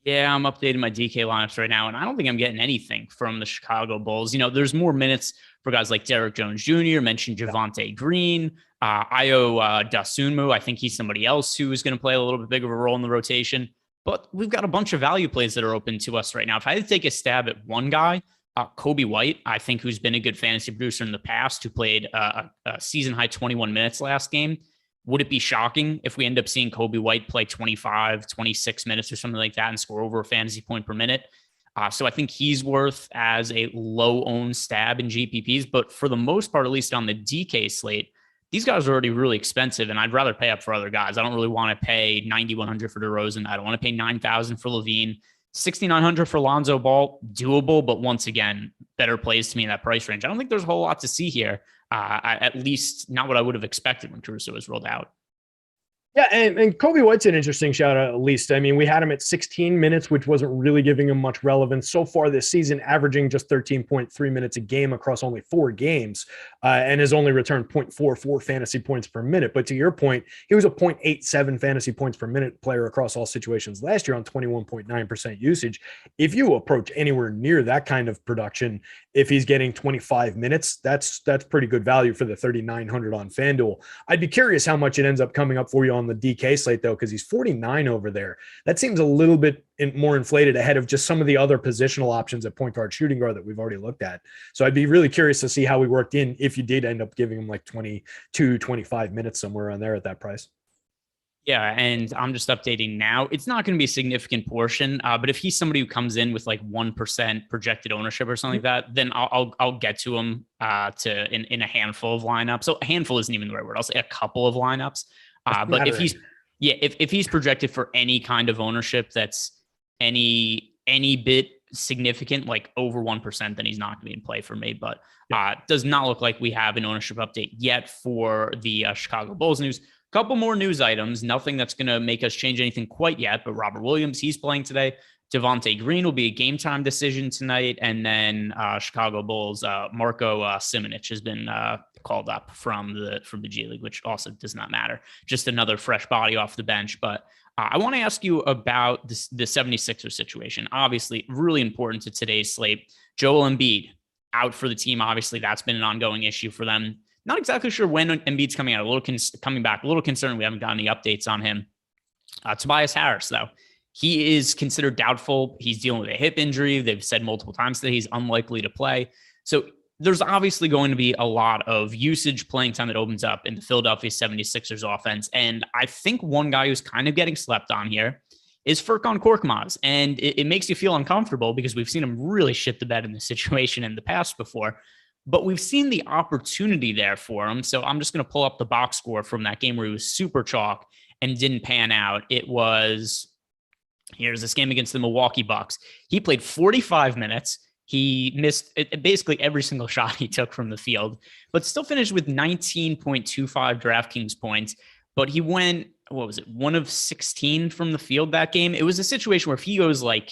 Yeah, I'm updating my DK lineups right now, and I don't think I'm getting anything from the Chicago Bulls. You know, there's more minutes for guys like Derek Jones Jr., mentioned Javonte Green, Ayo Dosunmu. I think he's somebody else who is going to play a little bit bigger of a role in the rotation. But we've got a bunch of value plays that are open to us right now. If I had to take a stab at one guy, Kobe White, I think, who's been a good fantasy producer in the past, who played a season high 21 minutes last game. Would it be shocking if we end up seeing Kobe White play 25, 26 minutes or something like that and score over a fantasy point per minute? So I think he's worth as a low-owned stab in GPPs. But for the most part, at least on the DK slate, these guys are already really expensive, and I'd rather pay up for other guys. I don't really want to pay $9,100 for DeRozan. I don't want to pay $9,000 for Levine. $6,900 for Lonzo Ball, doable, but once again, better plays to me in that price range. I don't think there's a whole lot to see here. At least not what I would have expected when Caruso was rolled out. Yeah, and Kobe White's an interesting shout out, at least. I mean, we had him at 16 minutes, which wasn't really giving him much relevance so far this season, averaging just 13.3 minutes a game across only 4 games, and has only returned 0.44 fantasy points per minute. But to your point, he was a 0.87 fantasy points per minute player across all situations last year on 21.9% usage. If you approach anywhere near that kind of production, if he's getting 25 minutes, that's pretty good value for the 3,900 on FanDuel. I'd be curious how much it ends up coming up for you on the DK slate, though, because he's 49 over there. That seems a little bit more inflated ahead of just some of the other positional options at point guard, shooting guard that we've already looked at. So I'd be really curious to see how we worked in if you did end up giving him like 22, 25 minutes somewhere around there at that price. Yeah, and I'm just updating now. It's not going to be a significant portion, but if he's somebody who comes in with like 1% projected ownership or something like that, then I'll get to him in a handful of lineups. So a handful isn't even the right word. I'll say a couple of lineups. But if he's projected for any kind of ownership that's any bit significant, like over 1%, then he's not going to be in play for me. But does not look like we have an ownership update yet for the Chicago Bulls news. Couple more news items, nothing that's going to make us change anything quite yet, but Robert Williams, he's playing today. Devontae Green will be a game time decision tonight. And then Chicago Bulls, Marco Simonovic has been called up from the G League, which also does not matter. Just another fresh body off the bench. But I want to ask you about the 76ers situation. Obviously, really important to today's slate. Joel Embiid out for the team. Obviously, that's been an ongoing issue for them. Not exactly sure when Embiid's coming out. Coming back. A little concerned we haven't gotten any updates on him. Tobias Harris, though, he is considered doubtful. He's dealing with a hip injury. They've said multiple times that he's unlikely to play. So there's obviously going to be a lot of usage playing time that opens up in the Philadelphia 76ers offense. And I think one guy who's kind of getting slept on here is Furkan Korkmaz. And it makes you feel uncomfortable because we've seen him really shit the bed in this situation in the past before. But we've seen the opportunity there for him. So I'm just going to pull up the box score from that game where he was super chalk and didn't pan out. Here's this game against the Milwaukee Bucks. He played 45 minutes. He missed basically every single shot he took from the field, but still finished with 19.25 DraftKings points. But he went, 1 of 16 from the field that game. It was a situation where if he goes like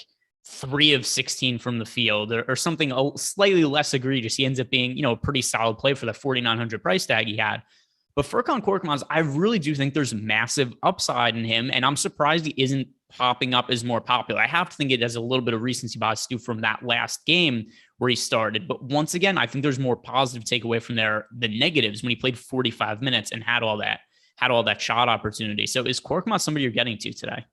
3 of 16 from the field or something slightly less egregious, he ends up being, a pretty solid play for the 4,900 price tag he had. But Furkan Korkmaz, I really do think there's massive upside in him, and I'm surprised he isn't popping up as more popular. I have to think it has a little bit of recency bias too from that last game where he started. But once again, I think there's more positive takeaway from there than negatives when he played 45 minutes and had all that shot opportunity. So is Korkmaz somebody you're getting to today?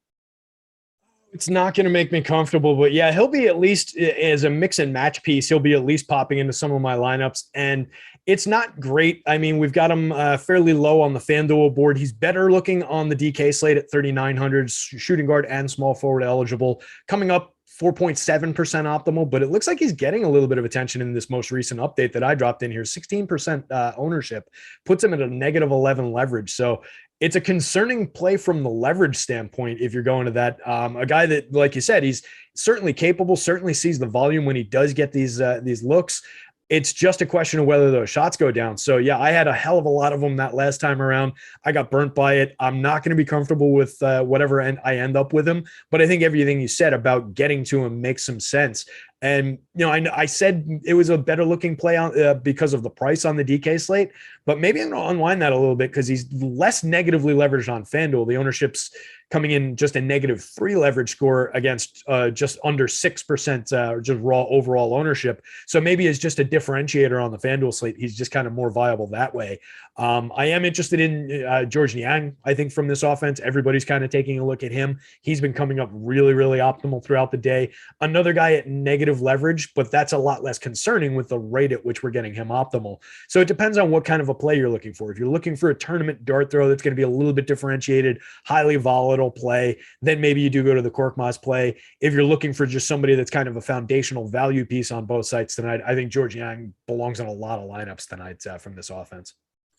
It's not going to make me comfortable, but yeah, he'll be at least as a mix and match piece. He'll be at least popping into some of my lineups, and it's not great. I mean, we've got him fairly low on the FanDuel board. He's better looking on the DK slate at 3,900, shooting guard and small forward eligible, coming up 4.7% optimal, but it looks like he's getting a little bit of attention in this most recent update that I dropped in here. 16% ownership puts him at a -11 leverage. So it's a concerning play from the leverage standpoint if you're going to that. A guy that, like you said, he's certainly capable, certainly sees the volume when he does get these looks. It's just a question of whether those shots go down. So, yeah, I had a hell of a lot of them that last time around. I got burnt by it. I'm not going to be comfortable with whatever I end up with him. But I think everything you said about getting to him makes some sense. And, I said it was a better looking play on because of the price on the DK slate. But maybe I'm going to unwind that a little bit because he's less negatively leveraged on FanDuel. The ownership's coming in just a -3 leverage score against just under 6% just raw overall ownership. So maybe it's just a differentiator on the FanDuel slate. He's just kind of more viable that way. I am interested in George Niang. I think from this offense, everybody's kind of taking a look at him. He's been coming up really, really optimal throughout the day. Another guy at negative leverage, but that's a lot less concerning with the rate at which we're getting him optimal. So it depends on what kind of a play you're looking for. If you're looking for a tournament dart throw that's going to be a little bit differentiated, highly volatile play, then maybe you do go to the Korkmaz play. If you're looking for just somebody that's kind of a foundational value piece on both sides tonight, I think George Niang belongs in a lot of lineups tonight from this offense.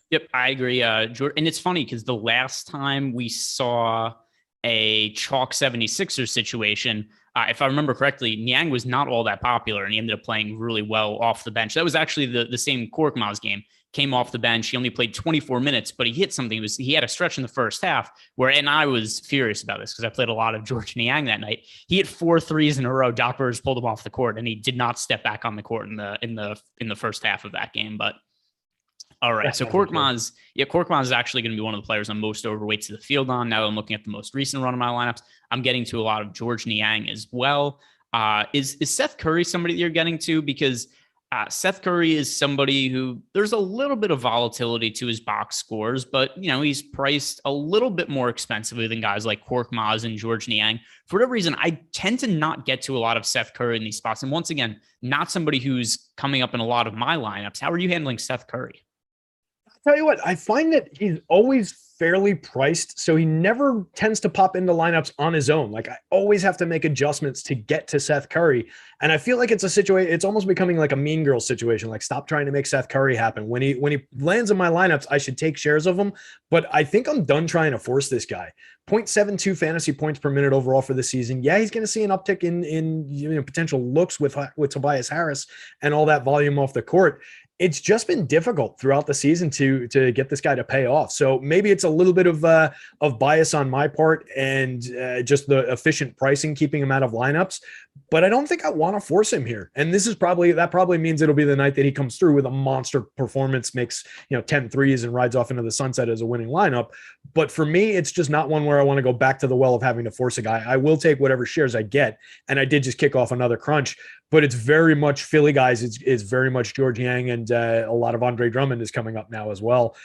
Yep, I agree. And it's funny because the last time we saw a chalk 76ers situation, if I remember correctly, Niang was not all that popular, and he ended up playing really well off the bench. That was actually the same Korkmaz game. Came off the bench. He only played 24 minutes, but he hit something. He had a stretch in the first half and I was furious about this because I played a lot of George Niang that night. He hit 4 threes in a row. Doc Rivers pulled him off the court, and he did not step back on the court in the first half of that game. But all right, so Korkmaz is actually going to be one of the players I'm most overweight to the field on. Now that I'm looking at the most recent run of my lineups, I'm getting to a lot of George Niang as well. Is Seth Curry somebody that you're getting to? Because Seth Curry is somebody who there's a little bit of volatility to his box scores, but he's priced a little bit more expensively than guys like Korkmaz and George Niang. For whatever reason, I tend to not get to a lot of Seth Curry in these spots. And once again, not somebody who's coming up in a lot of my lineups. How are you handling Seth Curry? I'll tell you what, I find that he's always fairly priced, so he never tends to pop into lineups on his own. Like, I always have to make adjustments to get to Seth Curry, and I feel like it's a situation. It's almost becoming like a Mean Girls situation. Like, stop trying to make Seth Curry happen. When he lands in my lineups, I should take shares of him, but I think I'm done trying to force this guy. 0.72 fantasy points per minute overall for the season. Yeah, he's going to see an uptick in potential looks with Tobias Harris and all that volume off the court. It's just been difficult throughout the season to get this guy to pay off. So maybe it's a little bit of bias on my part and just the efficient pricing, keeping him out of lineups. But I don't think I want to force him here. And that probably means it'll be the night that he comes through with a monster performance, makes 10 threes and rides off into the sunset as a winning lineup. But for me, it's just not one where I want to go back to the well of having to force a guy. I will take whatever shares I get. And I did just kick off another crunch. But it's very much Philly guys. It's very much George Niang, and a lot of Andre Drummond is coming up now as well.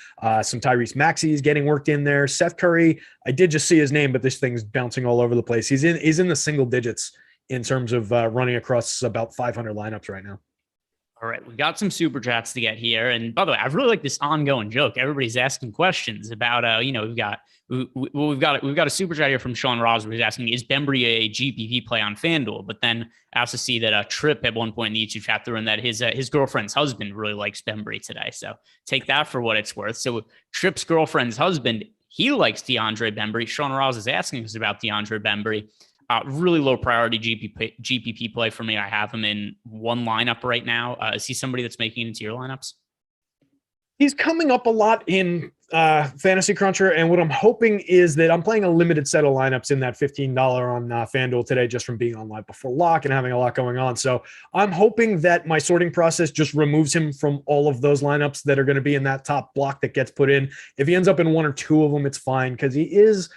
Some Tyrese Maxey is getting worked in there. Seth Curry, I did just see his name, but this thing's bouncing all over the place. He's in the single digits in terms of running across about 500 lineups right now. All right, we got some super chats to get here, and by the way, I really like this ongoing joke. Everybody's asking questions about, we've got a super chat here from Sean Ross who's asking, is Bembry a GPP play on FanDuel? But then I also see that Tripp at one point in the YouTube chat threw in that his girlfriend's husband really likes Bembry today. So take that for what it's worth. So Tripp's girlfriend's husband, he likes DeAndre Bembry. Sean Ross is asking us about DeAndre Bembry. Really low priority GPP play for me. I have him in one lineup right now. Is he somebody that's making it into your lineups? He's coming up a lot in Fantasy Cruncher, and what I'm hoping is that I'm playing a limited set of lineups in that $15 on FanDuel today, just from being on live before lock and having a lot going on. So I'm hoping that my sorting process just removes him from all of those lineups that are going to be in that top block that gets put in. If he ends up in one or two of them, it's fine, because he is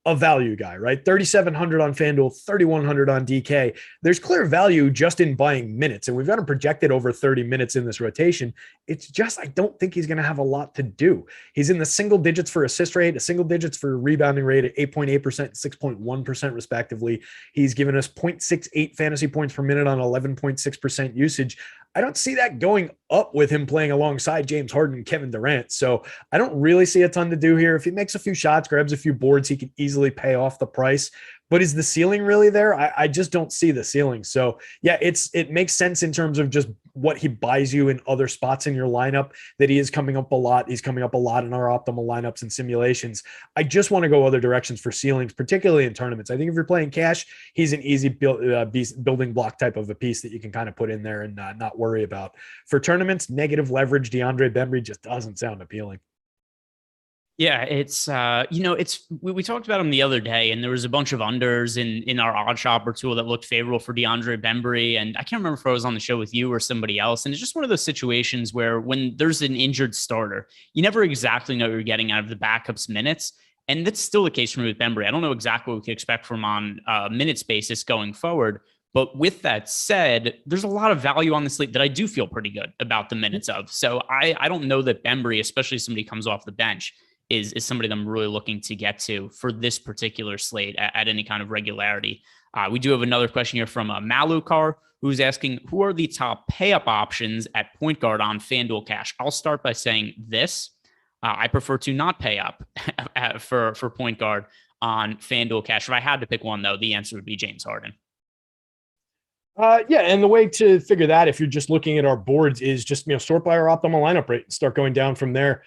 a value guy, right? 3,700 on FanDuel, 3,100 on DK. There's clear value just in buying minutes, and we've got him projected over 30 minutes in this rotation. It's just, I don't think he's going to have a lot to do. He's in the single digits for assist rate, a single digits for rebounding rate at 8.8%, 6.1% respectively. He's given us 0.68 fantasy points per minute on 11.6% usage. I don't see that going up with him playing alongside James Harden and Kevin Durant. So I don't really see a ton to do here. If he makes a few shots, grabs a few boards, he can easily pay off the price. But is the ceiling really there? I just don't see the ceiling. So yeah, it makes sense in terms of just what he buys you in other spots in your lineup, that he is coming up a lot. He's coming up a lot in our optimal lineups and simulations. I just want to go other directions for ceilings, particularly in tournaments. I think if you're playing cash, he's an easy building block type of a piece that you can kind of put in there and not worry about. For tournaments, negative leverage, DeAndre Bembry just doesn't sound appealing. Yeah, it's we talked about him the other day, and there was a bunch of unders in our odd shopper tool that looked favorable for DeAndre Bembry. And I can't remember if I was on the show with you or somebody else. And it's just one of those situations where when there's an injured starter, you never exactly know what you're getting out of the backup's minutes. And that's still the case for me with Bembry. I don't know exactly what we can expect from on a minutes basis going forward. But with that said, there's a lot of value on the slate that I do feel pretty good about the minutes of. So I don't know that Bembry, especially somebody who comes off the bench, is somebody that I'm really looking to get to for this particular slate at any kind of regularity. We do have another question here from Malukar, who's asking, who are the top pay-up options at point guard on FanDuel Cash? I'll start by saying this. I prefer to not pay up for point guard on FanDuel Cash. If I had to pick one, though, the answer would be James Harden. Yeah, and the way to figure that, if you're just looking at our boards, is just sort by our optimal lineup rate and start going down from there.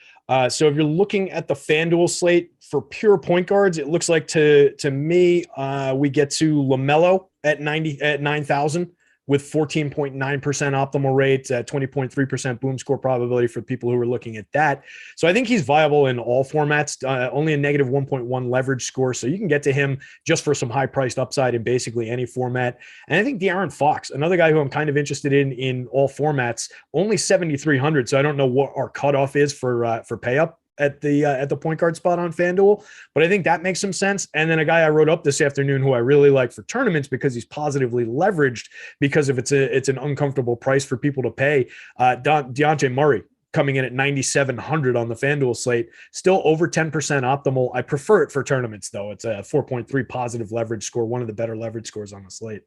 So if you're looking at the FanDuel slate for pure point guards, it looks like to me we get to LaMelo at 9,000 with 14.9% optimal rate, 20.3% boom score probability for people who are looking at that. So I think he's viable in all formats, only a negative 1.1 leverage score. So you can get to him just for some high priced upside in basically any format. And I think De'Aaron Fox, another guy who I'm kind of interested in all formats, only 7,300. So I don't know what our cutoff is for pay up at the point guard spot on FanDuel, but I think that makes some sense. And then a guy I wrote up this afternoon who I really like for tournaments because he's positively leveraged because of it's an uncomfortable price for people to pay. DeJounte Murray coming in at 9,700 on the FanDuel slate, still over 10% optimal. I prefer it for tournaments though. It's a 4.3 positive leverage score, one of the better leverage scores on the slate.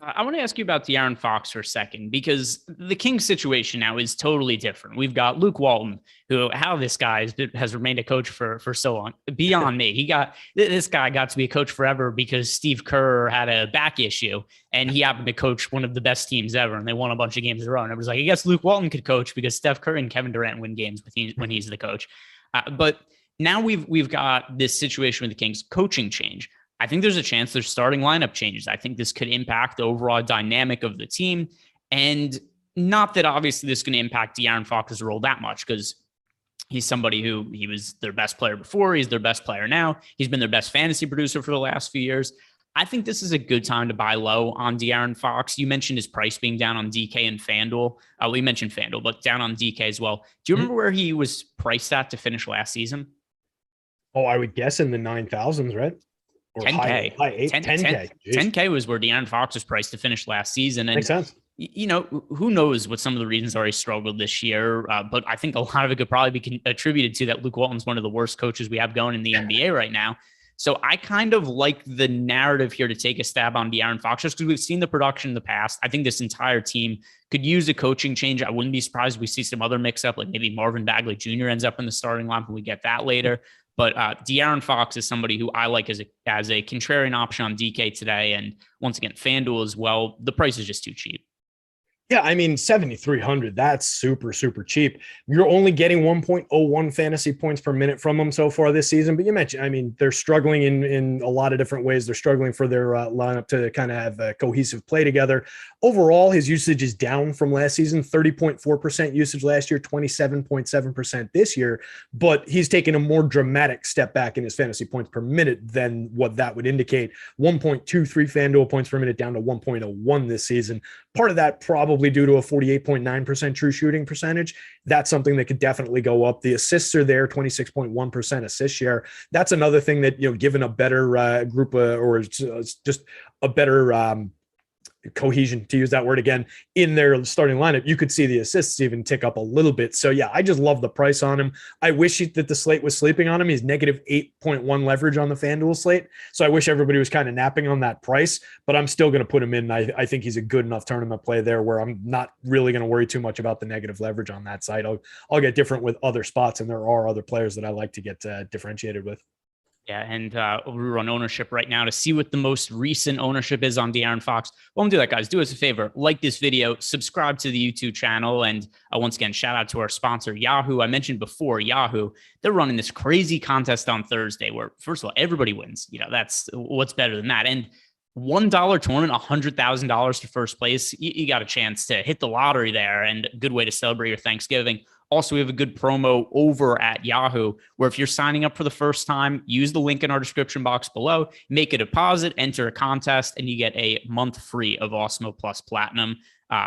I want to ask you about De'Aaron Fox for a second, because the Kings situation now is totally different. We've got Luke Walton, who, how this guy has remained a coach for so long, beyond me. This guy got to be a coach forever because Steve Kerr had a back issue and he happened to coach one of the best teams ever. And they won a bunch of games in a row. And it was like, I guess Luke Walton could coach because Steph Curry and Kevin Durant win games when he's the coach. But now we've got this situation with the Kings coaching change. I think there's a chance there's starting lineup changes. I think this could impact the overall dynamic of the team. And not that obviously this is going to impact De'Aaron Fox's role that much, because he's somebody who he was their best player before. He's their best player now. He's been their best fantasy producer for the last few years. I think this is a good time to buy low on De'Aaron Fox. You mentioned his price being down on DK and FanDuel. We mentioned FanDuel, but down on DK as well. Do you remember where he was priced at to finish last season? Oh, I would guess in the 9,000s, right? 10K. 10K. 10K was where De'Aaron Fox was priced to finish last season. And, makes sense. Who knows what some of the reasons are he struggled this year. But I think a lot of it could probably be attributed to that Luke Walton's one of the worst coaches we have going in the NBA right now. So I kind of like the narrative here to take a stab on De'Aaron Fox just because we've seen the production in the past. I think this entire team could use a coaching change. I wouldn't be surprised if we see some other mix-up, like maybe Marvin Bagley Jr. ends up in the starting lineup and we get that later. But De'Aaron Fox is somebody who I like as a contrarian option on DK today. And once again, FanDuel as well. The price is just too cheap. Yeah, I mean, 7,300, that's super, super cheap. You're only getting 1.01 fantasy points per minute from them so far this season. But you mentioned, I mean, they're struggling in a lot of different ways. They're struggling for their lineup to kind of have a cohesive play together. Overall, his usage is down from last season, 30.4% usage last year, 27.7% this year. But he's taken a more dramatic step back in his fantasy points per minute than what that would indicate. 1.23 FanDuel points per minute down to 1.01 this season. Part of that probably due to a 48.9% true shooting percentage. That's something that could definitely go up. The assists are there, 26.1% assist share. That's another thing that, given a better group or just a better cohesion, to use that word again, in their starting lineup, you could see the assists even tick up a little bit. So yeah, I just love the price on him. I wish that the slate was sleeping on him. He's negative 8.1 leverage on the FanDuel slate. So I wish everybody was kind of napping on that price, but I'm still going to put him in. I think he's a good enough tournament play there where I'm not really going to worry too much about the negative leverage on that side. I'll get different with other spots, and there are other players that I like to get differentiated with. Yeah, and we run ownership right now to see what the most recent ownership is on De'Aaron Fox. Well, I'm do that, guys. Do us a favor. Like this video, subscribe to the YouTube channel, and once again, shout out to our sponsor, Yahoo. I mentioned before, Yahoo, they're running this crazy contest on Thursday where, first of all, everybody wins. That's what's better than that. And $1 tournament, $100,000 to first place. You got a chance to hit the lottery there, and a good way to celebrate your Thanksgiving. Also, we have a good promo over at Yahoo, where if you're signing up for the first time, use the link in our description box below, make a deposit, enter a contest, and you get a month free of Awesemo Plus Platinum.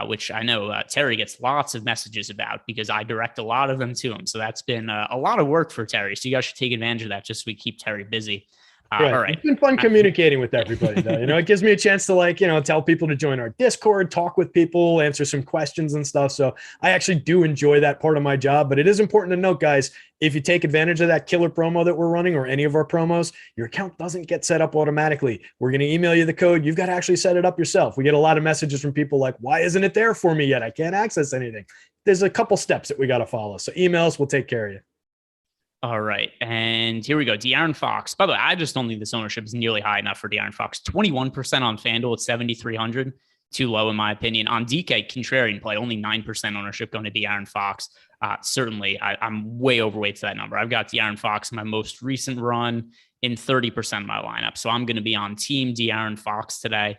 which I know Terry gets lots of messages about because I direct a lot of them to him. So that's been a lot of work for Terry. So you guys should take advantage of that just so we keep Terry busy. Right. All right. It's been fun communicating with everybody, though. It gives me a chance to tell people to join our Discord, talk with people, answer some questions and stuff. So I actually do enjoy that part of my job. But it is important to note, guys, if you take advantage of that killer promo that we're running or any of our promos, your account doesn't get set up automatically. We're going to email you the code. You've got to actually set it up yourself. We get a lot of messages from people like, why isn't it there for me yet? I can't access anything. There's a couple steps that we got to follow. So emails will take care of you. All right. And here we go. De'Aaron Fox. By the way, I just don't think this ownership is nearly high enough for De'Aaron Fox. 21% on FanDuel at 7,300. Too low, in my opinion. On DK, contrarian play, only 9% ownership going to De'Aaron Fox. Certainly, I'm way overweight to that number. I've got De'Aaron Fox in my most recent run in 30% of my lineup. So I'm going to be on team De'Aaron Fox today.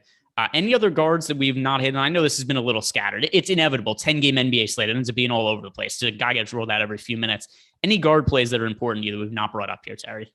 Any other guards that we've not hit? And I know this has been a little scattered. It's inevitable. 10-game NBA slate. It ends up being all over the place. The guy gets rolled out every few minutes. Any guard plays that are important to you that we've not brought up here, Terry?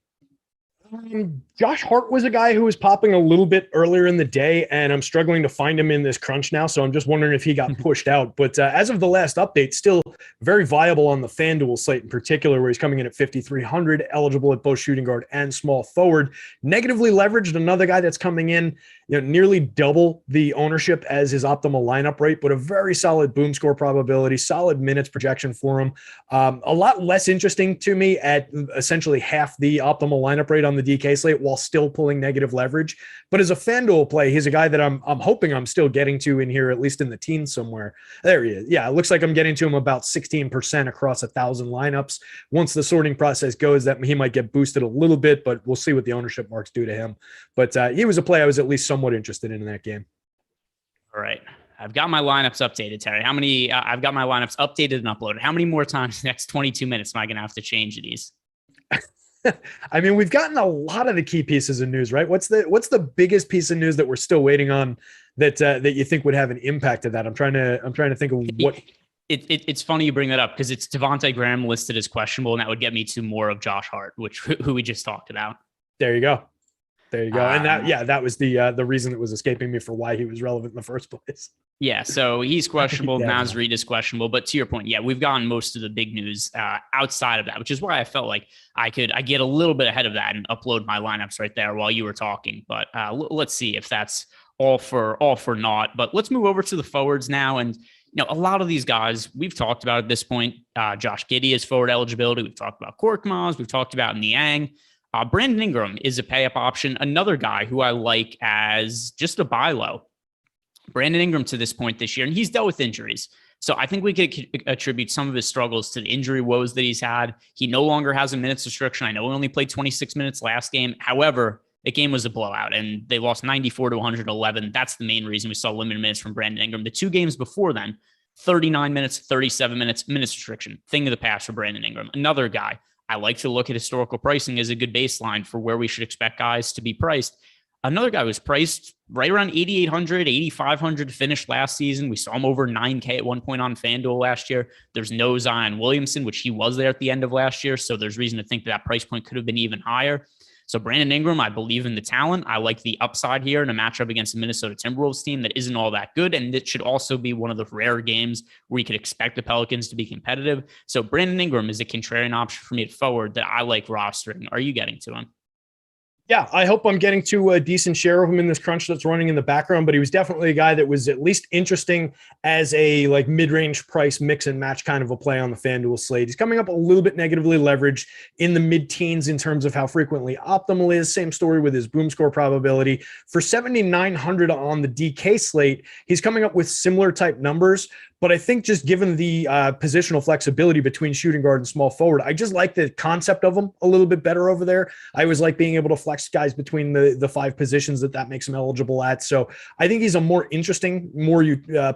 Josh Hart was a guy who was popping a little bit earlier in the day, and I'm struggling to find him in this crunch now. So I'm just wondering if he got pushed out. But as of the last update, still very viable on the FanDuel slate in particular, where he's coming in at 5,300, eligible at both shooting guard and small forward. Negatively leveraged, another guy that's coming in, nearly double the ownership as his optimal lineup rate, but a very solid boom score probability, solid minutes projection for him. A lot less interesting to me at essentially half the optimal lineup rate on the DK slate while still pulling negative leverage. But as a FanDuel play, he's a guy that I'm hoping I'm still getting to in here, at least in the teens somewhere. There he is. Yeah, it looks like I'm getting to him about 16% across 1,000 lineups. Once the sorting process goes, that he might get boosted a little bit, but we'll see what the ownership marks do to him. But he was a play I was at least somewhat interested in that game. All right. I've got my lineups updated, Terry. How many? I've got my lineups updated and uploaded. How many more times in the next 22 minutes am I going to have to change these? I mean, we've gotten a lot of the key pieces of news, right? What's the biggest piece of news that we're still waiting on that you think would have an impact to that? I'm trying to think of what. It's funny you bring that up because it's Devontae Graham listed as questionable, and that would get me to more of Josh Hart, who we just talked about. There you go. And that was the reason that was escaping me for why he was relevant in the first place. Yeah, so he's questionable. Yeah, Naz Reid is questionable. But to your point, yeah, we've gotten most of the big news outside of that, which is why I felt like I get a little bit ahead of that and upload my lineups right there while you were talking. But let's see if that's all for naught. But let's move over to the forwards now. And a lot of these guys we've talked about at this point. Josh Giddey is forward eligibility. We've talked about Korkmaz. We've talked about Niang. Brandon Ingram is a pay-up option. Another guy who I like as just a buy low. Brandon Ingram to this point this year, and he's dealt with injuries. So I think we could attribute some of his struggles to the injury woes that he's had. He no longer has a minutes restriction. I know he only played 26 minutes last game. However, the game was a blowout, and they lost 94 to 111. That's the main reason we saw limited minutes from Brandon Ingram. The two games before then, 39 minutes, 37 minutes, minutes restriction. Thing of the past for Brandon Ingram. Another guy. I like to look at historical pricing as a good baseline for where we should expect guys to be priced. Another guy was priced right around 8,800, 8,500 finished last season. We saw him over 9K at one point on FanDuel last year. There's no Zion Williamson, which he was there at the end of last year. So there's reason to think that price point could have been even higher. So Brandon Ingram, I believe in the talent. I like the upside here in a matchup against the Minnesota Timberwolves team that isn't all that good. And it should also be one of the rare games where you could expect the Pelicans to be competitive. So Brandon Ingram is a contrarian option for me at forward that I like rostering. Are you getting to him? Yeah, I hope I'm getting to a decent share of him in this crunch that's running in the background, but he was definitely a guy that was at least interesting as a mid-range price mix and match kind of a play on the FanDuel slate. He's coming up a little bit negatively leveraged in the mid-teens in terms of how frequently optimal is. Same story with his boom score probability. For 7,900 on the DK slate, he's coming up with similar type numbers. But I think just given the positional flexibility between shooting guard and small forward, I just like the concept of them a little bit better over there. I always like being able to flex guys between the five positions that makes him eligible at. So I think he's a more interesting,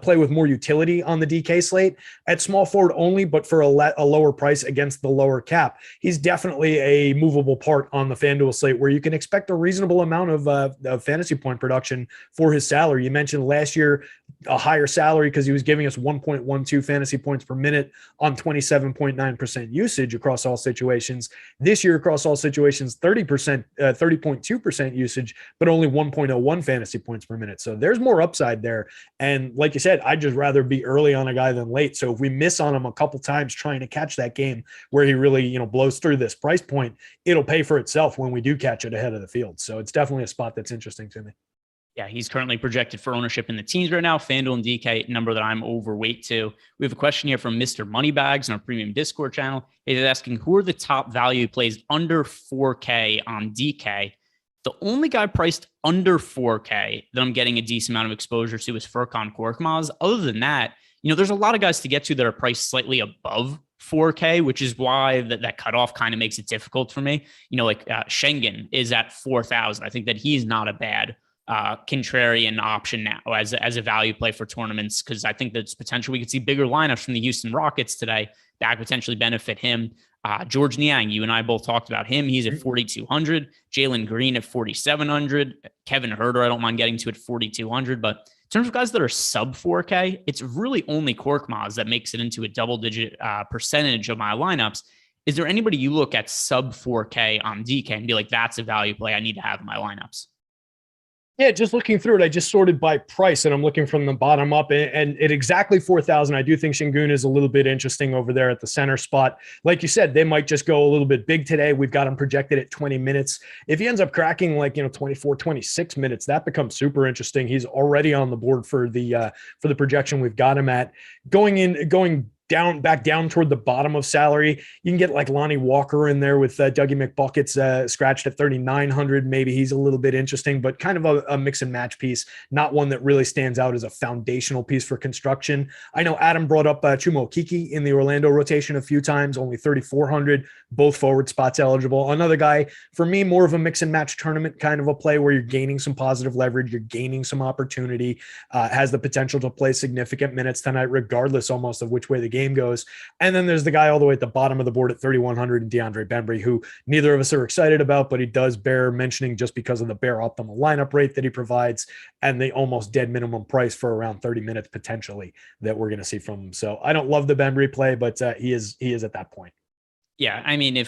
play with more utility on the DK slate at small forward only, but for a lower price against the lower cap. He's definitely a movable part on the FanDuel slate where you can expect a reasonable amount of fantasy point production for his salary. You mentioned last year a higher salary because he was giving us 1 1.12 fantasy points per minute on 27.9% usage across all situations. This year, across all situations, 30.2% usage, but only 1.01 fantasy points per minute. So there's more upside there. And like you said, I'd just rather be early on a guy than late. So if we miss on him a couple times trying to catch that game where he really, blows through this price point, it'll pay for itself when we do catch it ahead of the field. So it's definitely a spot that's interesting to me. Yeah, he's currently projected for ownership in the teens right now. FanDuel and DK, number that I'm overweight to. We have a question here from Mr. Moneybags on our premium Discord channel. He's asking, who are the top value plays under 4K on DK? The only guy priced under 4K that I'm getting a decent amount of exposure to is Furkan Korkmaz. Other than that, there's a lot of guys to get to that are priced slightly above 4K, which is why that cutoff kind of makes it difficult for me. Like Schengen is at 4,000. I think that he's not a bad contrarian option now as a value play for tournaments, because I think there's potential we could see bigger lineups from the Houston Rockets today that could potentially benefit him. George Niang, you and I both talked about him. He's at 4,200. Jalen Green at 4,700. Kevin Huerter, I don't mind getting to at 4,200. But in terms of guys that are sub 4K, it's really only Korkmaz that makes it into a double-digit percentage of my lineups. Is there anybody you look at sub 4K on DK and be like, that's a value play I need to have in my lineups? Yeah, just looking through it, I just sorted by price, and I'm looking from the bottom up. And at exactly 4,000, I do think Şengün is a little bit interesting over there at the center spot. Like you said, they might just go a little bit big today. We've got him projected at 20 minutes. If he ends up cracking 24, 26 minutes, that becomes super interesting. He's already on the board for the projection we've got him at. Going back down toward the bottom of salary, you can get like Lonnie Walker in there with Dougie McBuckets scratched at 3,900. Maybe he's a little bit interesting, but kind of a mix and match piece, not one that really stands out as a foundational piece for construction. I know Adam brought up Chumo Kiki in the Orlando rotation a few times, only 3,400, both forward spots eligible. Another guy, for me, more of a mix and match tournament kind of a play where you're gaining some positive leverage, you're gaining some opportunity, has the potential to play significant minutes tonight, regardless almost of which way the game goes. And then there's the guy all the way at the bottom of the board at 3,100 and DeAndre Bembry, who neither of us are excited about, but he does bear mentioning just because of the bare optimal lineup rate that he provides and the almost dead minimum price for around 30 minutes potentially that we're going to see from him. So I don't love the Bembry play, but he is at that point. Yeah, I mean,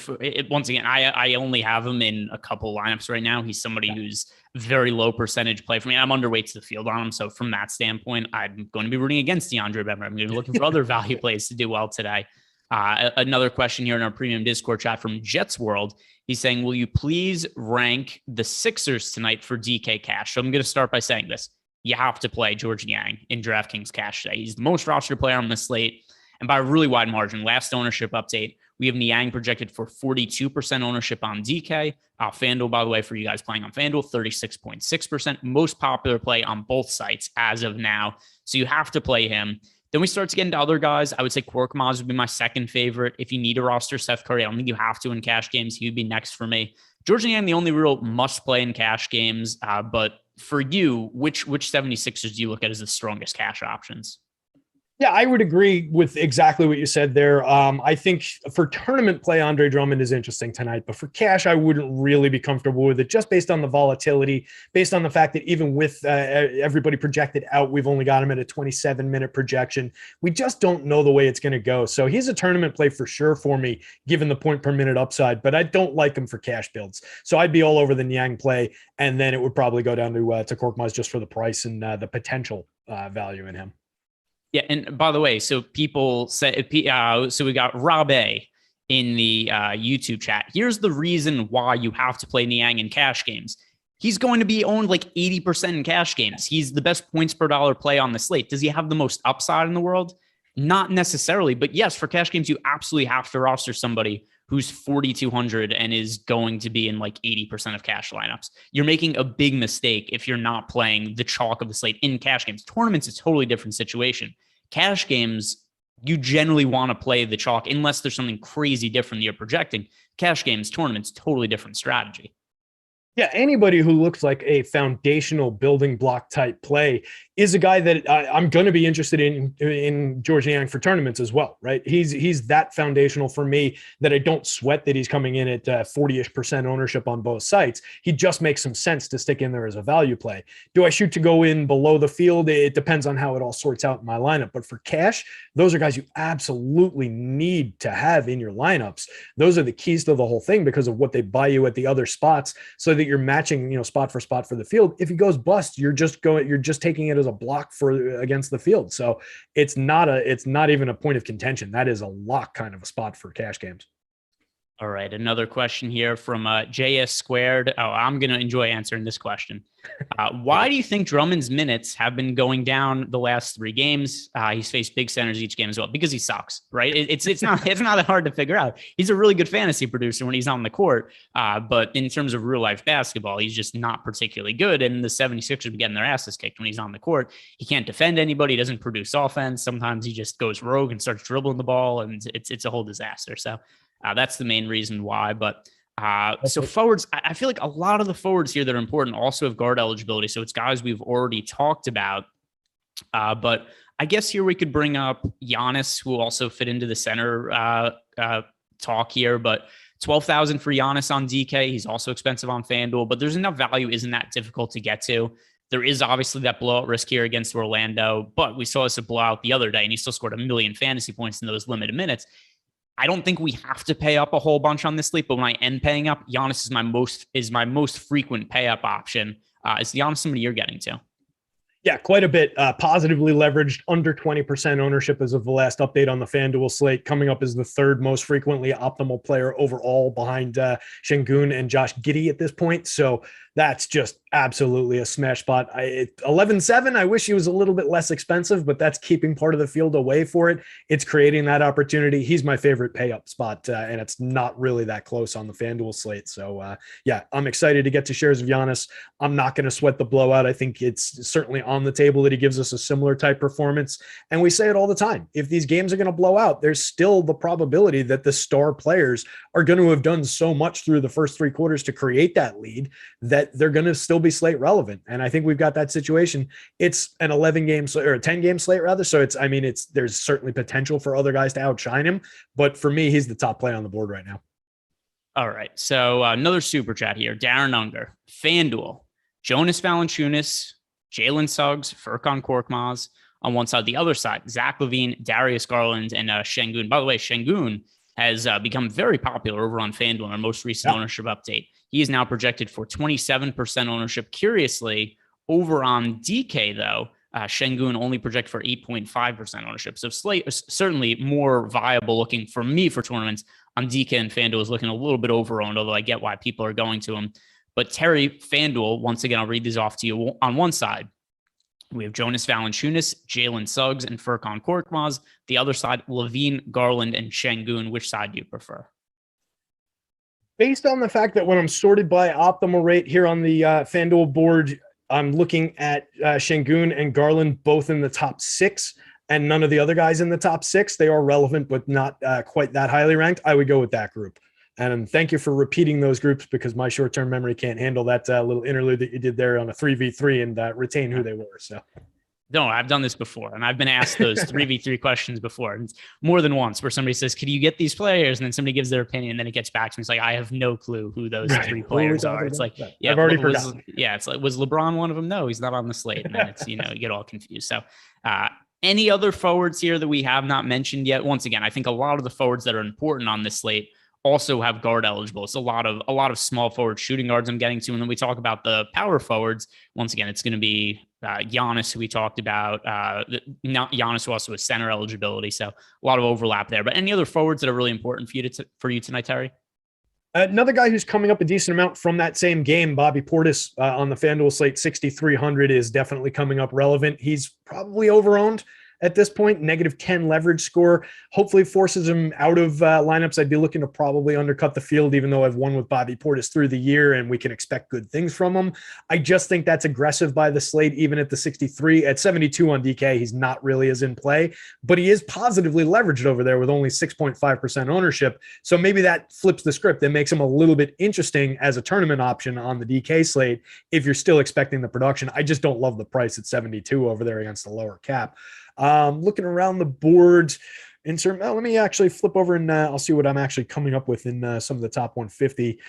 once again, I only have him in a couple lineups right now. He's somebody who's very low percentage play for me. I'm underweight to the field on him. So from that standpoint, I'm going to be rooting against DeAndre Bembry. I'm going to be looking for other value plays to do well today. Another question here in our premium Discord chat from Jets World. He's saying, will you please rank the Sixers tonight for DK cash? So I'm going to start by saying this. You have to play George Niang in DraftKings cash today. He's the most rostered player on the slate, and by a really wide margin. Last ownership update, we have Niang projected for 42% ownership on DK. FanDuel, by the way, for you guys playing on FanDuel, 36.6%. Most popular play on both sites as of now. So you have to play him. Then we start to get into other guys. I would say Korkmaz would be my second favorite. If you need to roster Seth Curry, I don't think you have to in cash games. He would be next for me. George Niang, the only real must play in cash games. But for you, which 76ers do you look at as the strongest cash options? Yeah, I would agree with exactly what you said there. I think for tournament play, Andre Drummond is interesting tonight, but for cash, I wouldn't really be comfortable with it just based on the volatility, based on the fact that even with everybody projected out, we've only got him at a 27-minute projection. We just don't know the way it's going to go. So he's a tournament play for sure for me, given the point per minute upside, but I don't like him for cash builds. So I'd be all over the Niang play, and then it would probably go down to Korkmaz just for the price and the potential value in him. Yeah, and by the way, so people say, so we got Rob A in the YouTube chat. Here's the reason why you have to play Niang in cash games. He's going to be owned like 80% in cash games. He's the best points per dollar play on the slate. Does he have the most upside in the world? Not necessarily, but yes, for cash games, you absolutely have to roster somebody who's 4,200 and is going to be in like 80% of cash lineups. You're making a big mistake if you're not playing the chalk of the slate in cash games. Tournaments, it's a totally different situation. Cash games, you generally want to play the chalk unless there's something crazy different that you're projecting. Cash games, tournaments, totally different strategy. Yeah, anybody who looks like a foundational building block type play is a guy that I'm going to be interested in George Niang for tournaments as well, right? He's that foundational for me that I don't sweat that he's coming in at 40-ish% ownership on both sites. He just makes some sense to stick in there as a value play. Do I shoot to go in below the field? It depends on how it all sorts out in my lineup. But for cash, those are guys you absolutely need to have in your lineups. Those are the keys to the whole thing because of what they buy you at the other spots so that you're matching, spot for the field. If he goes bust, you're just taking it as a block for against the field. So it's not even a point of contention. That is a lock kind of a spot for cash games. All right. Another question here from JS Squared. Oh, I'm going to enjoy answering this question. Why do you think Drummond's minutes have been going down the last 3 games? He's faced big centers each game as well because he sucks, right? It's not that hard to figure out. He's a really good fantasy producer when he's on the court. But in terms of real life basketball, he's just not particularly good. And the 76ers are getting their asses kicked when he's on the court. He can't defend anybody. He doesn't produce offense. Sometimes he just goes rogue and starts dribbling the ball, and it's a whole disaster. So that's the main reason why. But so forwards, I feel like a lot of the forwards here that are important also have guard eligibility. So it's guys we've already talked about. But I guess here we could bring up Giannis, who also fit into the center talk here. But 12,000 for Giannis on DK. He's also expensive on FanDuel, but there's enough value. Isn't that difficult to get to? There is obviously that blowout risk here against Orlando, but we saw us a blowout the other day, and he still scored 1 million fantasy points in those limited minutes. I don't think we have to pay up a whole bunch on this slate, but when I am paying up, Giannis is my most frequent pay up option. Is Giannis somebody you're getting to? Yeah, quite a bit. Positively leveraged, under 20% ownership as of the last update on the FanDuel slate. Coming up as the 3rd most frequently optimal player overall behind Şengün and Josh Giddey at this point. So that's just absolutely a smash spot. 11.7, I wish he was a little bit less expensive, but that's keeping part of the field away for it. It's creating that opportunity. He's my favorite pay up spot, and it's not really that close on the FanDuel slate. So yeah, I'm excited to get to shares of Giannis. I'm not going to sweat the blowout. I think it's certainly on the table that he gives us a similar type performance. And we say it all the time. If these games are going to blow out, there's still the probability that the star players are going to have done so much through the first 3 quarters to create that lead that they're going to still be slate relevant. And I think we've got that situation. It's an 11 game or a 10 game slate rather. So there's certainly potential for other guys to outshine him, but for me, he's the top play on the board right now. All right. So another super chat here. Darren Unger, FanDuel, Jonas Valanciunas, Jalen Suggs, Furkan Korkmaz on one side. The other side, Zach LaVine, Darius Garland, and Şengün. By the way, Şengün has become very popular over on FanDuel in our most recent ownership update. He is now projected for 27% ownership. Curiously, over on DK, though, Şengün only projected for 8.5% ownership. So slate is certainly more viable looking for me for tournaments. On DK and FanDuel is looking a little bit overowned, although I get why people are going to him. But Terry, FanDuel, once again, I'll read these off to you. On one side, we have Jonas Valanciunas, Jalen Suggs, and Furkan Korkmaz. The other side, Levine, Garland, and Şengün. Which side do you prefer? Based on the fact that when I'm sorted by optimal rate here on the FanDuel board, I'm looking at Şengün and Garland both in the top 6 and none of the other guys in the top 6. They are relevant, but not quite that highly ranked. I would go with that group. And thank you for repeating those groups because my short-term memory can't handle that little interlude that you did there on a 3v3 and retain who they were. So. No, I've done this before, and I've been asked those 3v3 questions before, and more than once, where somebody says, "Can you get these players?" And then somebody gives their opinion, and then it gets back to me. It's like I have no clue who those 3 players are. It's like, yeah, I've already forgotten. It's like, was LeBron one of them? No, he's not on the slate. And then it's you get all confused. So, any other forwards here that we have not mentioned yet? Once again, I think a lot of the forwards that are important on this slate also have guard eligible. It's a lot of small forward shooting guards I'm getting to. And then we talk about the power forwards. Once again, it's going to be Giannis, who we talked about, not Giannis, who also has center eligibility. So a lot of overlap there. But any other forwards that are really important for you tonight, Terry? Another guy who's coming up a decent amount from that same game, Bobby Portis on the FanDuel slate, 6,300 is definitely coming up relevant. He's probably overowned at this point, -10 leverage score. Hopefully forces him out of lineups. I'd be looking to probably undercut the field, even though I've won with Bobby Portis through the year and we can expect good things from him. I just think that's aggressive by the slate, even at the 63. At 72 on DK, he's not really as in play, but he is positively leveraged over there with only 6.5% ownership. So maybe that flips the script and makes him a little bit interesting as a tournament option on the DK slate if you're still expecting the production. I just don't love the price at 72 over there against the lower cap. Looking around the board in terms, let me actually flip over and I'll see what I'm actually coming up with in some of the top 150.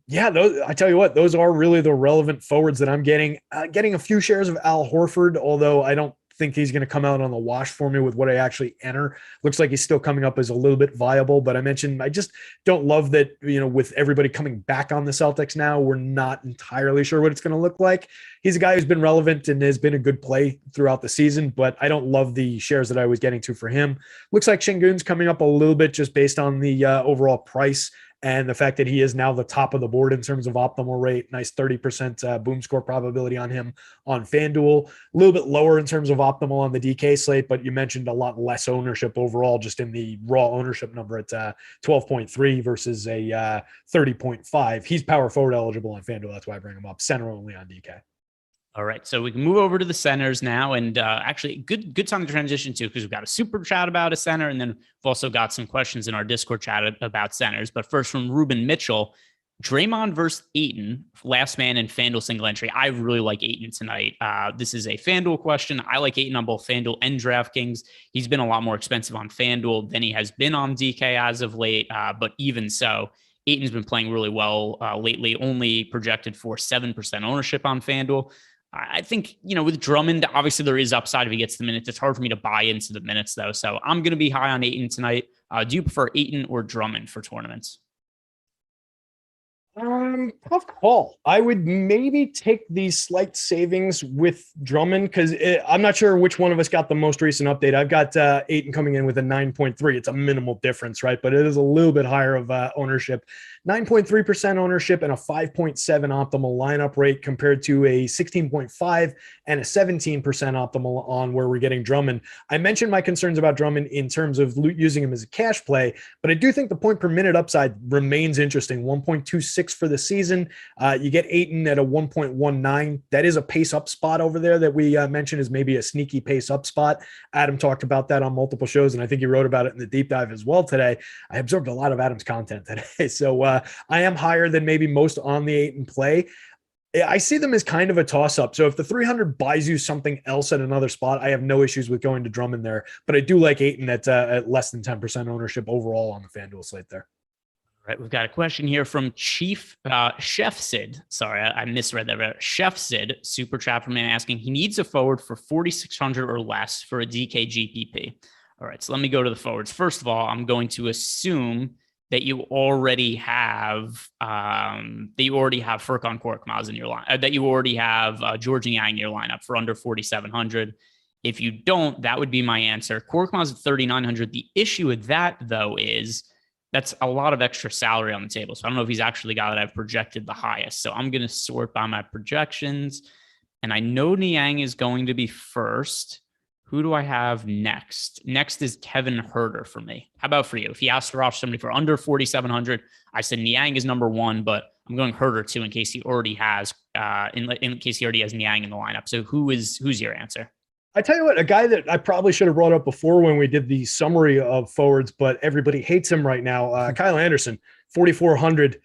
Yeah, those, I tell you what, those are really the relevant forwards that I'm getting. Getting a few shares of Al Horford, although I don't think he's going to come out on the wash for me with what I actually enter. Looks like he's still coming up as a little bit viable, but I mentioned I just don't love that, with everybody coming back on the Celtics now, we're not entirely sure what it's going to look like. He's a guy who's been relevant and has been a good play throughout the season, but I don't love the shares that I was getting to for him. Looks like Şengün's coming up a little bit just based on the overall price and the fact that he is now the top of the board in terms of optimal rate. Nice 30% boom score probability on him on FanDuel. A little bit lower in terms of optimal on the DK slate, but you mentioned a lot less ownership overall just in the raw ownership number at 12.3 versus a 30.5. He's power forward eligible on FanDuel. That's why I bring him up. Center only on DK. All right, so we can move over to the centers now, and actually, good time to transition to, because we've got a super chat about a center, and then we've also got some questions in our Discord chat about centers. But first, from Ruben Mitchell, Draymond versus Ayton, last man in FanDuel single entry. I really like Ayton tonight. This is a FanDuel question. I like Ayton on both FanDuel and DraftKings. He's been a lot more expensive on FanDuel than he has been on DK as of late, but even so, Ayton's been playing really well lately, only projected for 7% ownership on FanDuel. I think, with Drummond, obviously there is upside if he gets the minutes. It's hard for me to buy into the minutes, though. So I'm going to be high on Ayton tonight. Do you prefer Ayton or Drummond for tournaments? Tough call. I would maybe take the slight savings with Drummond because I'm not sure which one of us got the most recent update. I've got Ayton coming in with a 9.3. It's a minimal difference, right? But it is a little bit higher of ownership. 9.3% ownership and a 5.7 optimal lineup rate compared to a 16.5 and a 17% optimal on where we're getting Drummond. I mentioned my concerns about Drummond in terms of using him as a cash play, but I do think the point per minute upside remains interesting. 1.26 for the season. You get Ayton at a 1.19. That is a pace up spot over there that we mentioned is maybe a sneaky pace up spot. Adam talked about that on multiple shows, and I think he wrote about it in the deep dive as well today. I absorbed a lot of Adam's content today. So I am higher than maybe most on the Ayton play. I see them as kind of a toss-up. So if the 300 buys you something else at another spot, I have no issues with going to Drummond there. But I do like Ayton at less than 10% ownership overall on the FanDuel slate there. All right, we've got a question here from Chef Sid. Sorry, I misread that. Chef Sid, super chat from him asking, he needs a forward for 4,600 or less for a DK GPP. All right, so let me go to the forwards. First of all, I'm going to assume that you already have Furkan Korkmaz in your line, that you already have George Niang in your lineup for under 4,700. If you don't, that would be my answer. Korkmaz at 3,900. The issue with that, though, is that's a lot of extra salary on the table. So I don't know if he's actually the guy that I've projected the highest. So I'm going to sort by my projections. And I know Niang is going to be first. Who do I have next? Next is Kevin Huerter for me. How about for you? If he asked to rush somebody for under 4,700, I said Niang is number one, but I'm going Huerter too in case he already has in case he already has Niang in the lineup. So who's your answer? I tell you what, a guy that I probably should have brought up before when we did the summary of forwards, but everybody hates him right now. Kyle Anderson, 4,400.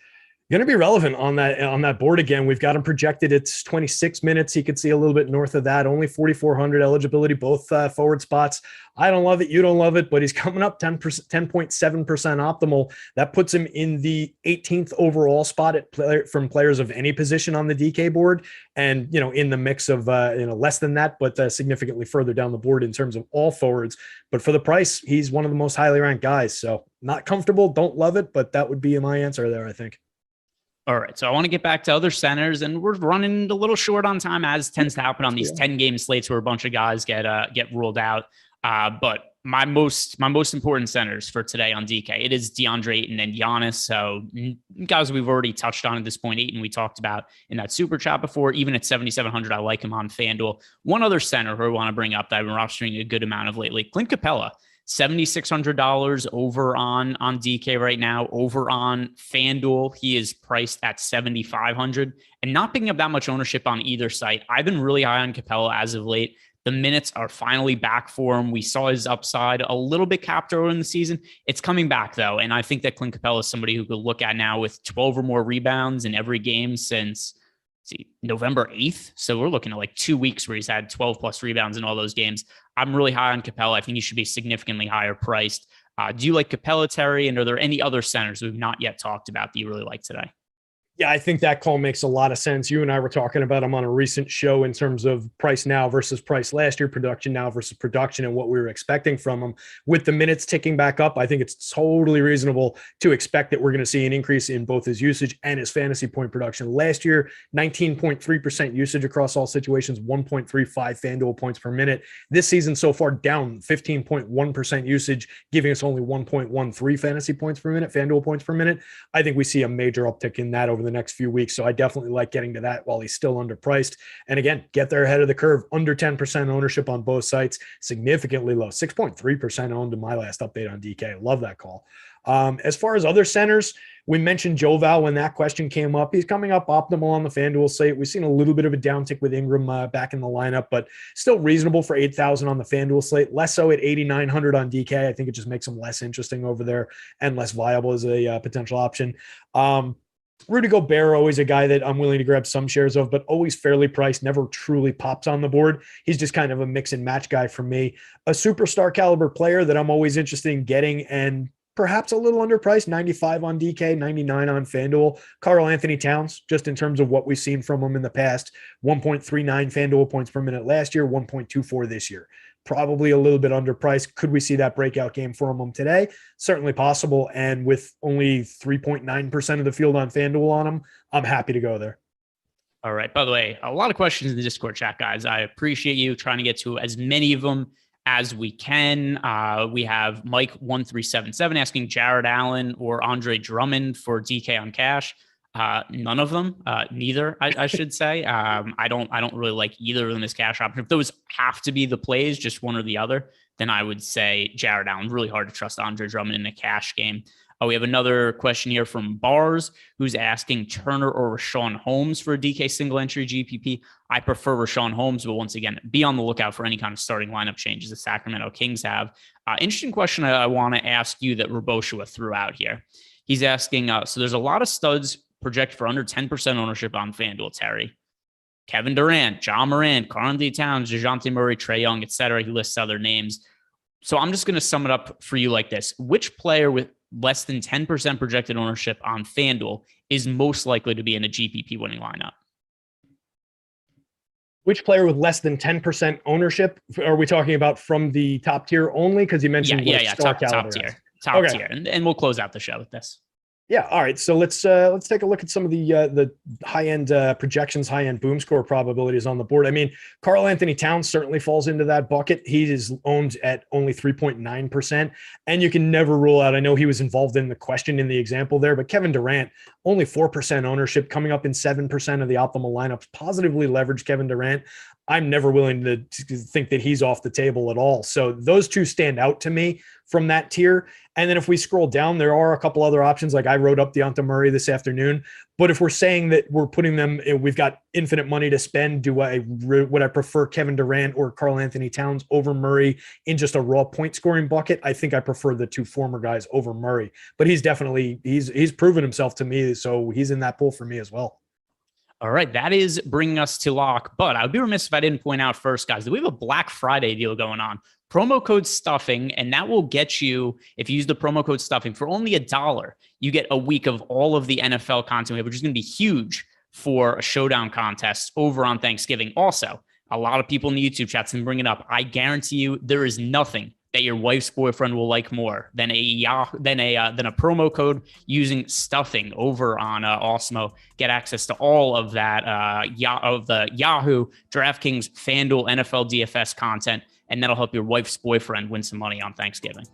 Going to be relevant on that board again. We've got him projected. It's 26 minutes. He could see a little bit north of that. Only 4,400 eligibility, both forward spots. I don't love it. You don't love it, but he's coming up 10.7% optimal. That puts him in the 18th overall spot from players of any position on the DK board. And, in the mix of, less than that, but significantly further down the board in terms of all forwards. But for the price, he's one of the most highly ranked guys. So not comfortable. Don't love it, but that would be my answer there, I think. All right, so I want to get back to other centers, and we're running a little short on time, as tends to happen on these 10-game slates where a bunch of guys get ruled out. But my most important centers for today on DK. It is DeAndre Ayton and Giannis. So guys we've already touched on at this point. Ayton we talked about in that super chat before. Even at 7,700, I like him on FanDuel. One other center who I want to bring up that I've been rostering a good amount of lately, Clint Capella. $7,600 over on DK right now. Over on FanDuel, he is priced at 7,500 and not picking up that much ownership on either site. I've been really high on Capella as of late. The minutes are finally back for him. We saw his upside a little bit capped early in the season. It's coming back, though. And I think that Clint Capella is somebody who could look at now with 12 or more rebounds in every game since November 8th. So we're looking at like 2 weeks where he's had 12 plus rebounds in all those games. I'm really high on Capella. I think he should be significantly higher priced. Do you like Capella, Terry? And are there any other centers we've not yet talked about that you really like today? Yeah, I think that call makes a lot of sense. You and I were talking about him on a recent show in terms of price now versus price last year, production now versus production, and what we were expecting from him. With the minutes ticking back up, I think it's totally reasonable to expect that we're going to see an increase in both his usage and his fantasy point production. Last year, 19.3% usage across all situations, 1.35 FanDuel points per minute. This season so far, down 15.1% usage, giving us only 1.13 fantasy points per minute, FanDuel points per minute. I think we see a major uptick in that over the next few weeks. So I definitely like getting to that while he's still underpriced. And again, get there ahead of the curve, under 10% ownership on both sites, significantly low, 6.3% owned in my last update on DK. Love that call. As far as other centers, we mentioned Joval when that question came up. He's coming up optimal on the FanDuel site. We've seen a little bit of a downtick with Ingram back in the lineup, but still reasonable for 8,000 on the FanDuel slate. Less so at 8,900 on DK. I think it just makes him less interesting over there and less viable as a potential option. Rudy Gobert, always a guy that I'm willing to grab some shares of, but always fairly priced, never truly pops on the board. He's just kind of a mix and match guy for me. A superstar caliber player that I'm always interested in getting, and perhaps a little underpriced, 95 on DK, 99 on FanDuel. Karl Anthony Towns, just in terms of what we've seen from him in the past, 1.39 FanDuel points per minute last year, 1.24 this year. Probably a little bit underpriced. Could we see that breakout game from him today? Certainly possible. And with only 3.9% of the field on FanDuel on him, I'm happy to go there. All right. By the way, a lot of questions in the Discord chat, guys. I appreciate you trying to get to as many of them as we can. We have Mike1377 asking Jared Allen or Andre Drummond for DK on cash. None of them, neither, I should say. I don't really like either of them as cash option. If those have to be the plays, just one or the other, then I would say Jared Allen. Really hard to trust Andre Drummond in a cash game. We have another question here from Bars, who's asking Turner or Rashawn Holmes for a DK single entry GPP. I prefer Rashawn Holmes, but once again, be on the lookout for any kind of starting lineup changes the Sacramento Kings have. Interesting question I want to ask you that Roboshua threw out here. He's asking, so there's a lot of studs projected for under 10% ownership on FanDuel, Terry. Kevin Durant, John Morant, Karl-Anthony Towns, DeJounte Murray, Trae Young, etc. He lists other names. So I'm just going to sum it up for you like this. Which player with less than 10% projected ownership on FanDuel is most likely to be in a GPP winning lineup? Which player with less than 10% ownership are we talking about from the top tier only? Because you mentioned top tier. And we'll close out the show with this. Yeah. All right. So let's take a look at some of the high-end projections, high-end boom score probabilities on the board. I mean, Karl-Anthony Towns certainly falls into that bucket. He is owned at only 3.9%, and you can never rule out. I know he was involved in the question in the example there, but Kevin Durant, only 4% ownership, coming up in 7% of the optimal lineups, positively leveraged Kevin Durant. I'm never willing to think that he's off the table at all. So those two stand out to me from that tier. And then if we scroll down, there are a couple other options. Like I wrote up DeJounte Murray this afternoon. But if we're saying that we're putting them, we've got infinite money to spend, would I prefer Kevin Durant or Karl-Anthony Towns over Murray in just a raw point scoring bucket? I think I prefer the two former guys over Murray. But he's definitely, he's proven himself to me. So he's in that pool for me as well. All right, that is bringing us to lock. But I would be remiss if I didn't point out first, guys, that we have a Black Friday deal going on. Promo code STUFFING, and that will get you, if you use the promo code STUFFING, for only $1, you get a week of all of the NFL content we have, which is going to be huge for a showdown contest over on Thanksgiving. Also, a lot of people in the YouTube chats can bring it up. I guarantee you there is nothing that your wife's boyfriend will like more than a promo code using stuffing over on Awesemo. Get access to all of that of the Yahoo, DraftKings, FanDuel, NFL DFS content, and that'll help your wife's boyfriend win some money on Thanksgiving.